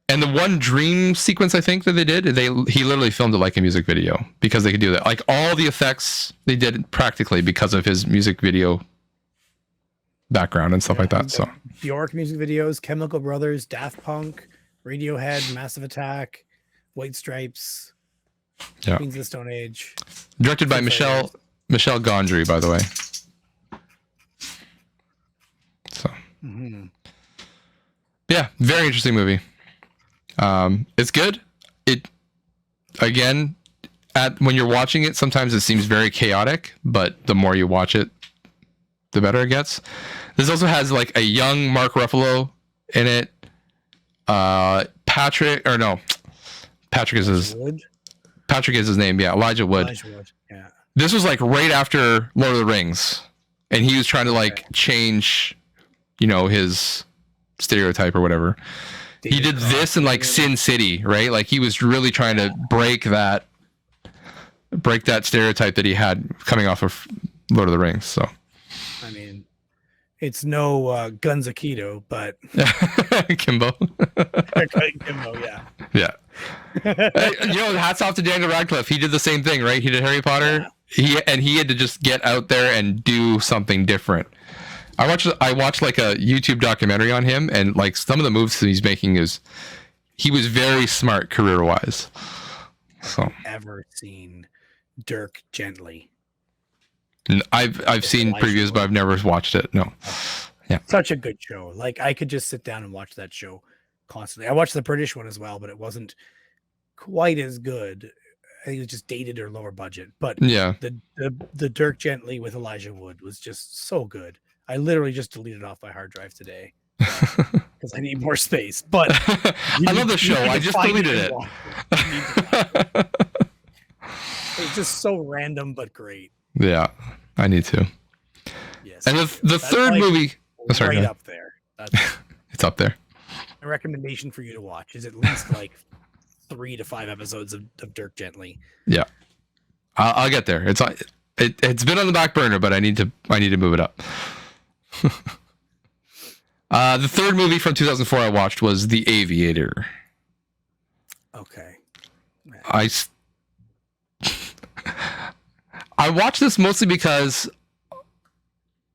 the one dream sequence I think that they did, he literally filmed it like a music video, because they could do that. Like, all the effects they did practically because of his music video background and stuff like that. So Bjork music videos, Chemical Brothers, Daft Punk, Radiohead, Massive Attack, White Stripes, Queens of the Stone Age. Directed by Michelle Gondry, by the way. So yeah, very interesting movie. It's good. It, again, when you're watching it, sometimes it seems very chaotic, but the more you watch it, the better it gets. This also has like a young Mark Ruffalo in it. Patrick is his name. Yeah, Elijah Wood. Yeah. This was like right after Lord of the Rings, and he was trying to like change, his stereotype or whatever. He did this in like Sin City, right? Like, he was really trying to break that stereotype that he had coming off of Lord of the Rings. So, I mean, it's no Guns Akito, but Kimbo. Kimbo, yeah. Yeah. Hats off to Daniel Radcliffe. He did the same thing, right? He did Harry Potter. Yeah. He had to just get out there and do something different. I watched like a YouTube documentary on him, and like some of the moves that he's making he was very smart career-wise. So, ever seen Dirk Gently? I've seen previews, but I've never watched it. No. Yeah. Such a good show. Like, I could just sit down and watch that show constantly. I watched the British one as well, but it wasn't quite as good. I think it was just dated or lower budget. But yeah, the Dirk Gently with Elijah Wood was just so good. I literally just deleted it off my hard drive today because I need more space. But I love the show. I just deleted it. It's just so random but great. Yeah, I need to. Yes. And the third movie, right up there. It's up there. A recommendation for you to watch is at least like 3 to 5 episodes of Dirk Gently. Yeah, I'll get there. It's been on the back burner, but I need to move it up. The third movie from 2004 I watched was The Aviator. Okay. I watched this mostly because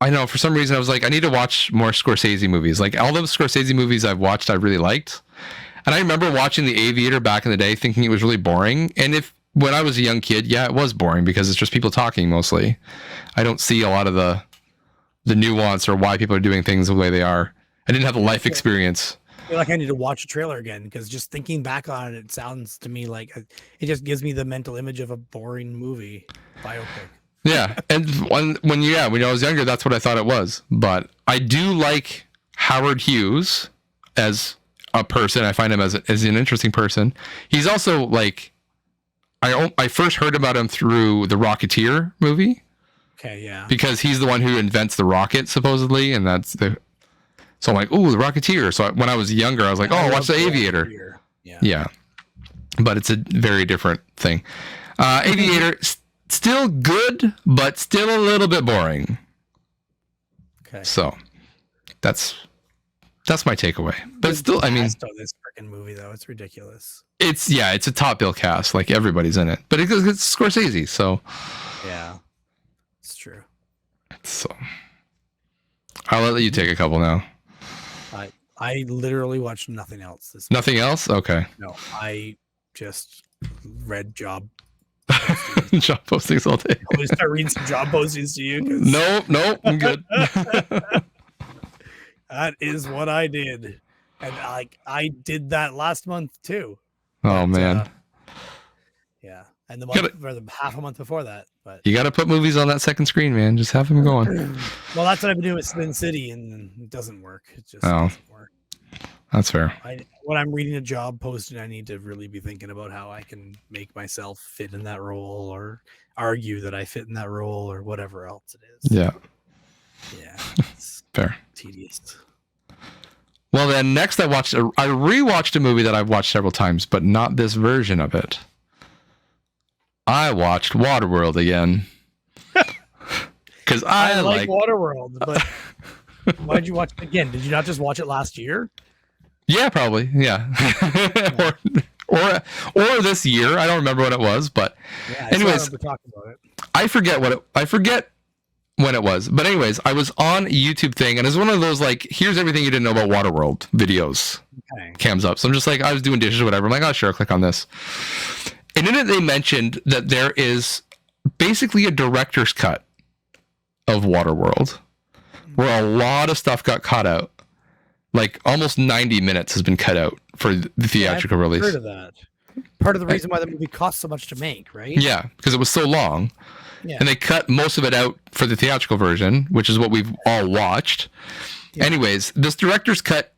I know for some reason I was like, I need to watch more Scorsese movies. Like all those Scorsese movies I've watched, I really liked. And I remember watching The Aviator back in the day, thinking it was really boring. And when I was a young kid, yeah, it was boring because it's just people talking mostly. I don't see a lot of the nuance or why people are doing things the way they are. I didn't have the life experience. I feel like I need to watch a trailer again because just thinking back on it, it sounds to me like it just gives me the mental image of a boring movie biopic. Yeah, and when I was younger, that's what I thought it was. But I do like Howard Hughes as a person. I find him as an interesting person. He's also like, I first heard about him through the Rocketeer movie. Okay, yeah. Because he's the one who invents the rocket supposedly, and so I'm like, ooh, the Rocketeer. So when I was younger, I was like, oh, watch The Aviator. Yeah. But it's a very different thing. Aviator, still good, but still a little bit boring. Okay. So that's my takeaway. But still, I mean, this freaking movie though, it's ridiculous. It's a top bill cast, like everybody's in it. But it's Scorsese, so yeah, it's true. So I'll let you take a couple now. I literally watched nothing else this Nothing else? Okay. No, I just read job postings. Job postings all day. I'm gonna start reading some job postings to you. No, I'm good. That is what I did. And I did that last month too. Oh man. Yeah. And the month or the half a month before that. But you gotta put movies on that second screen, man. Just have them going. Well, that's what I've been doing with Spin City, and it doesn't work. It just doesn't work. That's fair. When I'm reading a job posting, I need to really be thinking about how I can make myself fit in that role or argue that I fit in that role or whatever else it is. Yeah. Yeah. It's fair. Tedious. Well, then next I rewatched a movie that I've watched several times, but not this version of it. I watched Waterworld again. Because I like Waterworld, but why'd you watch it again? Did you not just watch it last year? Yeah, probably. Yeah. or this year. I don't remember what it was, but anyways, talking about it. I forget when it was. But anyways, I was on a YouTube thing, and it's one of those like, here's everything you didn't know about Waterworld videos. Okay. Cams up. So I'm just like, I was doing dishes or whatever. I'm like, oh sure, click on this. And in it they mentioned that there is basically a director's cut of Waterworld where a lot of stuff got cut out. Like almost 90 minutes has been cut out for the theatrical release. Heard of that. Part of the reason why the movie cost so much to make, right? Yeah, because it was so long. Yeah. And they cut most of it out for the theatrical version, which is what we've all watched. Yeah. Anyways, this director's cut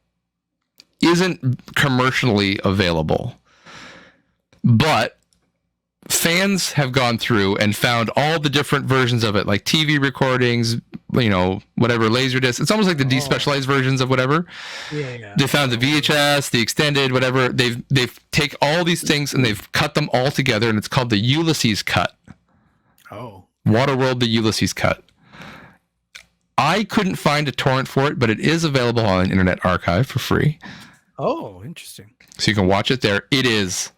isn't commercially available. But fans have gone through and found all the different versions of it, like TV recordings, whatever, Laserdisc. It's almost like the despecialized versions of whatever. Yeah. They found the VHS, the extended, whatever. They've take all these things and they've cut them all together, and it's called the Ulysses cut. Oh. Waterworld, the Ulysses cut. I couldn't find a torrent for it, but it is available on Internet Archive for free. Oh, interesting. So you can watch it there. It is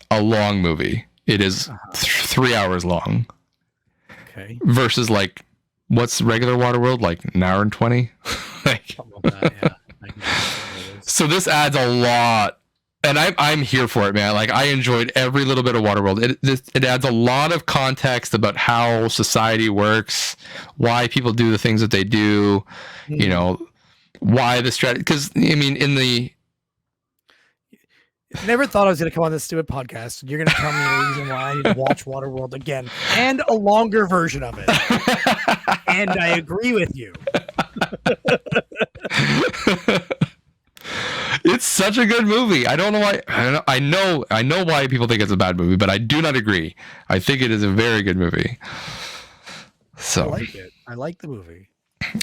a long movie. It is 3 hours long. Okay. Versus like, what's regular Waterworld? Like an hour and 20? Like, that, yeah. So this adds a lot. And I'm here for it, man. Like I enjoyed every little bit of Waterworld. It adds a lot of context about how society works, why people do the things that they do, why the strategy. Because I mean, never thought I was going to come on this stupid podcast, and you're going to tell me the reason why I need to watch Waterworld again, and a longer version of it. And I agree with you. It's such a good movie. I don't know why. I know why people think it's a bad movie, but I do not agree. I think it is a very good movie. So I like it. I like the movie.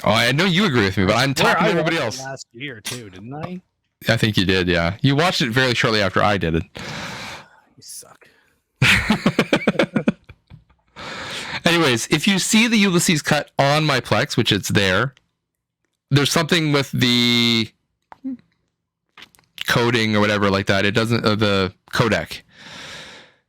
Oh, I know you agree with me, but I'm talking to everybody else. Last year too, didn't I? I think you did. Yeah, you watched it very shortly after I did it. You suck. Anyways, if you see the Ulysses cut on my Plex, which it's there's something with the coding or whatever like that. It doesn't the codec.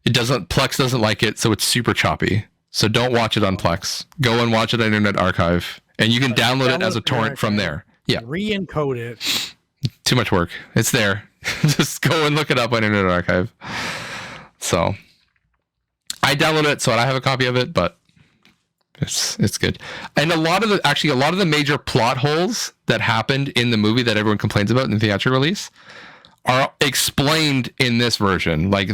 Plex doesn't like it, so it's super choppy. So don't watch it on Plex. Go and watch it on Internet Archive. and you can But download it as a download from your torrent from archive, there. Yeah, re-encode it. too much work. It's there. Just go and look it up on Internet Archive. So I downloaded it, so I have a copy of it, but it's good. And a lot of the major plot holes that happened in the movie that everyone complains about in the theatrical release are explained in this version. Like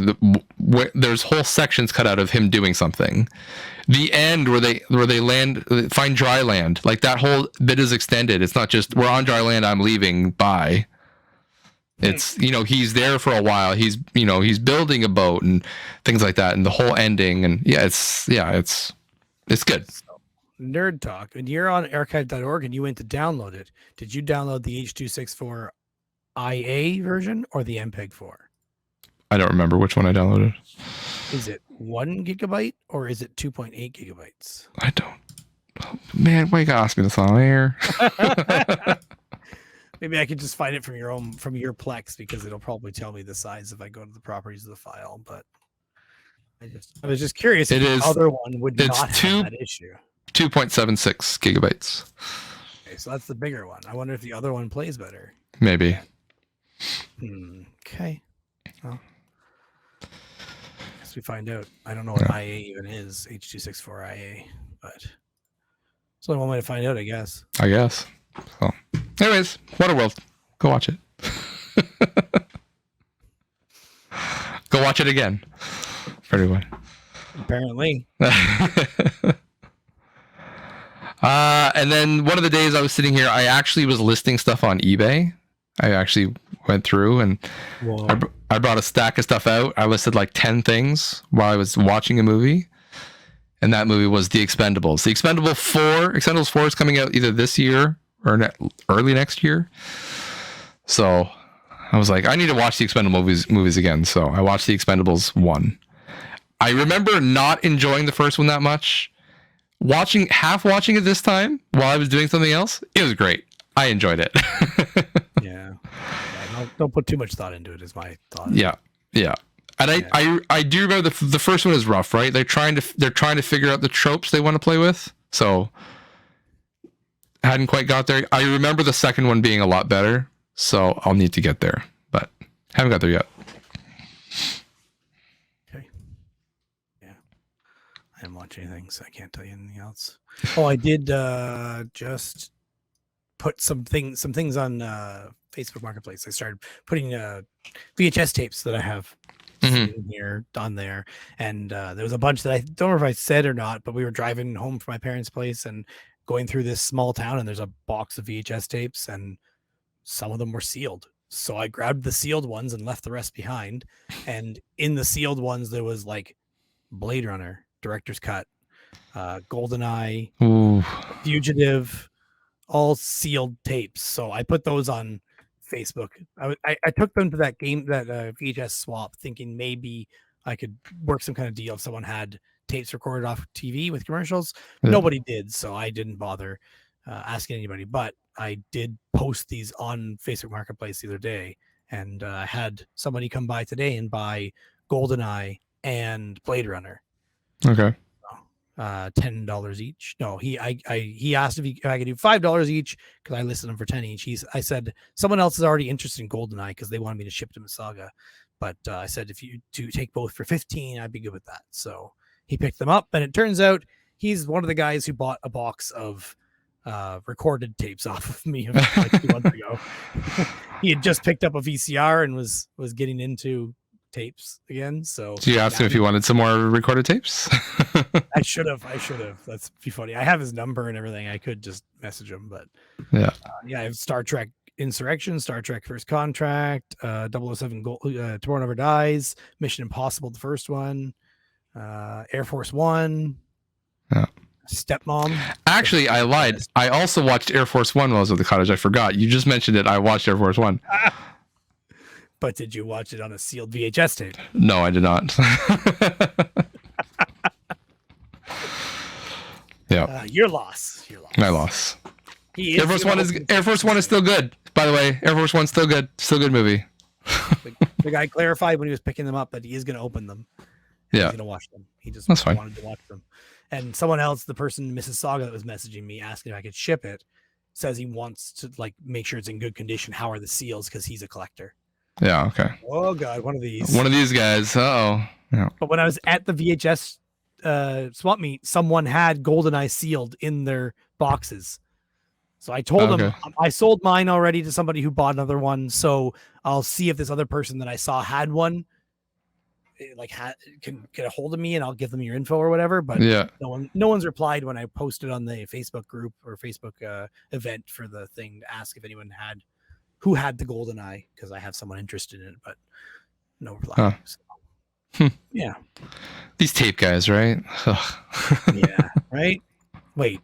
there's whole sections cut out of him doing something. The end where they find dry land, like that whole bit is extended. It's not just we're on dry land, I'm leaving, bye. It's, he's there for a while. He's building a boat and things like that, and the whole ending, and it's good. So, Nerd Talk, and you're on archive.org and you went to download it. Did you download the H.264 IA version or the MPEG-4? I don't remember which one I downloaded. Is it 1 gigabyte or is it 2.8 gigabytes? I don't. Oh, man, why you gotta ask me this on air? Maybe I could just find it from your Plex, because it'll probably tell me the size if I go to the properties of the file. But I was just curious if the other one would not have that issue. 2.76 gigabytes. Okay, so that's the bigger one. I wonder if the other one plays better. Maybe. Okay. Well, guess we find out. I don't know what IA even is, H.264 IA, but it's only one way to find out, I guess. So, anyways, Waterworld. Go watch it. Go watch it again. For everyone. Apparently. And then one of the days I was sitting here, I actually was listing stuff on eBay. I actually went through and I brought a stack of stuff out. I listed like 10 things while I was watching a movie. And that movie was The Expendables. The Expendables 4 is coming out either this year or early next year. So I was like, I need to watch the Expendables movies again. So I watched The Expendables 1. I remember not enjoying the first one that much. Watching it this time while I was doing something else, it was great. I enjoyed it. Yeah. Don't put too much thought into it, is my thought. Yeah. And I do remember the first one is rough, right? They're trying to figure out the tropes they want to play with. So I hadn't quite got there. I remember the second one being a lot better, so I'll need to get there, but haven't got there yet. Okay. Yeah. I haven't watched anything, so I can't tell you anything else. Oh, I did just put some things on Facebook Marketplace. I started putting VHS tapes that I have here on there, and there was a bunch that I don't know if I said or not, but we were driving home from my parents' place and going through this small town, and there's a box of VHS tapes, and some of them were sealed. So I grabbed the sealed ones and left the rest behind. And in the sealed ones, there was like Blade Runner, Director's Cut, GoldenEye, Fugitive, all sealed tapes. So I put those on Facebook. I took them to that VHS swap, thinking maybe I could work some kind of deal if someone had tapes recorded off TV with commercials. Nobody did, so I didn't bother asking anybody. But I did post these on Facebook Marketplace the other day, and I had somebody come by today and buy GoldenEye and Blade Runner. Okay. $10 each. No, he asked if I could do $5 each because I listed them for 10 each. I said someone else is already interested in GoldenEye because they wanted me to ship to Mississauga, but I said if you do take both for 15, I'd be good with that. So he picked them up, and it turns out he's one of the guys who bought a box of recorded tapes off of me like 2 months ago. He had just picked up a VCR and was getting into tapes again. So you asked him if he wanted some more recorded tapes? I should have. That's be funny. I have his number and everything. I could just message him, but yeah. I have Star Trek Insurrection, Star Trek First Contract, 007 Tomorrow Never Dies, Mission Impossible, the first one, Air Force One, Stepmom. Actually, I lied. I also watched Air Force One while I was at the cottage. I forgot. You just mentioned it. I watched Air Force One. But did you watch it on a sealed VHS tape? No, I did not. Yeah. Your loss. My loss. Air Force One is still good. By the way, Air Force One's still good. Still good movie. The guy clarified when he was picking them up that he is going to open them. He's Yeah. gonna watch them. He just That's fine. wanted to watch them. And someone else, the person Mrs. Saga that was messaging me asking if I could ship it, says he wants to like make sure it's in good condition. How are the seals? Because he's a collector. Yeah. Okay. Oh god, one of these. One of these guys. Oh. Yeah. But when I was at the VHS swap meet, someone had GoldenEye sealed in their boxes. So I told him I sold mine already to somebody who bought another one. So I'll see if this other person that I saw had one, can get a hold of me, and I'll give them your info or whatever. But yeah, no one's replied when I posted on the Facebook group or Facebook event for the thing to ask if anyone who had the GoldenEye, because I have someone interested in it, but no reply. Huh. So, yeah, these tape guys, right? yeah, right. Wait,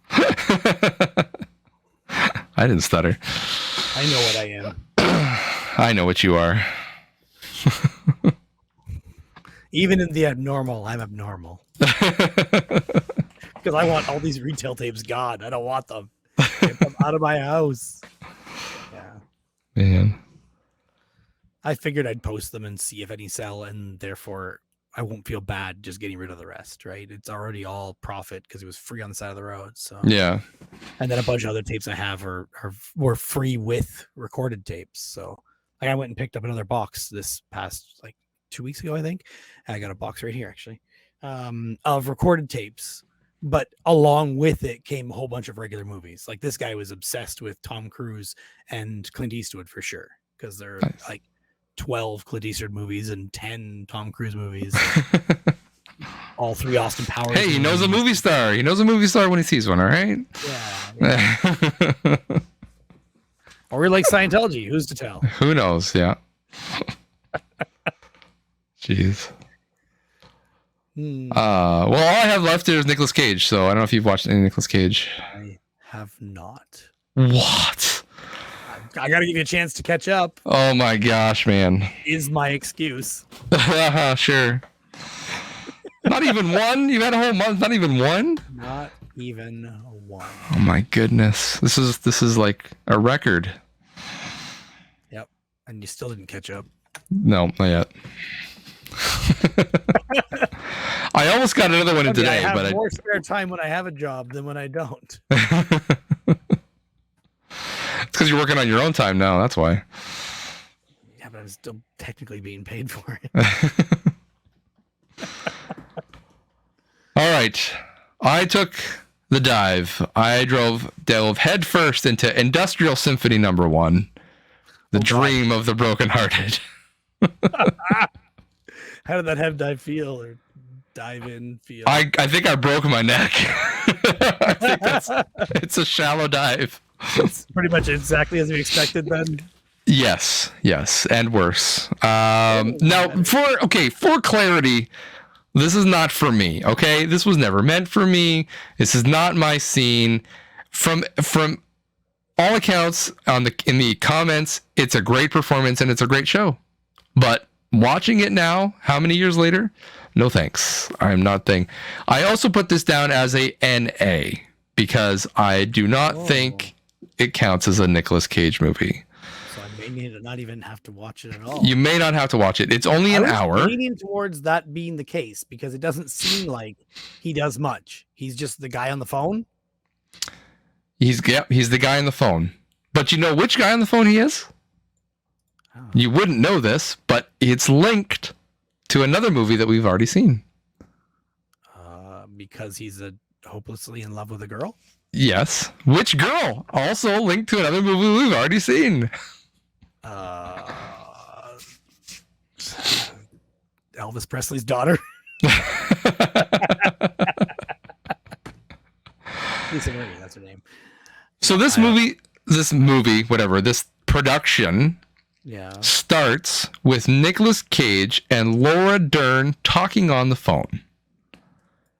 I didn't stutter. I know what I am. I know what you are. Even in the abnormal, I'm abnormal. Because I want all these retail tapes gone. I don't want them. Get them out of my house. Yeah. Man. I figured I'd post them and see if any sell, and therefore I won't feel bad just getting rid of the rest, right? It's already all profit because it was free on the side of the road. So yeah. And then a bunch of other tapes I have were free with recorded tapes. So like I went and picked up another box this past 2 weeks ago, I think. I got a box right here actually, of recorded tapes, but along with it came a whole bunch of regular movies. Like this guy was obsessed with Tom Cruise and Clint Eastwood for sure, because they're like 12 Clint Eastwood movies and 10 Tom Cruise movies. All 3 Austin Powers. Hey, he knows a movie star. He knows a movie star when he sees one, all right? Yeah. Or we're like Scientology. Who's to tell? Who knows? Yeah. Jeez. Well, all I have left is Nicolas Cage, so I don't know if you've watched any Nicolas Cage. I have not. What? I gotta give you a chance to catch up. Oh my gosh, man. Is my excuse. Sure. Not even one? You've had a whole month, not even one? Not even one. Oh my goodness. This is like a record. Yep. And you still didn't catch up. No, not yet. I almost got another one in today, I have but more spare time when I have a job than when I don't. It's because you're working on your own time now. That's why. Yeah, but I'm still technically being paid for it. All right. I took the dive. I delve headfirst into Industrial Symphony number 1, the dream of the brokenhearted. How did that head dive feel, or dive in feel? I think I broke my neck. I think it's a shallow dive. It's pretty much exactly as we expected then. Yes, and worse. Now, for clarity, this is not for me. Okay, this was never meant for me. This is not my scene. From all accounts in the comments, it's a great performance and it's a great show. But watching it now, how many years later? No thanks. I'm not thing. I also put this down as a NA because I do not think it counts as a Nicolas Cage movie. So I may need to not even have to watch it at all. You may not have to watch it. It's only an hour. I'm leaning towards that being the case because it doesn't seem like he does much. He's just the guy on the phone. He's the guy on the phone. But you know which guy on the phone he is? Oh. You wouldn't know this, but it's linked to another movie that we've already seen. Because he's hopelessly in love with a girl? Yes. Which girl? Also linked to another movie we've already seen. Elvis Presley's daughter. Lisa Marie, that's her name. So this production starts with Nicolas Cage and Laura Dern talking on the phone,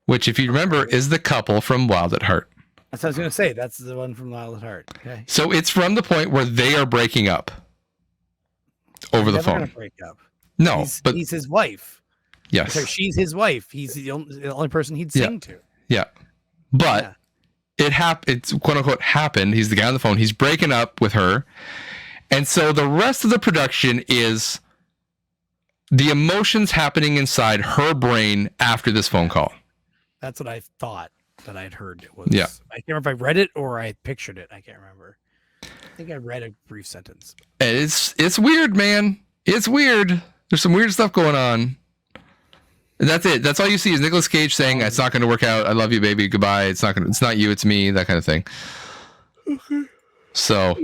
which, if you remember, is the couple from Wild at Heart. That's what I was going to say. That's the one from Wild at Heart. Okay. So it's from the point where they are breaking up over the phone. Break up. No, but he's his wife. Yes. So she's his wife. He's the only person he'd sing to. Yeah. But it's quote unquote happened. He's the guy on the phone. He's breaking up with her. And so the rest of the production is the emotions happening inside her brain after this phone call. That's what I thought that I'd heard. It was. Yeah. I can't remember if I read it or I pictured it. I can't remember. I think I read a brief sentence. It's weird, man. It's weird. There's some weird stuff going on. And that's it. That's all you see is Nicolas Cage saying, "It's not going to work out. I love you, baby. Goodbye. It's not you. It's me." That kind of thing. Okay. So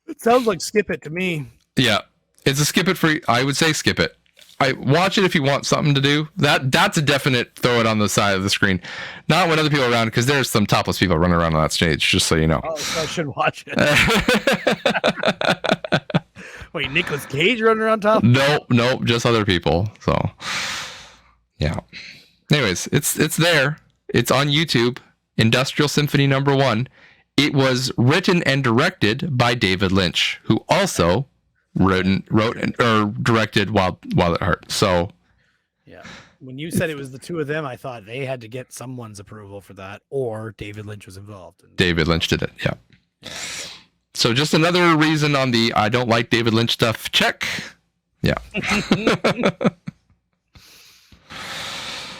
It sounds like Skip It to me. yeah, it's a skip it for. I would say skip it. I watch it if you want something to do. That's a definite throw it on the side of the screen. Not when other people are around, because there's some topless people running around on that stage. Just so you know. Oh, so I should watch it. Wait, Nicolas Cage running around top? Nope, just other people. So yeah. Anyways, it's there. It's on YouTube. Industrial Symphony number 1. It was written and directed by David Lynch, who also wrote or directed Wild at Heart. So yeah. When you said it was the two of them, I thought they had to get someone's approval for that, or David Lynch was involved. David Lynch did it. Yeah. So just another reason on the I don't like David Lynch stuff. Check. Yeah.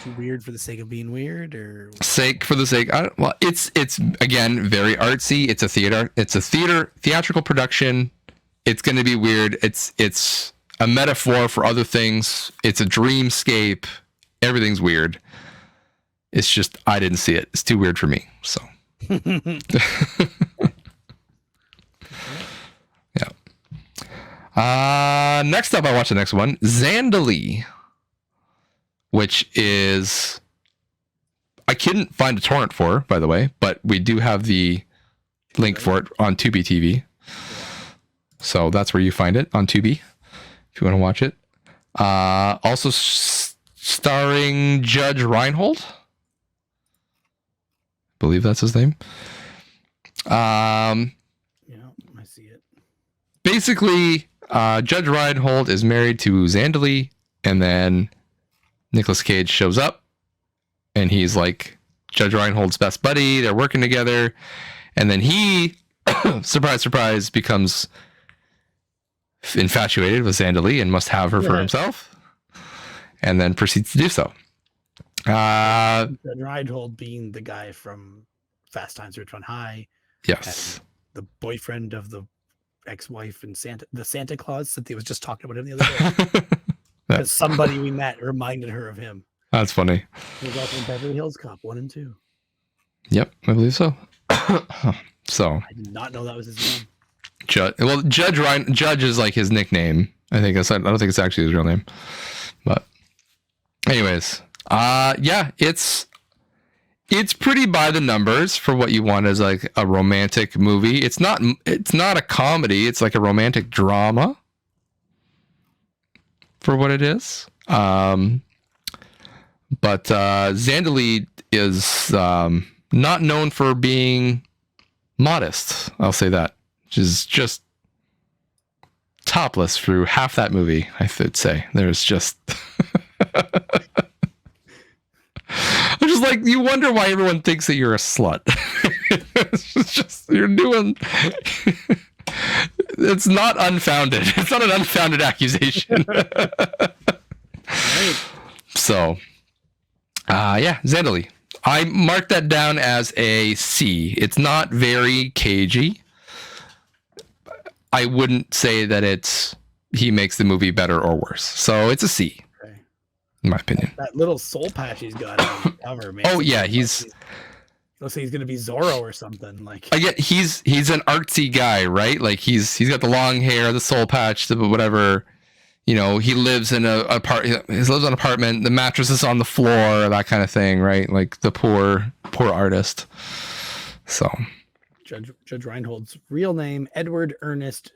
Too weird for the sake of being weird, or sake for the sake. Well, it's again very artsy. It's a theatrical production. It's going to be weird. It's a metaphor for other things. It's a dreamscape. Everything's weird. It's just I didn't see it. It's too weird for me. So yeah. Next up, I watched the next one, Zandali, which is I couldn't find a torrent for, by the way, but we do have the link for it on Tubi TV. So that's where you find it, on Tubi, if you want to watch it. Also starring Judge Reinhold. I believe that's his name. yeah, I see it. Basically, Judge Reinhold is married to Zandali, and then Nicolas Cage shows up, and he's like Judge Reinhold's best buddy. They're working together, and then he, surprise, surprise, becomes infatuated with Zandali and must have her for himself, and then proceeds to do so. Judge Reinhold being the guy from Fast Times at Ridgemont High. Yes. The boyfriend of the ex-wife and the Santa Claus that they was just talking about him the other day. Because somebody we met reminded her of him. That's funny. He was also in Beverly Hills Cop 1 and 2. Yep, I believe so. So I did not know that was his name. Judge is like his nickname. I don't think it's actually his real name. But anyways, yeah, it's pretty by the numbers for what you want as like a romantic movie. It's not a comedy, it's like a romantic drama for what it is. But Zandali is not known for being modest. I'll say that. Which is just topless through half that movie, I should say. There's just... I'm just like, you wonder why everyone thinks that you're a slut. It's just, you're doing... It's not unfounded. It's not an unfounded accusation. Right. So, yeah, Zandali. I marked that down as a C. It's not very cagey. I wouldn't say that he makes the movie better or worse. So it's a C, Okay. in my opinion. That little soul patch he's got on the cover, man. Oh yeah, looks like he's gonna be Zorro or something. Like, again, he's an artsy guy, right? Like he's got the long hair, the soul patch, the whatever. You know, he lives in he lives in an apartment. The mattress is on the floor, that kind of thing, right? Like the poor artist. So. Judge Reinhold's real name, Edward Ernest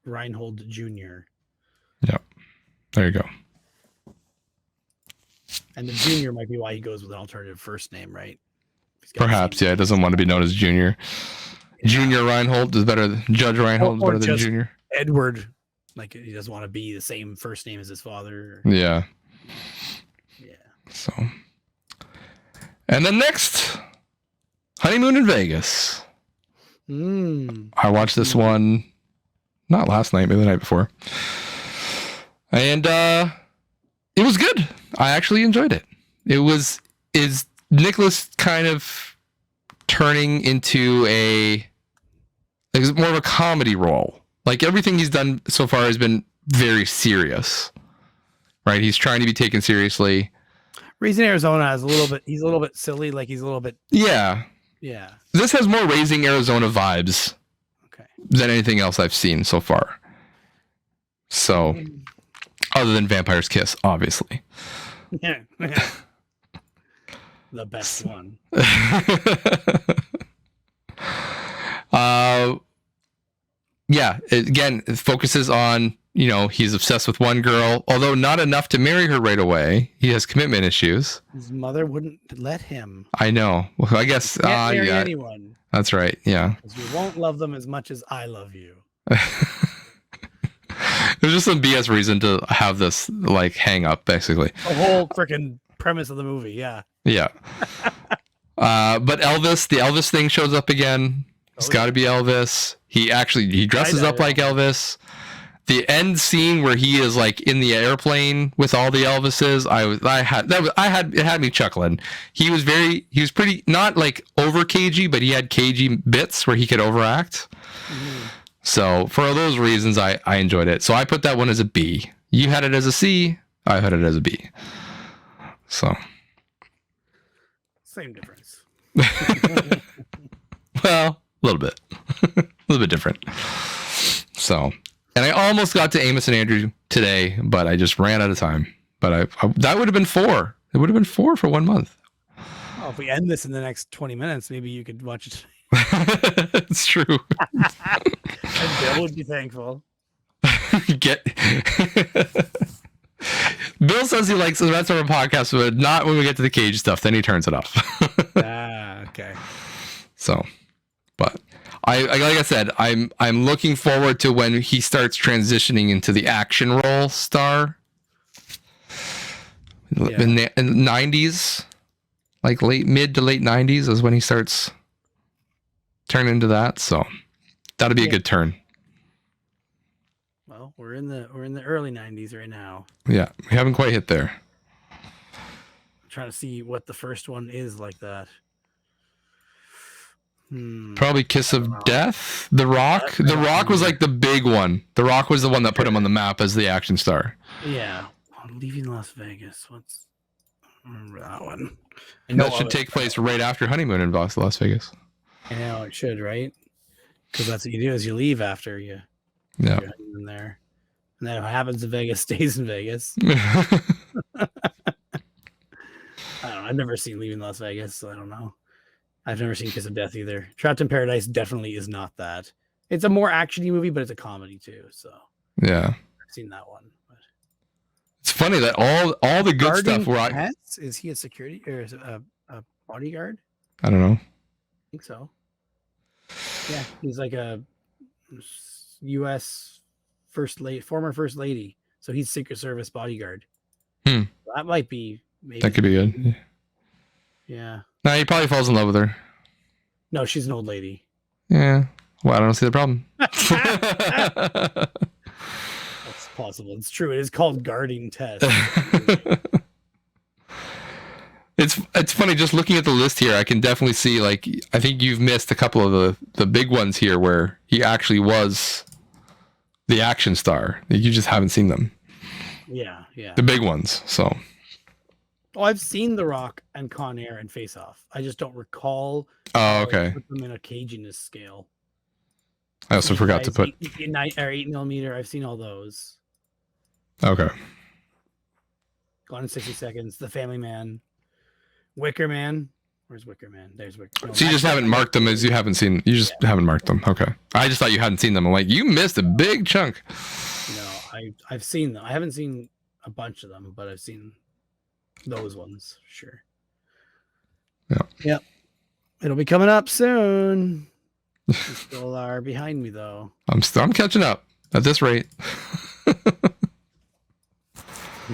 Reinhold Jr. Yep. There you go. And the junior might be why he goes with an alternative first name, right? Perhaps, yeah. He doesn't want to be known as Junior. Yeah. Junior Reinhold is better than Judge Reinhold is better than Junior. Edward, like he doesn't want to be the same first name as his father. Yeah. Yeah. So. And then next, Honeymoon in Vegas. I watched this one not last night, maybe the night before. And It was good. I actually enjoyed it. Is Nicholas kind of turning into more of a comedy role. Like everything he's done so far has been very serious, right? He's trying to be taken seriously. Raising Arizona is he's a little bit silly. Like he's a little bit. Yeah. This has more Raising Arizona vibes than anything else I've seen so far. So, other than Vampire's Kiss, obviously. Yeah. The best one. Yeah, again, it focuses on, he's obsessed with one girl, although not enough to marry her right away. He has commitment issues. His mother wouldn't let him. I know. Well, I guess Can't marry anyone. That's right. Yeah. Because you won't love them as much as I love you. There's just some BS reason to have this like hang up, basically. The whole freaking premise of the movie, yeah. Yeah. But the Elvis thing shows up again. It's got to be Elvis. He dresses up like Elvis. The end scene where he is like in the airplane with all the Elvises, it had me chuckling. He was pretty, not like over cagey, but he had cagey bits where he could overact. Mm-hmm. So for those reasons, I enjoyed it. So I put that one as a B. You had it as a C. I had it as a B. So. Same difference. Well, a little bit. A little bit different. So, and I almost got to Amos and Andrew today, but I just ran out of time. But that would have been 4. It would have been 4 for 1 month. Oh, if we end this in the next 20 minutes, maybe you could watch it. It's true. And Bill would be thankful. Bill says he likes the rest of our podcast, but not when we get to the cage stuff. Then he turns it off. Okay. So, but like I said, I'm looking forward to when he starts transitioning into the action role star. Yeah. In the 90s, like mid to late 90s is when he starts turning into that. So that'll be a good turn. Well, we're in the early 90s right now. Yeah, we haven't quite hit there. I'm trying to see what the first one is like that. Probably Kiss of Death. The Rock. The Rock was like the big one. The Rock was the one that put him on the map as the action star. Yeah. Leaving Las Vegas. I remember that one. That should take place right after Honeymoon in Las Vegas. I know it should, right? Because that's what you do is you leave after you. Yeah. In there, and then what happens in Vegas stays in Vegas. I don't know. I've never seen Leaving Las Vegas, so I don't know. I've never seen Kiss of Death either. Trapped in Paradise definitely is not that. It's a more actiony movie, but it's a comedy too. So yeah, I've seen that one. But it's funny that all the good stuff. Is he a security or is it a bodyguard? I don't know. I think so. Yeah, he's like a U.S. former first lady. So he's Secret Service bodyguard. That might be. Maybe. That could be good. Yeah. No, he probably falls in love with her. No, she's an old lady. Yeah. Well, I don't see the problem. That's possible. It's true. It is called Guarding Test. It's funny just looking at the list here. I can definitely see I think you've missed a couple of the big ones here where he actually was the action star. You just haven't seen them. Yeah. The big ones. So. Oh, I've seen The Rock and Con Air and Face Off. I just don't recall. Oh, okay. Put them in a caginess scale. I also forgot to put 8mm. I've seen all those. Okay. Gone in 60 Seconds. The Family Man. Wicker Man. Where's Wicker Man? There's Wicker. No, so you just haven't marked them as you haven't seen. You just haven't marked them. Okay. I just thought you hadn't seen them. I'm like, you missed a big chunk. No, I've seen them. I haven't seen a bunch of them, but I've seen those ones. Sure. Yeah. Yep. It'll be coming up soon. You still are behind me though. I'm catching up at this rate.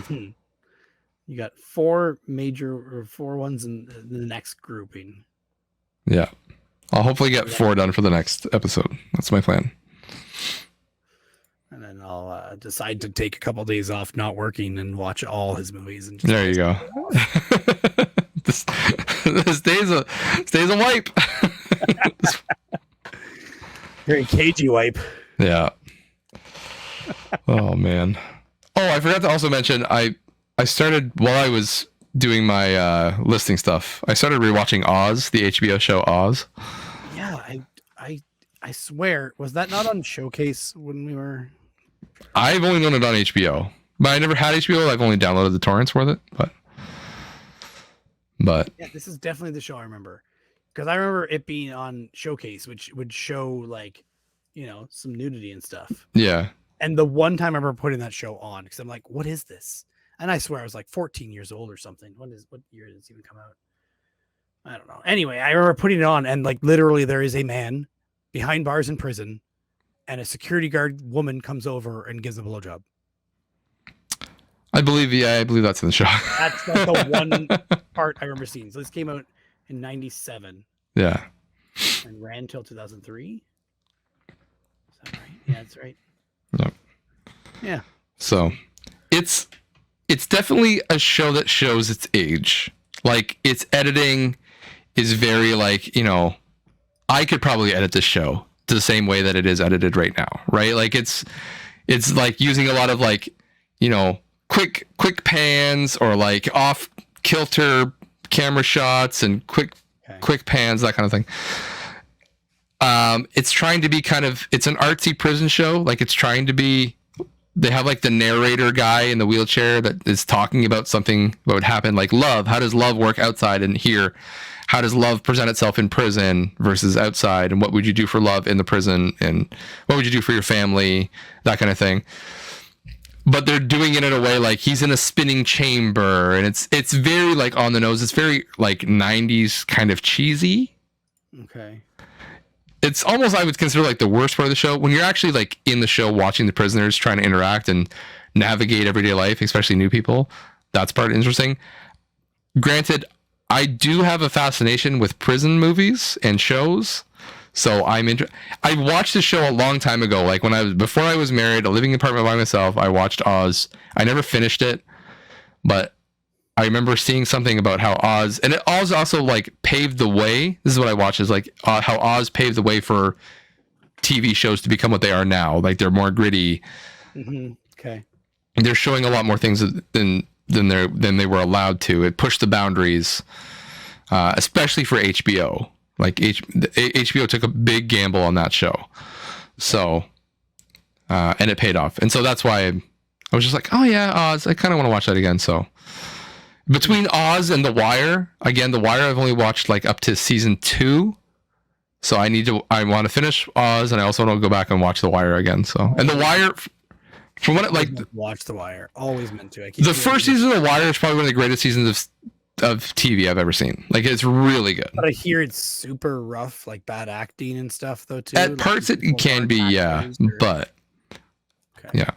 You got 4 ones in the next grouping. Yeah. I'll hopefully get 4 done for the next episode. That's my plan. and then I'll decide to take a couple days off not working and watch all his movies. And there you go. this day's a wipe. Very cagey wipe. Yeah. Oh man. Oh, I forgot to also mention I started while I was doing my listing stuff. I started rewatching Oz, the HBO show Oz. Yeah, I swear, was that not on Showcase when we were? I've only known it on HBO, but I never had HBO. I've only downloaded the torrents with it. But Yeah, this is definitely the show I remember, because I remember it being on Showcase, which would show like, some nudity and stuff. yeah. And the one time I remember putting that show on, because I'm like, what is this? And I swear I was like 14 years old or something. What year did this even come out? I don't know. Anyway, I remember putting it on, and like literally there is a man behind bars in prison, and a security guard woman comes over and gives him a blowjob. I believe that's in the show. That's the one part I remember seeing. So this came out in 97. Yeah. And ran till 2003. Is that right? Yeah, that's right. Yep. Yeah. So it's definitely a show that shows its age. Like its editing is very like, I could probably edit this show to the same way that it is edited right now, right? Like it's like using a lot of like, quick pans or like off kilter camera shots and quick pans, that kind of thing. It's trying to be it's an artsy prison show. Like it's trying to be, they have like the narrator guy in the wheelchair that is talking about something that would happen, like love. How does love work outside and here? How does love present itself in prison versus outside? And what would you do for love in the prison? And what would you do for your family? That kind of thing. But they're doing it in a way like he's in a spinning chamber, and it's very like on the nose. It's very like 90s kind of cheesy. Okay. It's almost, I would consider like the worst part of the show when you're actually like in the show watching the prisoners trying to interact and navigate everyday life, especially new people. That's part interesting. Granted, I do have a fascination with prison movies and shows. So I watched the show a long time ago. Like before I was married, a living apartment by myself, I watched Oz. I never finished it, but I remember seeing something about how Oz also like paved the way. This is what I watched, is like how Oz paved the way for TV shows to become what they are now. Like they're more gritty. Mm-hmm. Okay. And they're showing a lot more things than they were allowed to. It pushed the boundaries, especially for HBO. Like HBO took a big gamble on that show. So, and it paid off. And so that's why I was just like, oh yeah, Oz, I kind of want to watch that again. So between Oz and The Wire, again, The Wire, I've only watched like up to season 2. So I want to finish Oz, and I also want to go back and watch The Wire again. So, and The Wire, from what watch The Wire, always meant to. The first season of The Wire is probably one of the greatest seasons of TV I've ever seen. Like it's really good. But I hear it's super rough, like bad acting and stuff though too. At parts it can be, yeah. But yeah.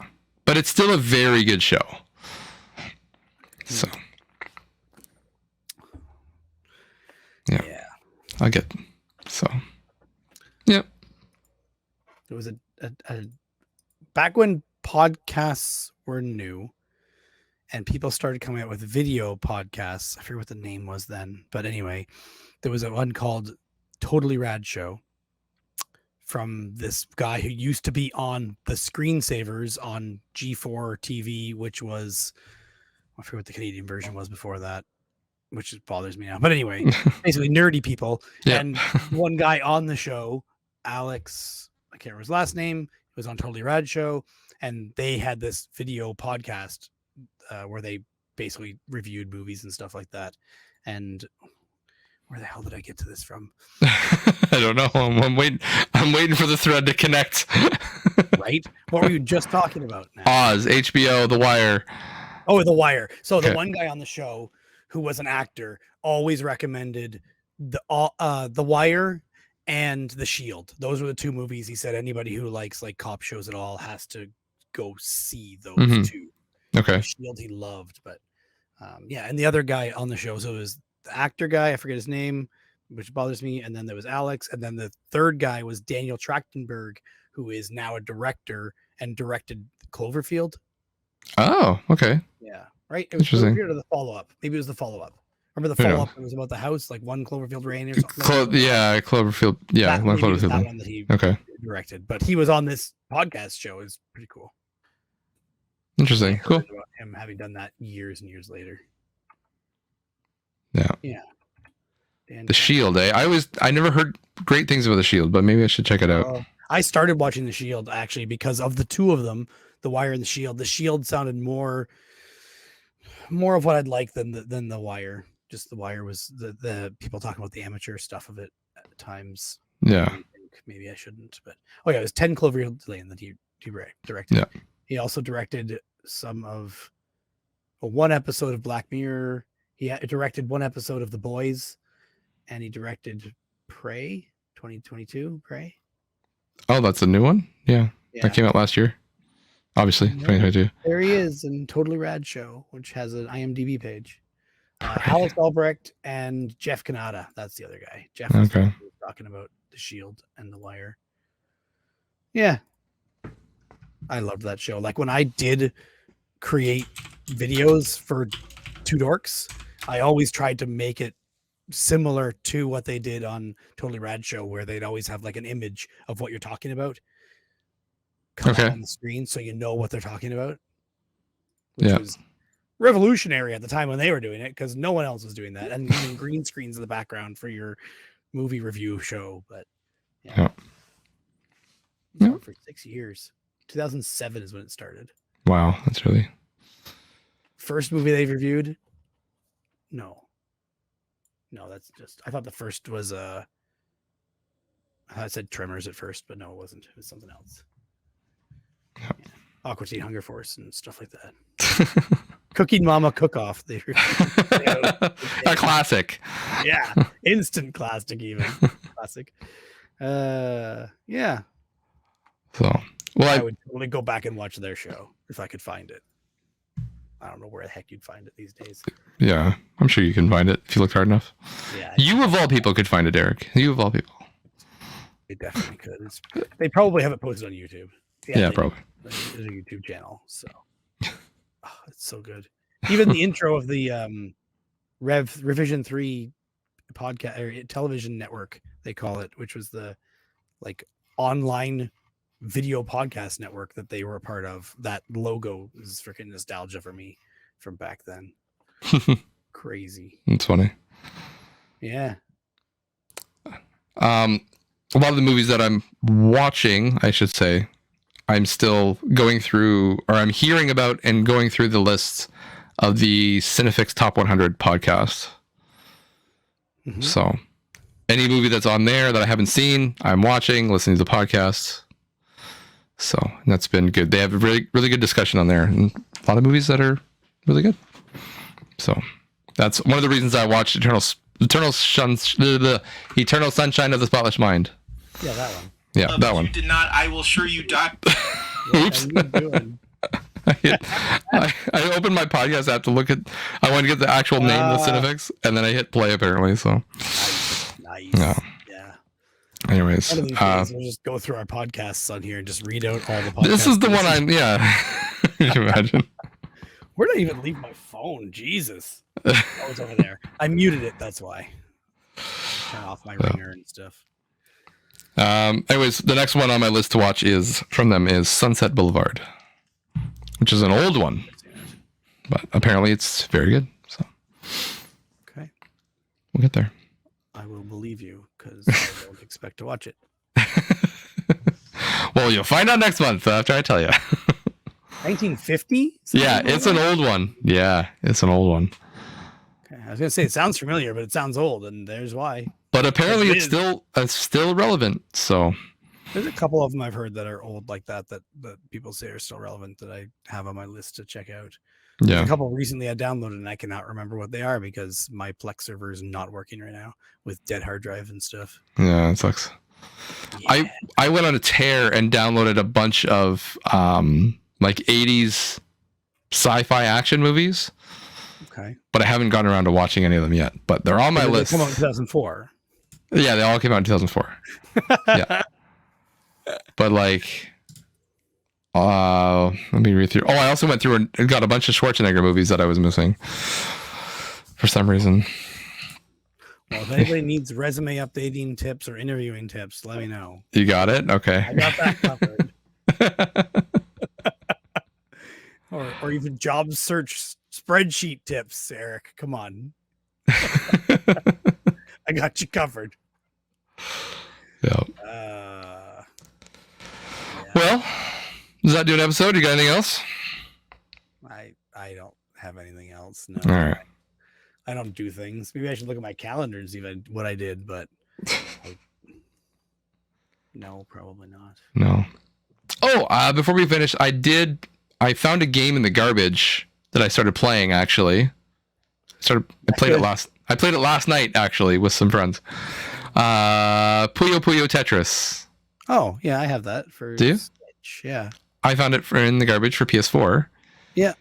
But it's still a very good show. So yeah. I'll get so. Yep. There was a back when podcasts were new and people started coming out with video podcasts. I forget what the name was then, but anyway, there was one called Totally Rad Show from this guy who used to be on the Screensavers on G4 TV, which was, I forget what the Canadian version was before that, which bothers me now. But anyway, basically nerdy people. Yep. And one guy on the show, Alex, I can't remember his last name, was on Totally Rad Show, and they had this video podcast where they basically reviewed movies and stuff like that. And where the hell did I get to this from? I don't know. I'm waiting for the thread to connect. Right? What were you just talking about now? Oz, HBO, The Wire. Oh, The Wire. So the one guy on the show who was an actor always recommended The Wire and The Shield. Those were the two movies he said anybody who likes like cop shows at all has to go see those two. Okay. The Shield he loved, but and the other guy on the show, so it was the actor guy, I forget his name, which bothers me, and then there was Alex, and then the third guy was Daniel Trachtenberg, who is now a director and directed Cloverfield. Oh, okay. Yeah, right. It was Interesting. Cloverfield or the follow-up. Maybe it was the follow-up. Remember the Who knows? follow-up? It was about the house, like One Cloverfield Lane or something. Yeah, Cloverfield. Yeah, That, One maybe it was Cloverfield. that one that he Okay, directed, but he was on this podcast show. It's pretty cool. interesting. Cool. About him having done that years and years later. Yeah. Yeah. And The Shield. I never heard great things about The Shield, but maybe I should check it out. I started watching The Shield actually because of the two of them, The Wire and The Shield. The Shield sounded more of what I'd like than The Wire. Just The Wire was the people talking about the amateur stuff of it at times. Yeah. Maybe I shouldn't, but it was 10 Cloverfield Lane that he directed. Yeah. He also directed one episode of Black Mirror. He directed one episode of The Boys, and he directed Prey 2022. Prey. Oh, that's a new one. Yeah, that came out last year. Obviously, 2022. There he is in Totally Rad Show, which has an IMDb page. Alex Albrecht and Jeff Kanata. That's the other guy. Jeff was talking about The Shield and The Wire. Yeah. I loved that show. Like when I did create videos for Two Dorks, I always tried to make it similar to what they did on Totally Rad Show, where they'd always have like an image of what you're talking about come up on the screen so you know what they're talking about. Which was revolutionary at the time when they were doing it, because no one else was doing that. And using green screens in the background for your movie review show. But for 6 years. 2007 is when it started. Wow, that's really first movie they've reviewed. No, that's just, I thought the first was I said Tremors at first, but no, it wasn't. It was something else. Aqua Teen Hunger Force and stuff like that. Cooking Mama Cook Off. They a classic. Yeah, instant classic even. Classic. Yeah. So, well, I would totally go back and watch their show if I could find it. I don't know where the heck you'd find it these days. Yeah, I'm sure you can find it if you look hard enough. Yeah. You of all people could find it, Eric. You of all people. They definitely could. They probably have it posted on YouTube. Yeah, probably. There's a YouTube channel, so it's so good. Even the intro of the Revision 3 podcast or television network, they call it, which was the like online video podcast network that they were a part of. That logo is freaking nostalgia for me from back then. Crazy. It's funny. Yeah. A lot of the movies that I'm watching, I should say, I'm still going through, or I'm hearing about and going through the lists of the Cinefix Top 100 podcast. Mm-hmm. So any movie that's on there that I haven't seen, I'm watching, listening to the podcast. So that's been good. They have a really, really good discussion on there, and a lot of movies that are really good. So that's one of the reasons I watched Eternal Sunshine of the Spotless Mind. Yeah, that one. Yeah, that one. You did not. I will sure you die. Oops. I opened my podcast app to look at. I wanted to get the actual name of the Cinefix, and then I hit play apparently. So nice. Yeah. Anyways, one of these days we'll just go through our podcasts on here and just read out all the podcasts. This is the one I'm. Yeah, you can imagine. Where did I even leave my phone? Jesus, oh, it's over there. I muted it. That's why. Turn off my ringer and stuff. Anyways, the next one on my list to watch is Sunset Boulevard, which is an old one, but apparently it's very good. So, okay, we'll get there. I will believe you because I don't expect to watch it. Well, you'll find out next month after I tell you. 1950? Yeah, it's an old one. Yeah, it's an old one. Okay, I was gonna say it sounds familiar, but it sounds old, and there's why. But apparently it's still relevant. So there's a couple of them I've heard that are old like that people say are still relevant that I have on my list to check out. Yeah, there's a couple recently I downloaded and I cannot remember what they are because my Plex server is not working right now with dead hard drive and stuff. Yeah, it sucks. Yeah. I went on a tear and downloaded a bunch of like 80s sci-fi action movies. Okay. But I haven't gotten around to watching any of them yet. But they're on my list. They come out in 2004. Yeah, they all came out in 2004. Yeah. But like Let me read through. Oh, I also went through and got a bunch of Schwarzenegger movies that I was missing for some reason. Well, if anybody needs resume updating tips or interviewing tips, let me know. You got it? Okay. I got that covered. or even job search spreadsheet tips, Eric. Come on. I got you covered. Yeah. Yeah. Well, does that do an episode? You got anything else? I don't have anything else. No. All right. I don't do things. Maybe I should look at my calendar and see what I did, but no, probably not. No. Oh, before we finish, I found a game in the garbage that I started playing actually. I played it last night actually with some friends. Puyo Puyo Tetris. Oh, yeah, I have that for Do you? Switch. Yeah. I found it in the garbage for PS4. Yeah.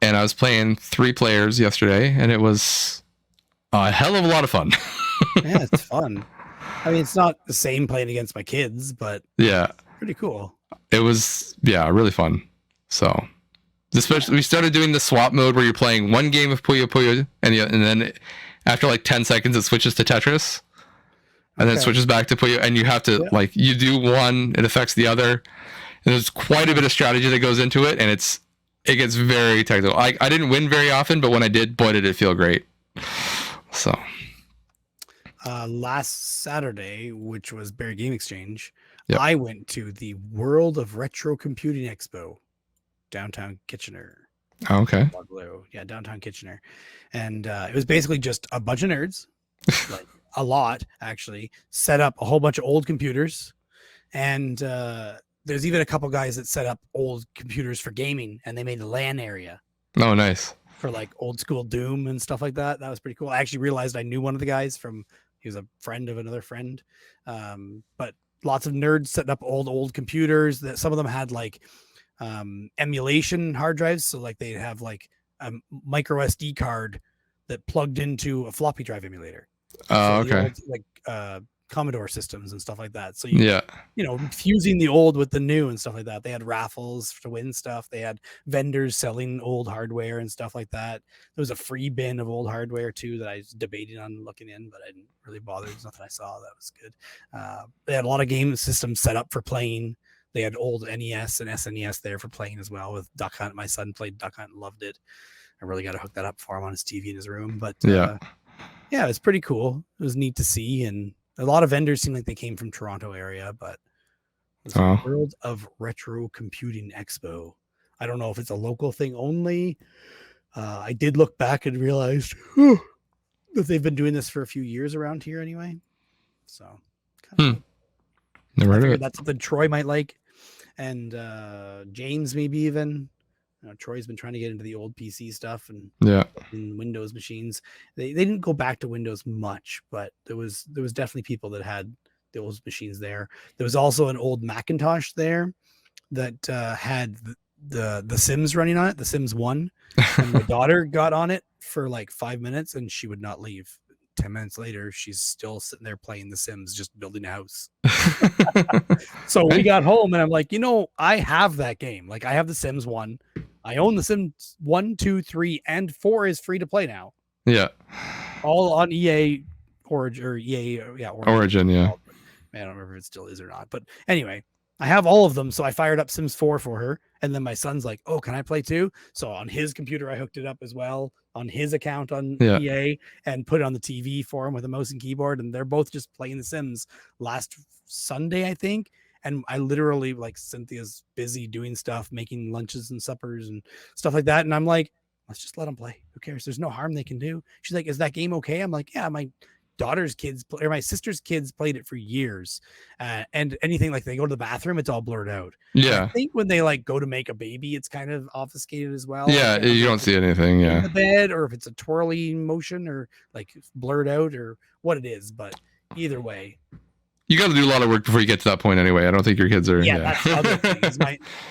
And I was playing 3 players yesterday, and it was a hell of a lot of fun. Yeah, it's fun. I mean, it's not the same playing against my kids, but yeah, pretty cool. it was really fun. So, especially we started doing the swap mode where you're playing one game of Puyo Puyo, and then after like 10 seconds it switches to Tetris, and then it switches back to Puyo, and you have to like you do one, it affects the other, and there's quite a bit of strategy that goes into it, and it gets very technical. I didn't win very often, but when I did, boy, did it feel great. So, last Saturday, which was Bear Game Exchange, Yep. I went to the World of Retro Computing Expo, downtown Kitchener. Oh, okay. Yeah, downtown Kitchener. And it was basically just a bunch of nerds, like a lot actually, set up a whole bunch of old computers. And there's even a couple guys that set up old computers for gaming, and they made a LAN area Oh, nice. for like old school Doom and stuff like that. That was pretty cool. I actually realized I knew one of the guys he was a friend of another friend. But lots of nerds setting up old computers that some of them had like emulation hard drives. So like they'd have like a micro SD card that plugged into a floppy drive emulator. Oh, So the okay. old, like Commodore systems and stuff like that. So Yeah. fusing the old with the new and stuff like that. They had raffles to win stuff. They had vendors selling old hardware and stuff like that. There was a free bin of old hardware too that I was debating on looking in, but I didn't really bother. There's nothing I saw that was good. They had a lot of game systems set up for playing. They had old NES and SNES there for playing as well with Duck Hunt. My son played Duck Hunt and loved it. I really got to hook that up for him on his TV in his room. But yeah, it's pretty cool. It was neat to see, and a lot of vendors seem like they came from Toronto area, but it's the World of Retro Computing Expo. I don't know if it's a local thing only. I did look back and realized that they've been doing this for a few years around here anyway. So never heard of it. That's something Troy might like, and James maybe even. Troy's been trying to get into the old PC stuff and in Windows machines. They didn't go back to Windows much, but there was definitely people that had the old machines there. There was also an old Macintosh there that had the Sims running on it, the Sims 1. And my daughter got on it for like 5 minutes and she would not leave. 10 minutes later, she's still sitting there playing The Sims, just building a house. So we got home and I'm like, I have that game. Like I have The Sims 1. I own The Sims 1, 2, 3, and 4 is free to play now. Yeah. All on EA Origin or EA, Origin, yeah. Man, I don't remember if it still is or not. But anyway, I have all of them. So I fired up Sims 4 for her. And then my son's like, oh, can I play too? So on his computer, I hooked it up as well on his account on EA and put it on the TV for him with a mouse and keyboard. And they're both just playing The Sims last Sunday, I think. And I literally, like, Cynthia's busy doing stuff, making lunches and suppers and stuff like that. And I'm like, let's just let them play. Who cares? There's no harm they can do. She's like, is that game okay? I'm like, yeah, my daughter's kids or my sister's kids played it for years. And anything like they go to the bathroom, it's all blurred out. Yeah. I think when they like go to make a baby, it's kind of obfuscated as well. Yeah, like, you don't see anything. Yeah. In the bed, or if it's a twirly motion or like blurred out or what it is. But either way, you got to do a lot of work before you get to that point anyway. I don't think your kids are. Yeah, that's the other thing. Is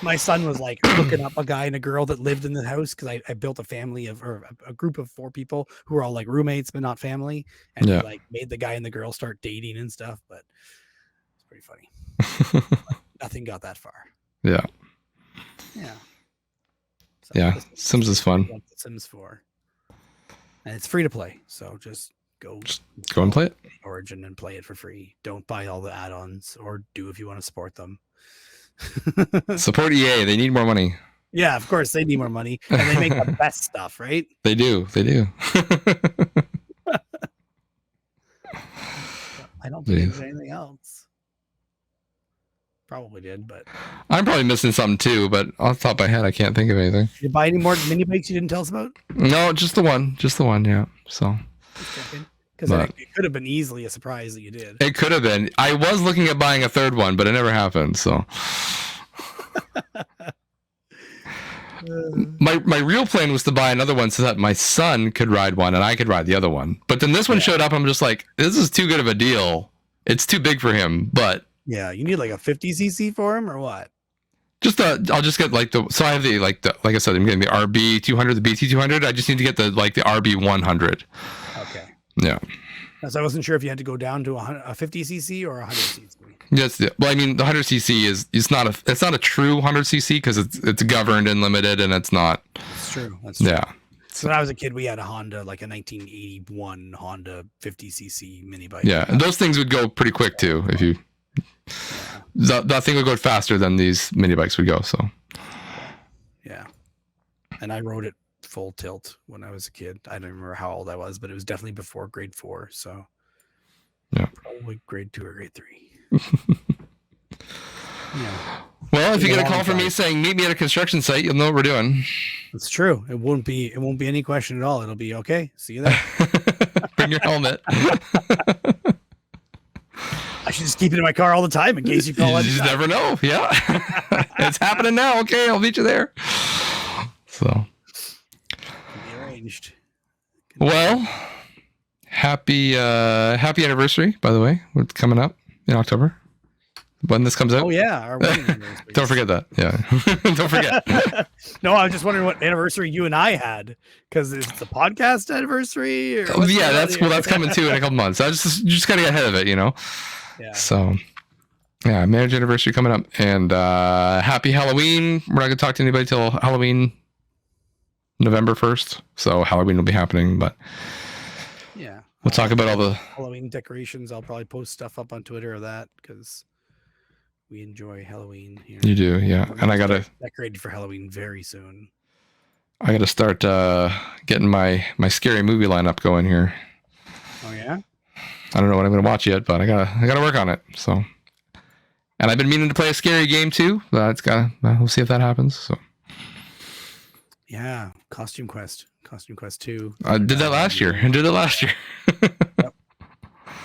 my son was like looking up a guy and a girl that lived in the house because I built a family or a group of 4 people who were all like roommates but not family, and he like made the guy and the girl start dating and stuff. But it's pretty funny. Nothing got that far. Yeah. Yeah. So Yeah, this Sims is fun. what the Sims 4. And it's free to play, so just go Go and play it. Origin and play it for free. Don't buy all the add-ons, or do if you want to support them. Support EA. They need more money. Yeah, of course they need more money, and they make the best stuff, right? They do. They do. I don't think there's anything else. Probably did, but I'm probably missing something too, but off the top of my head, I can't think of anything. did you buy any more mini bikes you didn't tell us about? No, just the one. Just the one, yeah. So Because it could have been easily a surprise that you did. it could have been. I was looking at buying a third one, but it never happened. So my real plan was to buy another one so that my son could ride one and I could ride the other one. But then this one showed up. I'm just like, this is too good of a deal. It's too big for him. But yeah, you need like a 50cc for him or what? I'll just get like so I have like I said, I'm getting the RB 200, the BT 200. I just need to get the RB 100. Okay. Yeah. So I wasn't sure if you had to go down to a 50cc or a 100cc. Yes. Well, I mean, the 100cc is not a true 100cc because it's governed and limited, and it's not. It's true. That's true. Yeah. So when I was a kid, we had a Honda, like a 1981 Honda 50cc mini bike. Yeah, and those things would go pretty quick too. If you that thing would go faster than these mini bikes would go. So. Yeah. And I rode it full tilt when I was a kid. I don't remember how old I was, but it was definitely before grade 4. So. Yeah. Probably grade 2 or grade 3. Yeah. Well, if you get a call from me saying meet me at a construction site, you'll know what we're doing. It's true. It won't be any question at all. It'll be okay. See you there. Bring your helmet. I should just keep it in my car all the time in case you call. You just never know. Yeah. It's happening now. Okay, I'll meet you there. So. Be arranged. Well, happy anniversary, by the way. It's coming up in October. When this comes out. Oh yeah, our wedding anniversary. Don't forget that. Yeah. Don't forget. No, I was just wondering what anniversary you and I had, because it's the podcast anniversary. Or Yeah, that's coming too in a couple months. You just gotta get ahead of it, you know. Yeah. So yeah, marriage anniversary coming up, and happy Halloween. We're not gonna talk to anybody till Halloween, November 1st. So Halloween will be happening, but yeah, we'll talk about all the Halloween decorations. I'll probably post stuff up on Twitter of that because we enjoy Halloween here. You do, yeah. And I gotta decorated for Halloween very soon. I gotta start getting my scary movie lineup going here. Oh yeah. I don't know what I'm gonna watch yet, but I gotta work on it. So, and I've been meaning to play a scary game too. We'll see if that happens. So. Yeah, Costume Quest 2. I did that last year. Yep.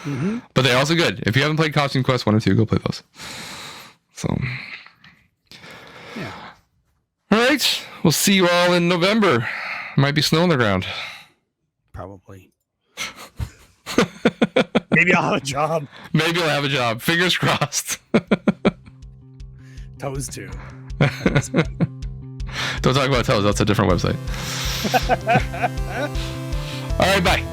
Mm-hmm. But they're also good. If you haven't played Costume Quest 1 or 2, go play those. So. Yeah. All right. We'll see you all in November. Might be snow on the ground. Probably. Maybe I'll have a job. Maybe I'll have a job. Fingers crossed. Toes too. Don't talk about toes. That's a different website. All right. Bye.